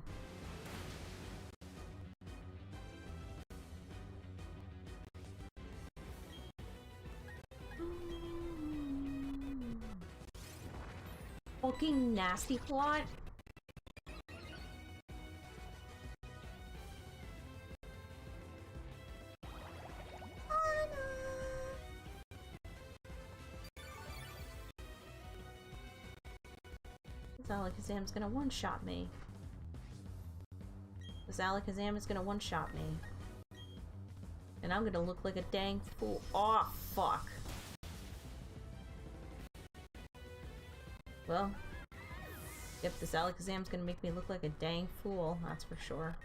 Fucking nasty plot. This Alakazam's gonna one-shot me. This Alakazam is gonna one-shot me. And I'm gonna look like a dang fool. Oh, fuck. Well, yep, this Alakazam's gonna make me look like a dang fool, that's for sure.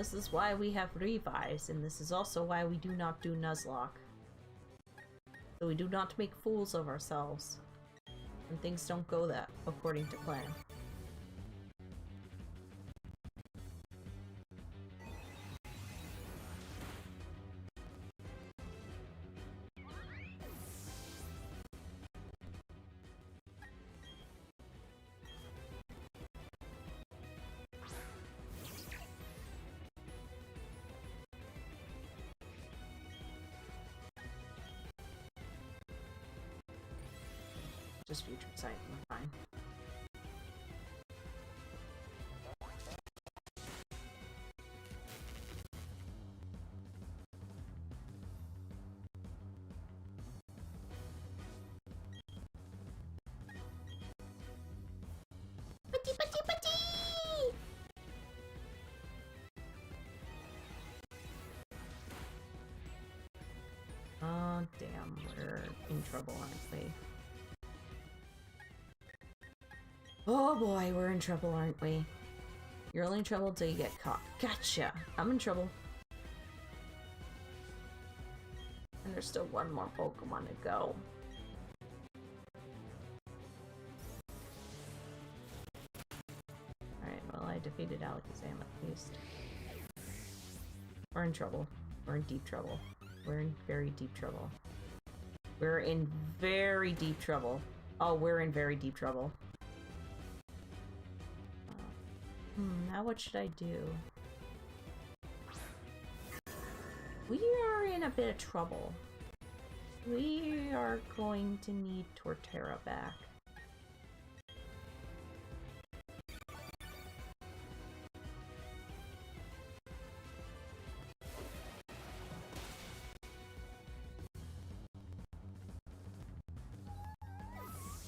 This is why we have revives, and this is also why we do not do Nuzlocke. So we do not make fools of ourselves. And things don't go that according to plan. Just future sight, we're fine. Putty, putty, putty! Oh, damn, we're in trouble, aren't we? Oh boy, we're in trouble, aren't we? You're only in trouble until you get caught. Gotcha! I'm in trouble. And there's still one more Pokemon to go. Alright, well I defeated Alakazam at least. We're in trouble. We're in deep trouble. We're in very deep trouble. We're in very deep trouble. Oh, we're in very deep trouble. Now what should I do? We are in a bit of trouble. We are going to need Torterra back.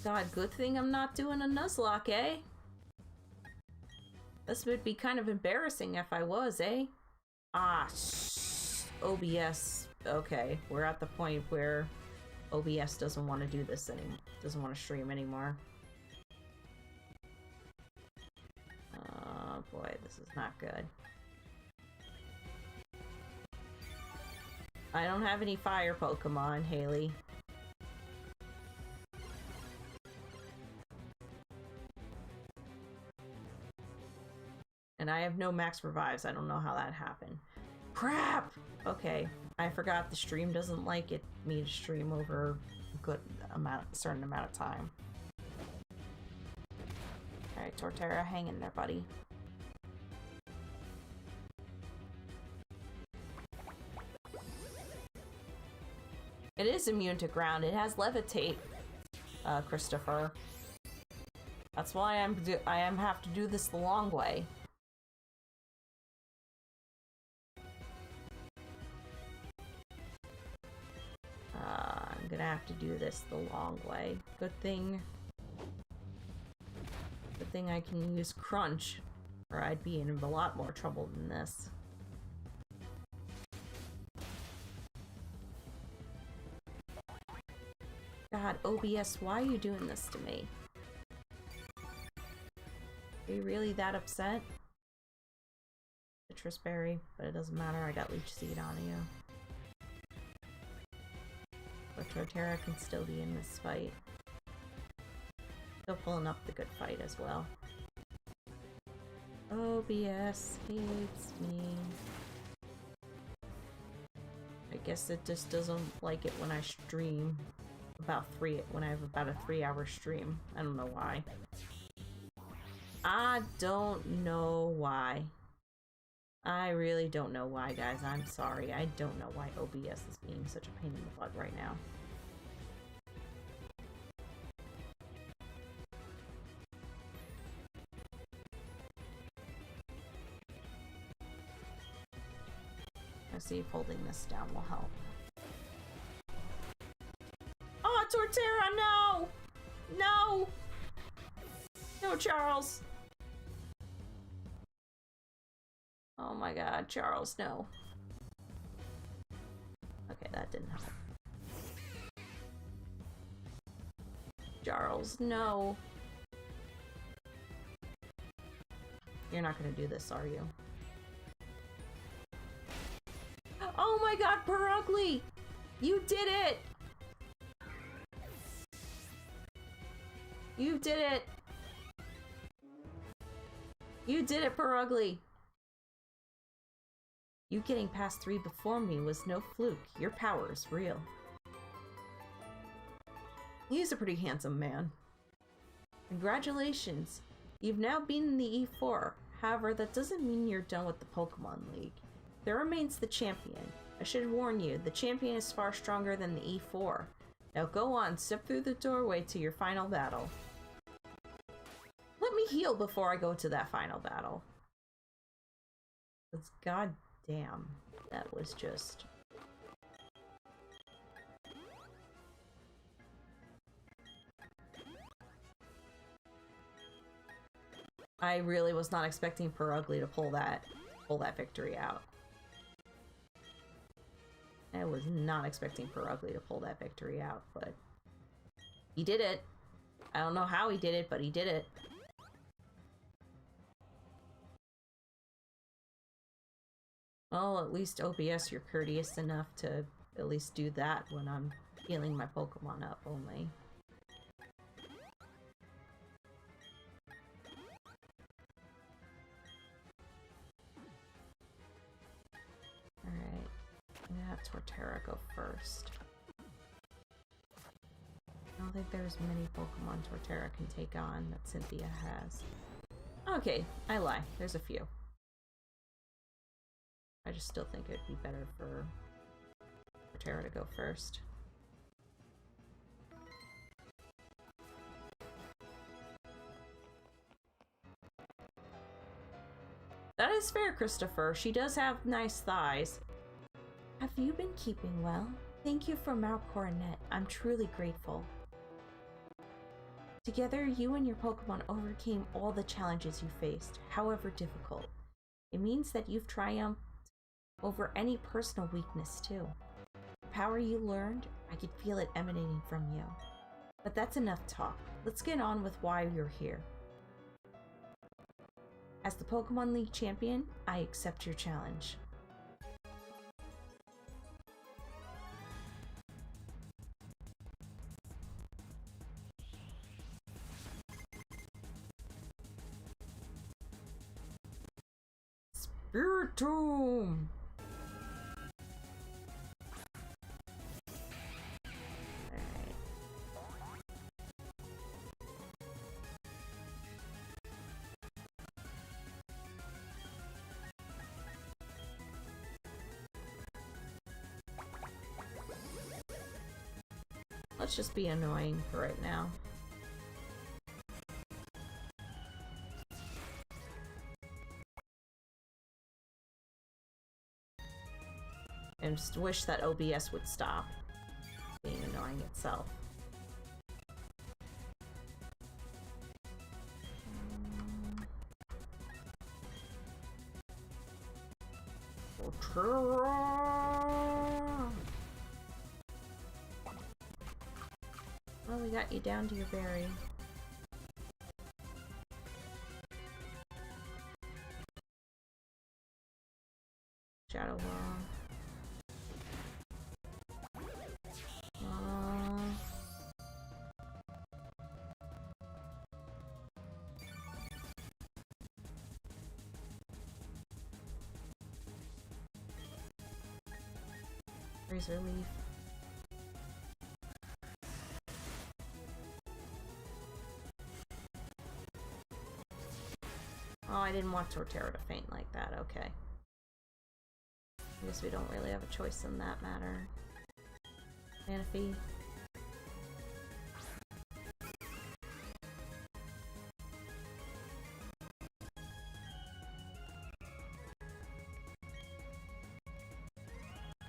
God, good thing I'm not doing a Nuzlocke, eh? This would be kind of embarrassing if I was, eh? Ah, OBS. Okay, we're at the point where OBS doesn't want to do this anymore. Doesn't want to stream anymore. Oh boy, this is not good. I don't have any fire Pokemon, Haley. And I have no max revives. I don't know how that happened. Crap! Okay, I forgot the stream doesn't like me to stream over a certain amount of time. Alright, Torterra, hang in there, buddy. It is immune to ground. It has levitate, Christopher. That's why I have to do this the long way. I'm gonna have to do this the long way. Good thing I can use Crunch, or I'd be in a lot more trouble than this. God, OBS, why are you doing this to me? Are you really that upset? Citrus Berry, but it doesn't matter, I got Leech Seed on you. But Torterra can still be in this fight. Still pulling up the good fight as well. OBS hates me. I guess it just doesn't like it when I stream when I have about a 3-hour stream. I don't know why. I don't know why. I really don't know why, guys. I'm sorry. I don't know why OBS is being such a pain in the butt right now. Let's see if holding this down will help. Oh, Torterra, no! No! No, Charles! Oh my god, Charles, no. Okay, that didn't help. Charles, no. You're not gonna do this, are you? my god, Perugly! You did it! You did it! You did it, Perugly! You getting past 3 before me was no fluke. Your power is real. He's a pretty handsome man. Congratulations! You've now beaten the E4. However, that doesn't mean you're done with the Pokemon League. There remains the champion. I should warn you, the champion is far stronger than the E4. Now go on, step through the doorway to your final battle. Let me heal before I go to that final battle. It's goddamn. That was just... I really was not expecting Perugly to pull that victory out. I was not expecting Perugly to pull that victory out, but he did it. I don't know how he did it, but he did it. Well, at least OBS, you're courteous enough to at least do that when I'm healing my Pokemon up only. Alright, I'm gonna have Torterra go first. I don't think there's many Pokemon Torterra can take on that Cynthia has. Okay, I lie. There's a few. I just still think it'd be better for Torterra to go first. That is fair, Christopher. She does have nice thighs. Have you been keeping well? Thank you for Mount Coronet. I'm truly grateful. Together, you and your Pokemon overcame all the challenges you faced, however difficult. It means that you've triumphed over any personal weakness, too. The power you learned, I could feel it emanating from you. But that's enough talk. Let's get on with why you're here. As the Pokemon League champion, I accept your challenge. Spiritomb! Alright. Let's just be annoying for right now. And just wish that OBS would stop being annoying itself. Well, we got you down to your berry. Shadow Wall. Razor Leaf. Oh, I didn't want Torterra to faint like that, okay. I guess we don't really have a choice in that matter. Manaphy.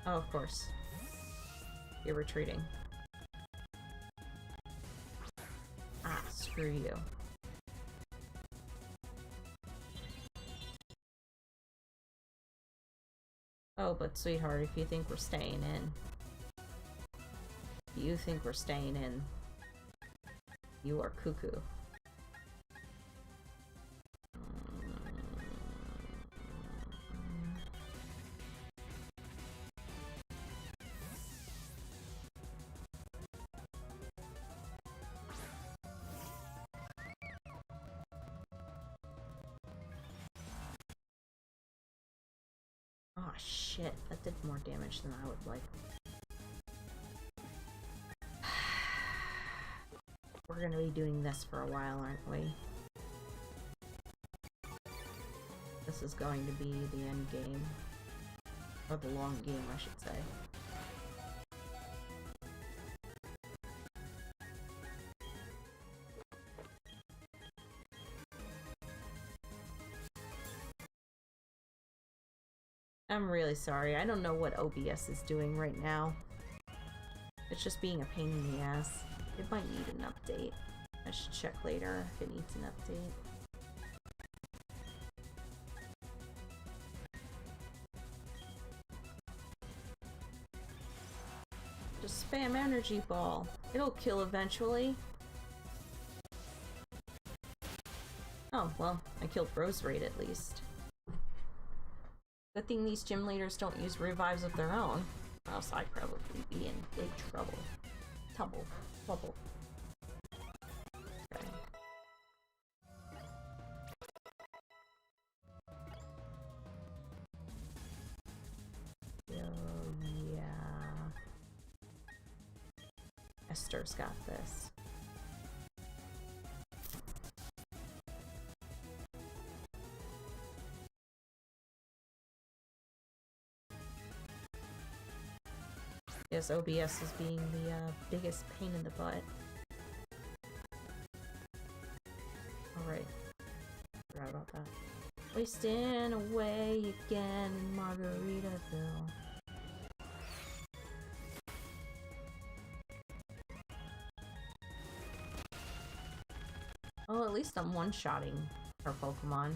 Oh, of course. You're retreating. Ah, screw you. Oh, but sweetheart, if you think we're staying in... You think we're staying in... You are cuckoo. Ah, shit. That did more damage than I would like. We're gonna be doing this for a while, aren't we? This is going to be the end game. Or the long game, I should say. I'm really sorry. I don't know what OBS is doing right now. It's just being a pain in the ass. It might need an update. I should check later if it needs an update. Just spam energy ball. It'll kill eventually. Oh, well, I killed Rose Raid at least. Good thing these gym leaders don't use revives of their own, or else I'd probably be in big trouble. Trouble. Okay. Yeah. Esther's got this. Yes, OBS is being the biggest pain in the butt. Alright. Forgot about that. Wasting away again in Margaritaville. Well, at least I'm one-shotting her Pokemon.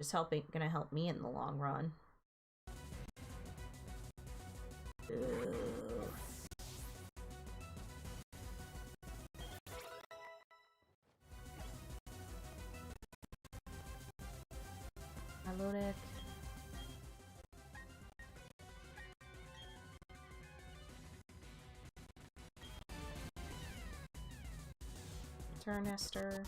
Just gonna help me in the long run. Melodic. Turn Esther.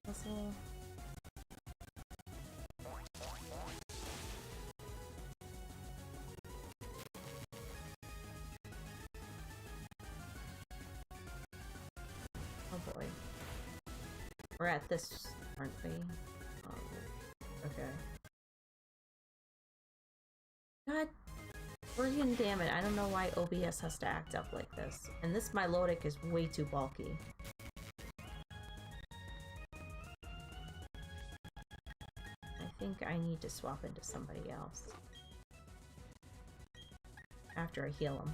Puzzle. Oh boy. We're at this, aren't we? Oh, okay. God friggin' damn it, I don't know why OBS has to act up like this. And this Milotic is way too bulky. I think I need to swap into somebody else. After I heal him.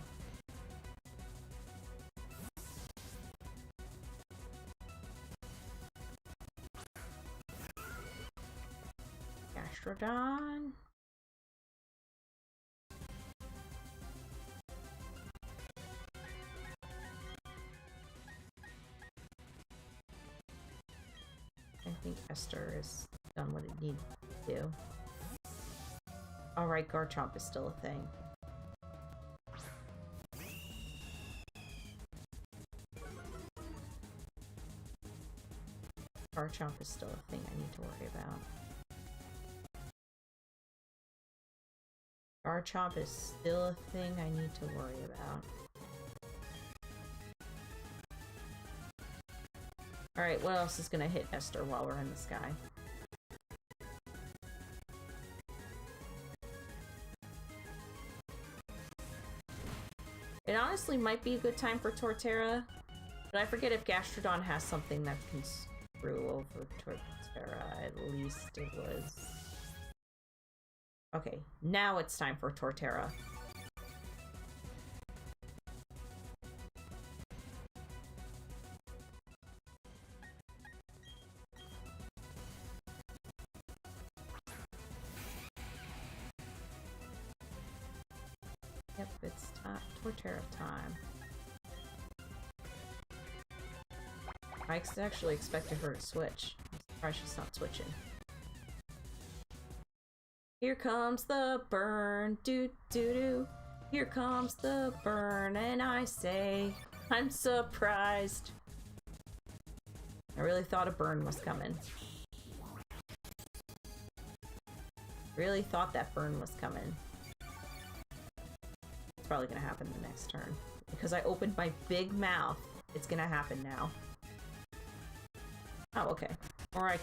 Gastrodon. I think Esther has done what it needed to do. Alright, Garchomp is still a thing. Garchomp is still a thing I need to worry about. Garchomp is still a thing I need to worry about. Alright, what else is gonna hit Esther while we're in the sky? It honestly might be a good time for Torterra, but I forget if Gastrodon has something that can screw over Torterra. At least it was... Okay, now it's time for Torterra. Yep, it's Torterra time. I actually expected her to switch. I'm surprised she's not switching. Here comes the burn, doo doo doo. Here comes the burn, and I say, I'm surprised. I really thought a burn was coming. Really thought that burn was coming. It's probably gonna happen the next turn. Because I opened my big mouth, it's gonna happen now. Oh, okay. Or I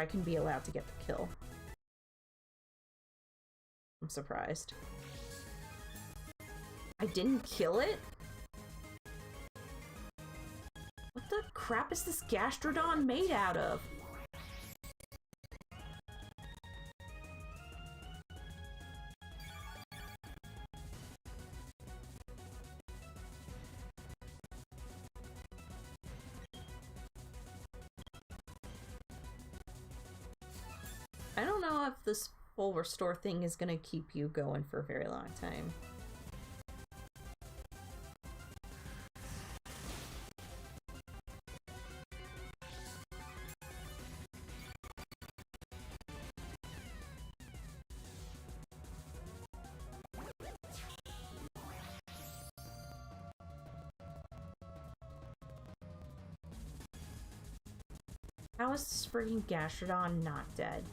can be allowed to get the kill. I'm surprised. I didn't kill it? What the crap is this Gastrodon made out of? I don't know if this full restore thing is gonna keep you going for a very long time. How is this freaking Gastrodon not dead?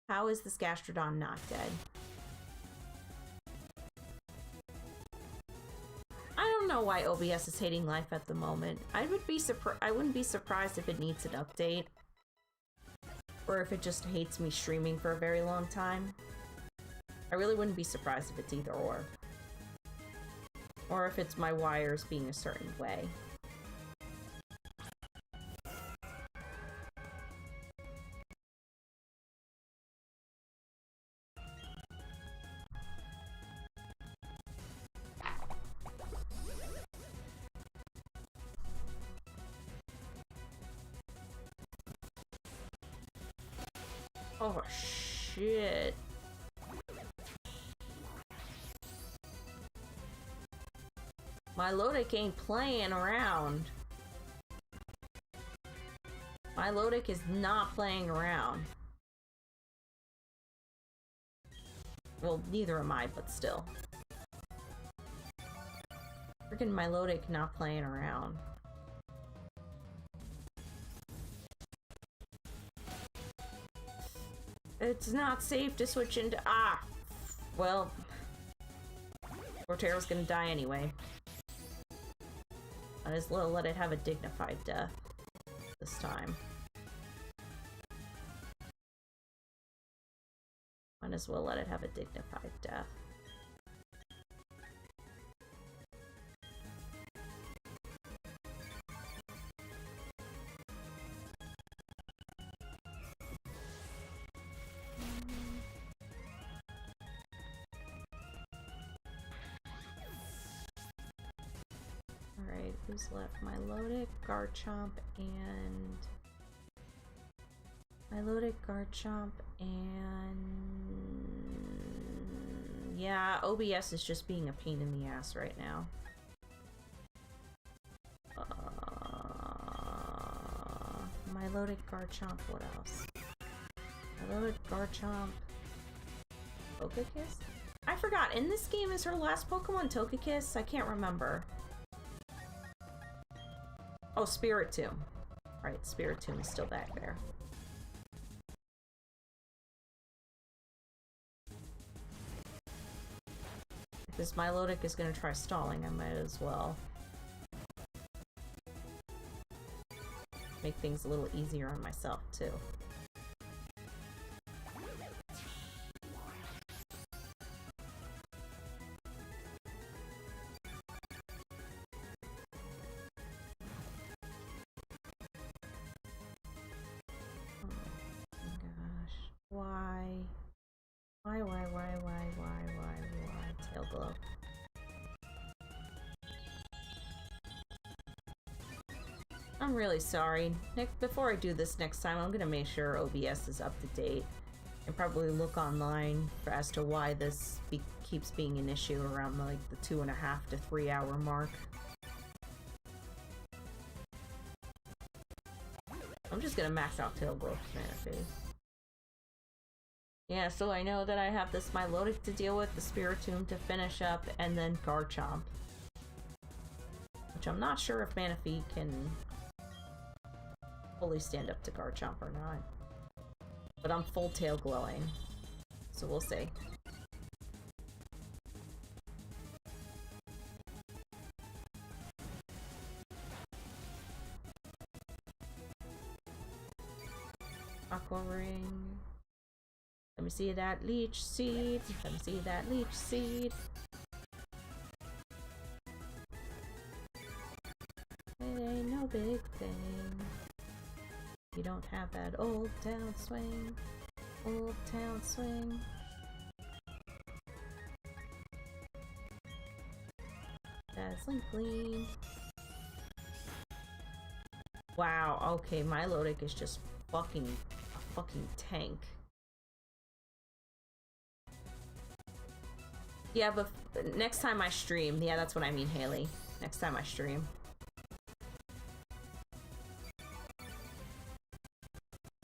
How is this Gastrodon not dead? I don't know why OBS is hating life at the moment. I wouldn't be surprised if it needs an update. Or if it just hates me streaming for a very long time. I really wouldn't be surprised if it's either or. Or if it's my wires being a certain way. Oh shit. My Lodic ain't playing around. My Lodic is not playing around. Well, neither am I, but still. Freaking my Lodic not playing around. It's not safe to switch into— ah! Well, Cortero's gonna die anyway. Might as well let it have a dignified death this time. Might as well let it have a dignified death. Alright, who's left? My Lodic, Garchomp, and... My Lodic, Garchomp, and... yeah, OBS is just being a pain in the ass right now. My Lodic, Garchomp, what else? My Lodic, Garchomp... Togekiss? I forgot, in this game is her last Pokemon Togekiss? I can't remember. Oh, Spiritomb. Right, Spiritomb is still back there. Because my Lodic is gonna try stalling, I might as well make things a little easier on myself, too. Why? Tail Glow. I'm really sorry. Before I do this next time, I'm gonna make sure OBS is up to date and probably look online as to why this keeps being an issue around like the 2.5 to 3 hour mark. I'm just gonna max out Tail Glow for Manaphy. Yeah, so I know that I have this Milotic to deal with, the Spiritomb to finish up, and then Garchomp. Which I'm not sure if Manaphy can fully stand up to Garchomp or not. But I'm full tail glowing, so we'll see. Aqua Ring. Let me see that Leech Seed. Let me see that Leech Seed. It ain't no big thing. You don't have that Old Town Swing. Old Town Swing. Dazzling Gleam. Wow, okay, Milotic is just fucking a fucking tank. Yeah, but next time I stream, yeah, that's what I mean, Haley. Next time I stream.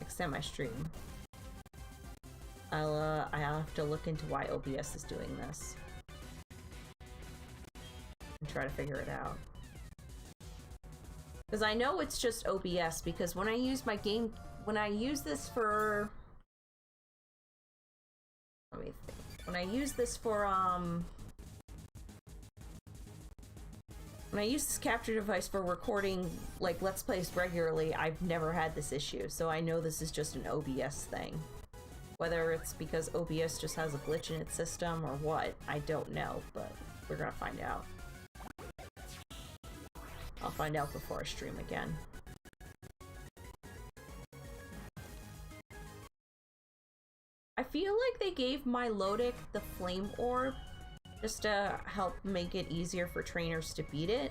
Next time I stream. I'll have to look into why OBS is doing this. And try to figure it out. Because I know it's just OBS, because when I use my game, when I use this for... Let me think. When I use this for, when I use this capture device for recording, like, Let's Plays regularly, I've never had this issue, so I know this is just an OBS thing. Whether it's because OBS just has a glitch in its system or what, I don't know, but we're gonna find out. I'll find out before I stream again. I feel like they gave Milotic the Flame Orb just to help make it easier for trainers to beat it.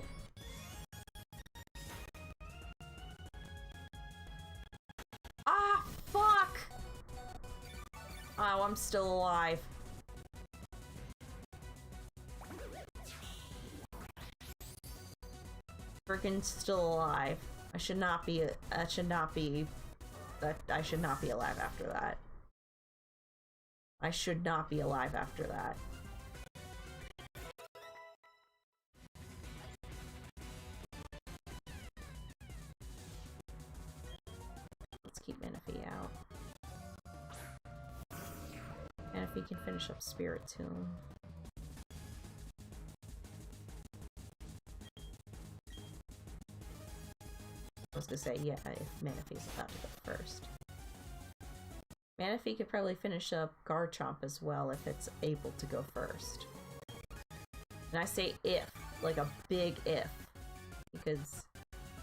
Ah, fuck! Oh, I'm still alive. Freaking still alive. I should not be alive after that. I should not be alive after that. Let's keep Manaphy out. Manaphy can finish up Spiritomb. I was gonna say, yeah, if Manaphy's about to go first. Manaphy could probably finish up Garchomp as well if it's able to go first. And I say if, like a big if, because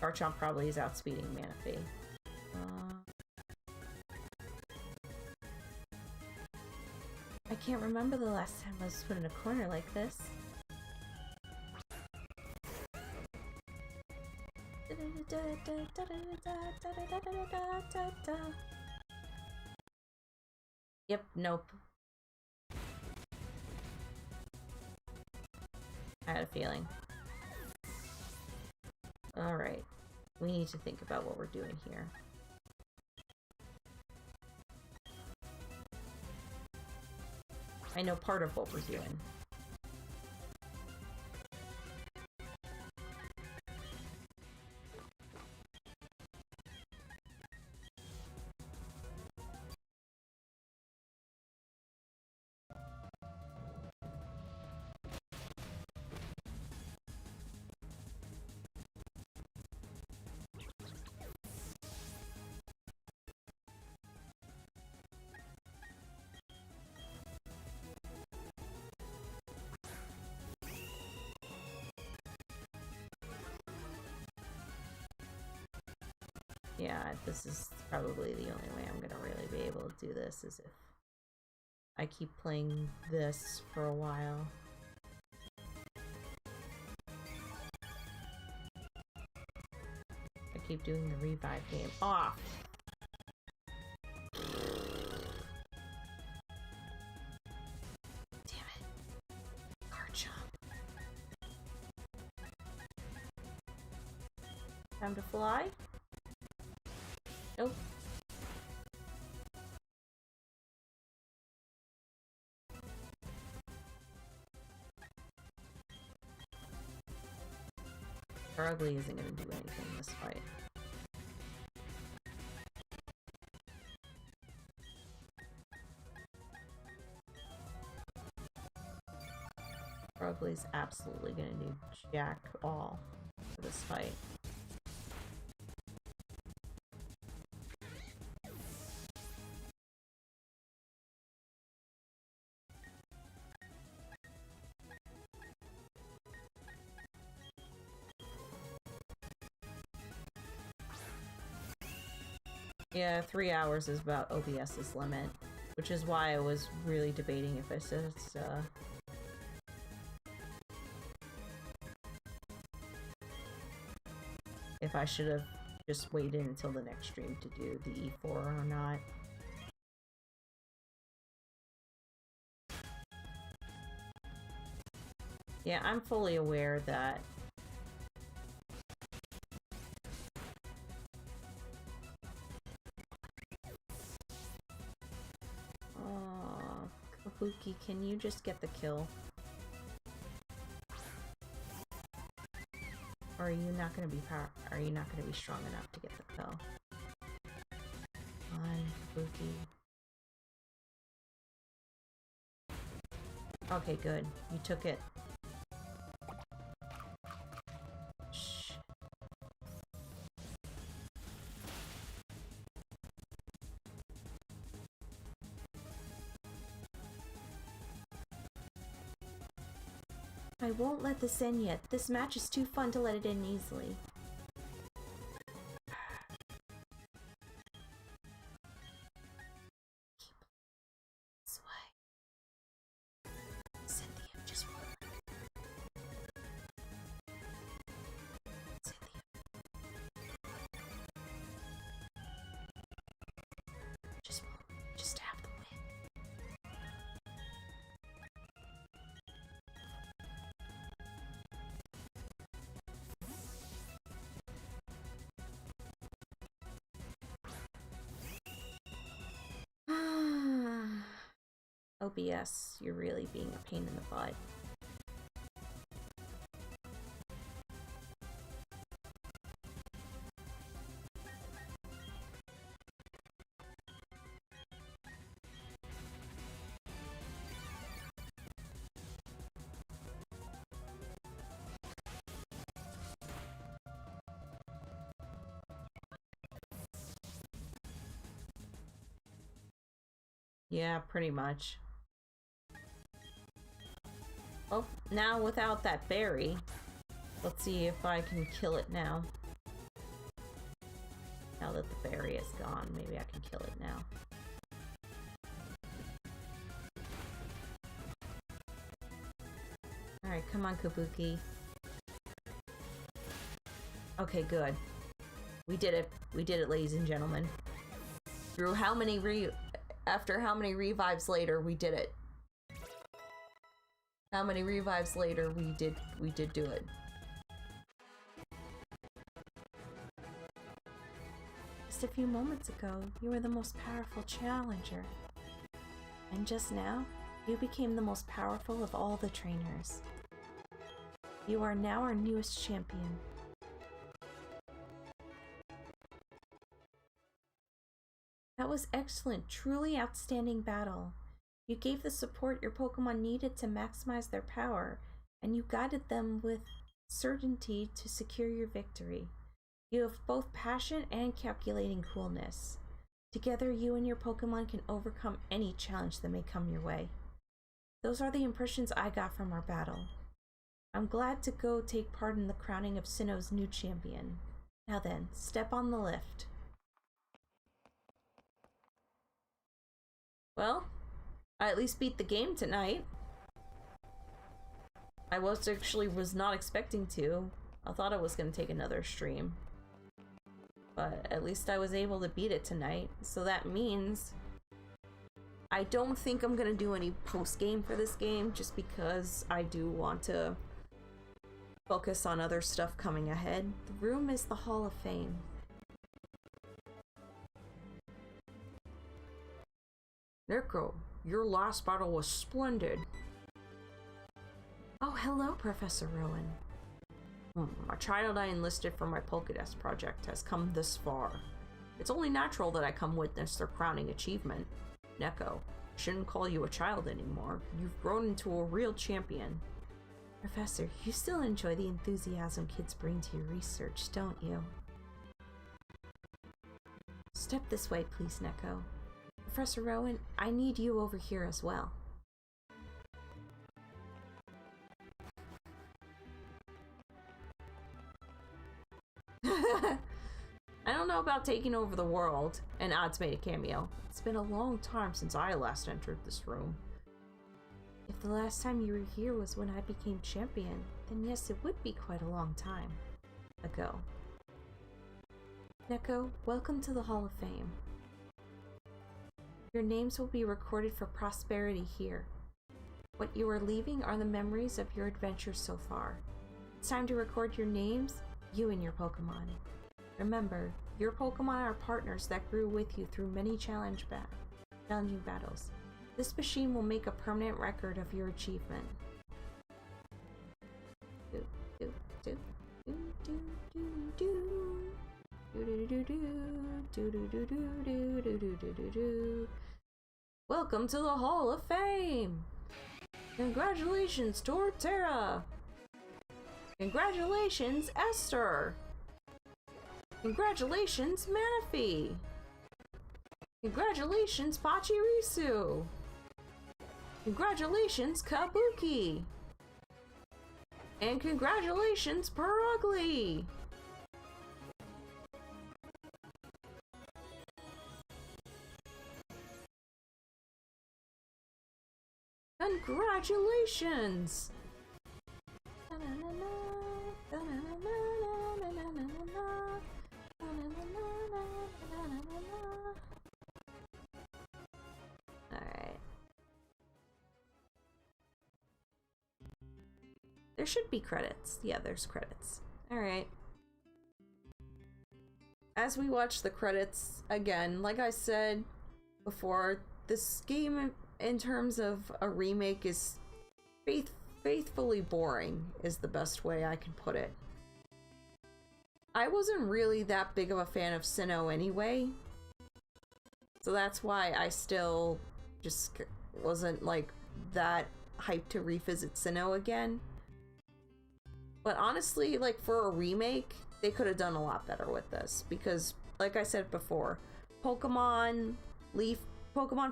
Garchomp probably is outspeeding Manaphy. I can't remember the last time I was put in a corner like this. Yep, nope. I had a feeling. Alright. We need to think about what we're doing here. I know part of what we're doing. Yeah, this is probably the only way I'm gonna really be able to do this, is if I keep playing this for a while. I keep doing the revive game. Off! Damn it. Garchomp. Time to fly? Nope. Ugly isn't gonna do anything in this fight. Ugly's absolutely gonna do jack all for this fight. Yeah, 3 hours is about OBS's limit, which is why I was really debating if I said it's, if I should have just waited until the next stream to do the E4 or not. Yeah, I'm fully aware that Kabuki, can you just get the kill? Or are you not gonna be strong enough to get the kill? Come on, Kabuki. Okay, good. You took it. Shh. I won't let this end yet. This match is too fun to let it end easily. This way. Cynthia, just work. Cynthia. Just have the win. OBS, you're really being a pain in the butt. Yeah, pretty much. Oh, now without that berry, let's see if I can kill it now. Now that the berry is gone, maybe I can kill it now. Alright, come on, Kabuki. Okay, good. We did it. We did it, ladies and gentlemen. Through after how many revives later, we did it. How many revives later, we did do it. Just a few moments ago, you were the most powerful challenger. And just now, you became the most powerful of all the trainers. You are now our newest champion. That was excellent, truly outstanding battle. You gave the support your Pokemon needed to maximize their power, and you guided them with certainty to secure your victory. You have both passion and calculating coolness. Together, you and your Pokemon can overcome any challenge that may come your way. Those are the impressions I got from our battle. I'm glad to go take part in the crowning of Sinnoh's new champion. Now then, step on the lift. Well, I at least beat the game tonight. I was not expecting to. I thought I was going to take another stream. But at least I was able to beat it tonight. So that means I don't think I'm going to do any post-game for this game, just because I do want to focus on other stuff coming ahead. The room is the Hall of Fame. Neko, your last battle was splendid. Oh, hello, Professor Rowan. A child I enlisted for my Pokédex project has come this far. It's only natural that I come witness their crowning achievement. Neko, I shouldn't call you a child anymore. You've grown into a real champion. Professor, you still enjoy the enthusiasm kids bring to your research, don't you? Step this way, please, Neko. Professor Rowan, I need you over here as well. I don't know about taking over the world, and Odds made a cameo. It's been a long time since I last entered this room. If the last time you were here was when I became champion, then yes, it would be quite a long time ago. Neko, welcome to the Hall of Fame. Your names will be recorded for prosperity here. What you are leaving are the memories of your adventures so far. It's time to record your names, you and your Pokémon. Remember, your Pokémon are partners that grew with you through many challenging battles. This machine will make a permanent record of your achievement. Welcome to the Hall of Fame! Congratulations, Torterra! Congratulations, Esther! Congratulations, Manaphy! Congratulations, Pachirisu! Congratulations, Kabuki! And congratulations, Perugly! Congratulations! Alright. There should be credits. Yeah, there's credits. Alright. As we watch the credits, again, like I said before, this game in terms of a remake is faithfully boring, is the best way I can put it. I wasn't really that big of a fan of Sinnoh anyway, so that's why I still just wasn't like that hyped to revisit Sinnoh again. But honestly, like for a remake, they could have done a lot better with this because, like I said before, Pokemon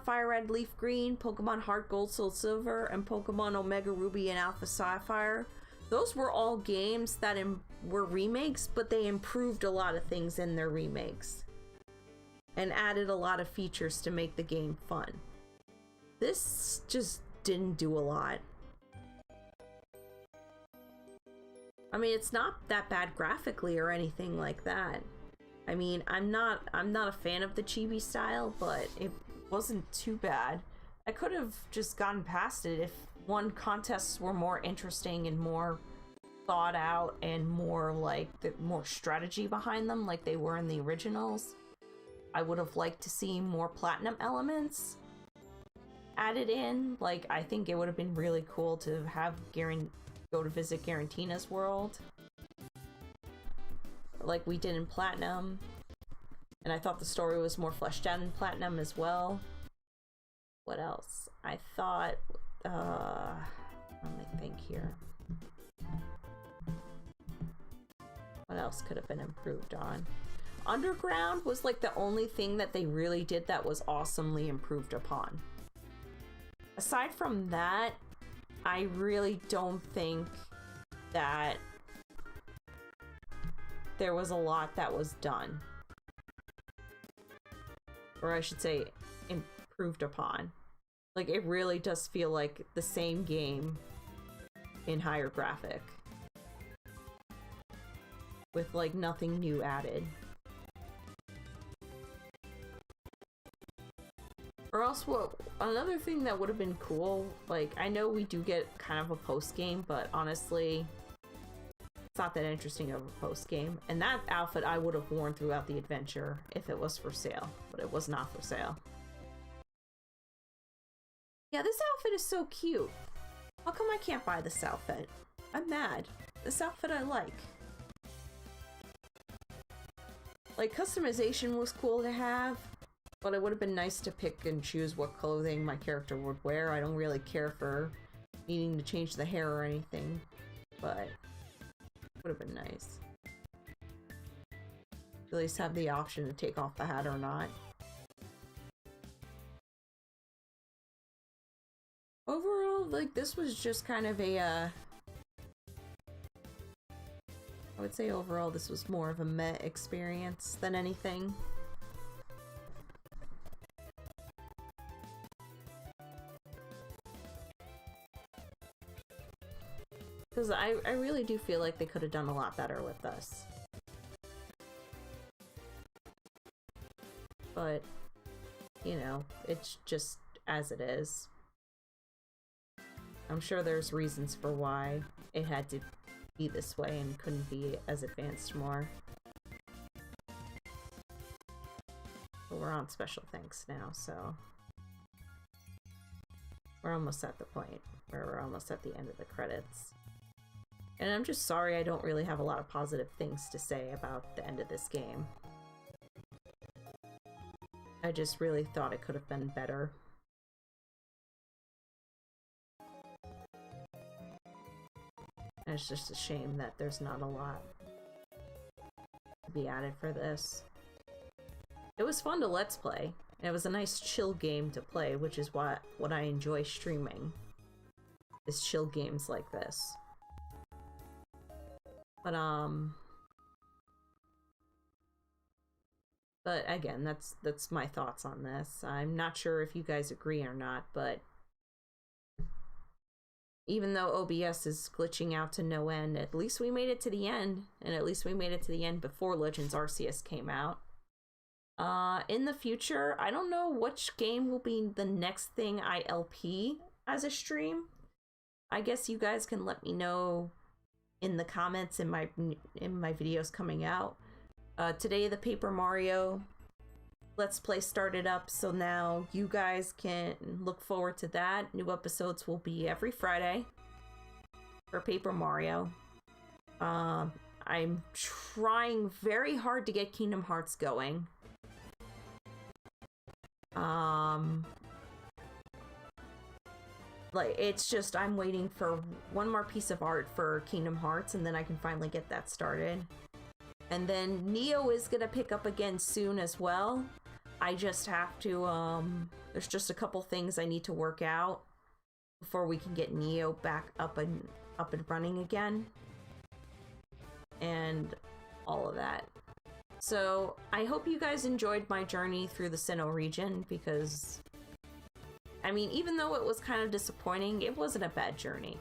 Fire Red, Leaf Green, Pokemon Heart Gold, Soul Silver, and Pokemon Omega Ruby and Alpha Sapphire. Those were all games that were remakes, but they improved a lot of things in their remakes. And added a lot of features to make the game fun. This just didn't do a lot. I mean, it's not that bad graphically or anything like that. I mean, I'm not a fan of the chibi style, but it wasn't too bad. I could have just gotten past it if contests were more interesting and more thought out and more like more strategy behind them like they were in the originals. I would have liked to see more platinum elements added in. Like, I think it would have been really cool to have go to visit Garantina's world like we did in Platinum. And I thought the story was more fleshed out in Platinum as well. What else? I thought, let me think here. What else could have been improved on? Underground was like the only thing that they really did that was awesomely improved upon. Aside from that, I really don't think that there was a lot that was done. Or I should say, improved upon. Like, it really does feel like the same game in higher graphic. With, like, nothing new added. Or else, another thing that would have been cool, like, I know we do get kind of a post-game, but honestly, it's not that interesting of a post-game. And that outfit I would have worn throughout the adventure if it was for sale, but it was not for sale. Yeah, this outfit is so cute. How come I can't buy this outfit? I'm mad. This outfit I like. Like, customization was cool to have, but it would have been nice to pick and choose what clothing my character would wear. I don't really care for needing to change the hair or anything, but it would have been nice. At least have the option to take off the hat or not. Overall, like, this was just kind of a, I would say overall this was more of a meh experience than anything. Because I really do feel like they could have done a lot better with this. But, you know, it's just as it is. I'm sure there's reasons for why it had to be this way and couldn't be as advanced more. But we're on special thanks now, so we're almost at the point where we're almost at the end of the credits. And I'm just sorry I don't really have a lot of positive things to say about the end of this game. I just really thought it could have been better. And it's just a shame that there's not a lot to be added for this. It was fun to Let's Play. And it was a nice chill game to play, which is what I enjoy streaming. Is chill games like this. But again, that's my thoughts on this. I'm not sure if you guys agree or not, but even though OBS is glitching out to no end, at least we made it to the end, and at least we made it to the end before Legends Arceus came out. In the future, I don't know which game will be the next thing I LP as a stream. I guess you guys can let me know in the comments in my videos coming out. Today the Paper Mario Let's Play started up, so now you guys can look forward to that. New episodes will be every Friday for Paper Mario. I'm trying very hard to get Kingdom Hearts going. Like, it's just, I'm waiting for one more piece of art for Kingdom Hearts, and then I can finally get that started. And then Neo is gonna pick up again soon as well. I just have to, there's just a couple things I need to work out before we can get Neo back up and running again. And all of that. So, I hope you guys enjoyed my journey through the Sinnoh region, because I mean, even though it was kind of disappointing, it wasn't a bad journey.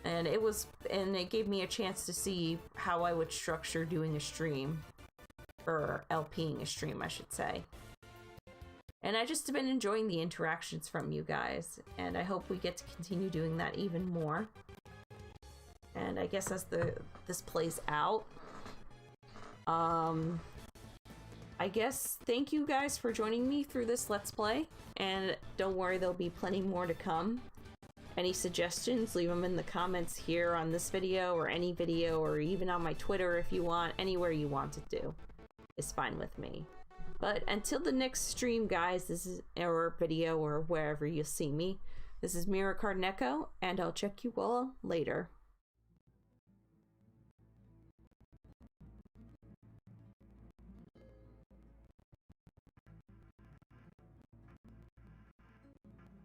And it gave me a chance to see how I would structure doing a stream. Or LPing a stream, I should say. And I just have been enjoying the interactions from you guys. And I hope we get to continue doing that even more. And I guess as this plays out, I guess thank you guys for joining me through this Let's Play, and don't worry, there'll be plenty more to come. Any suggestions, leave them in the comments here on this video, or any video, or even on my Twitter if you want. Anywhere you want to do is fine with me. But until the next stream, guys, or video, or wherever you see me, this is Mirrorcard Neko, and I'll check you all later.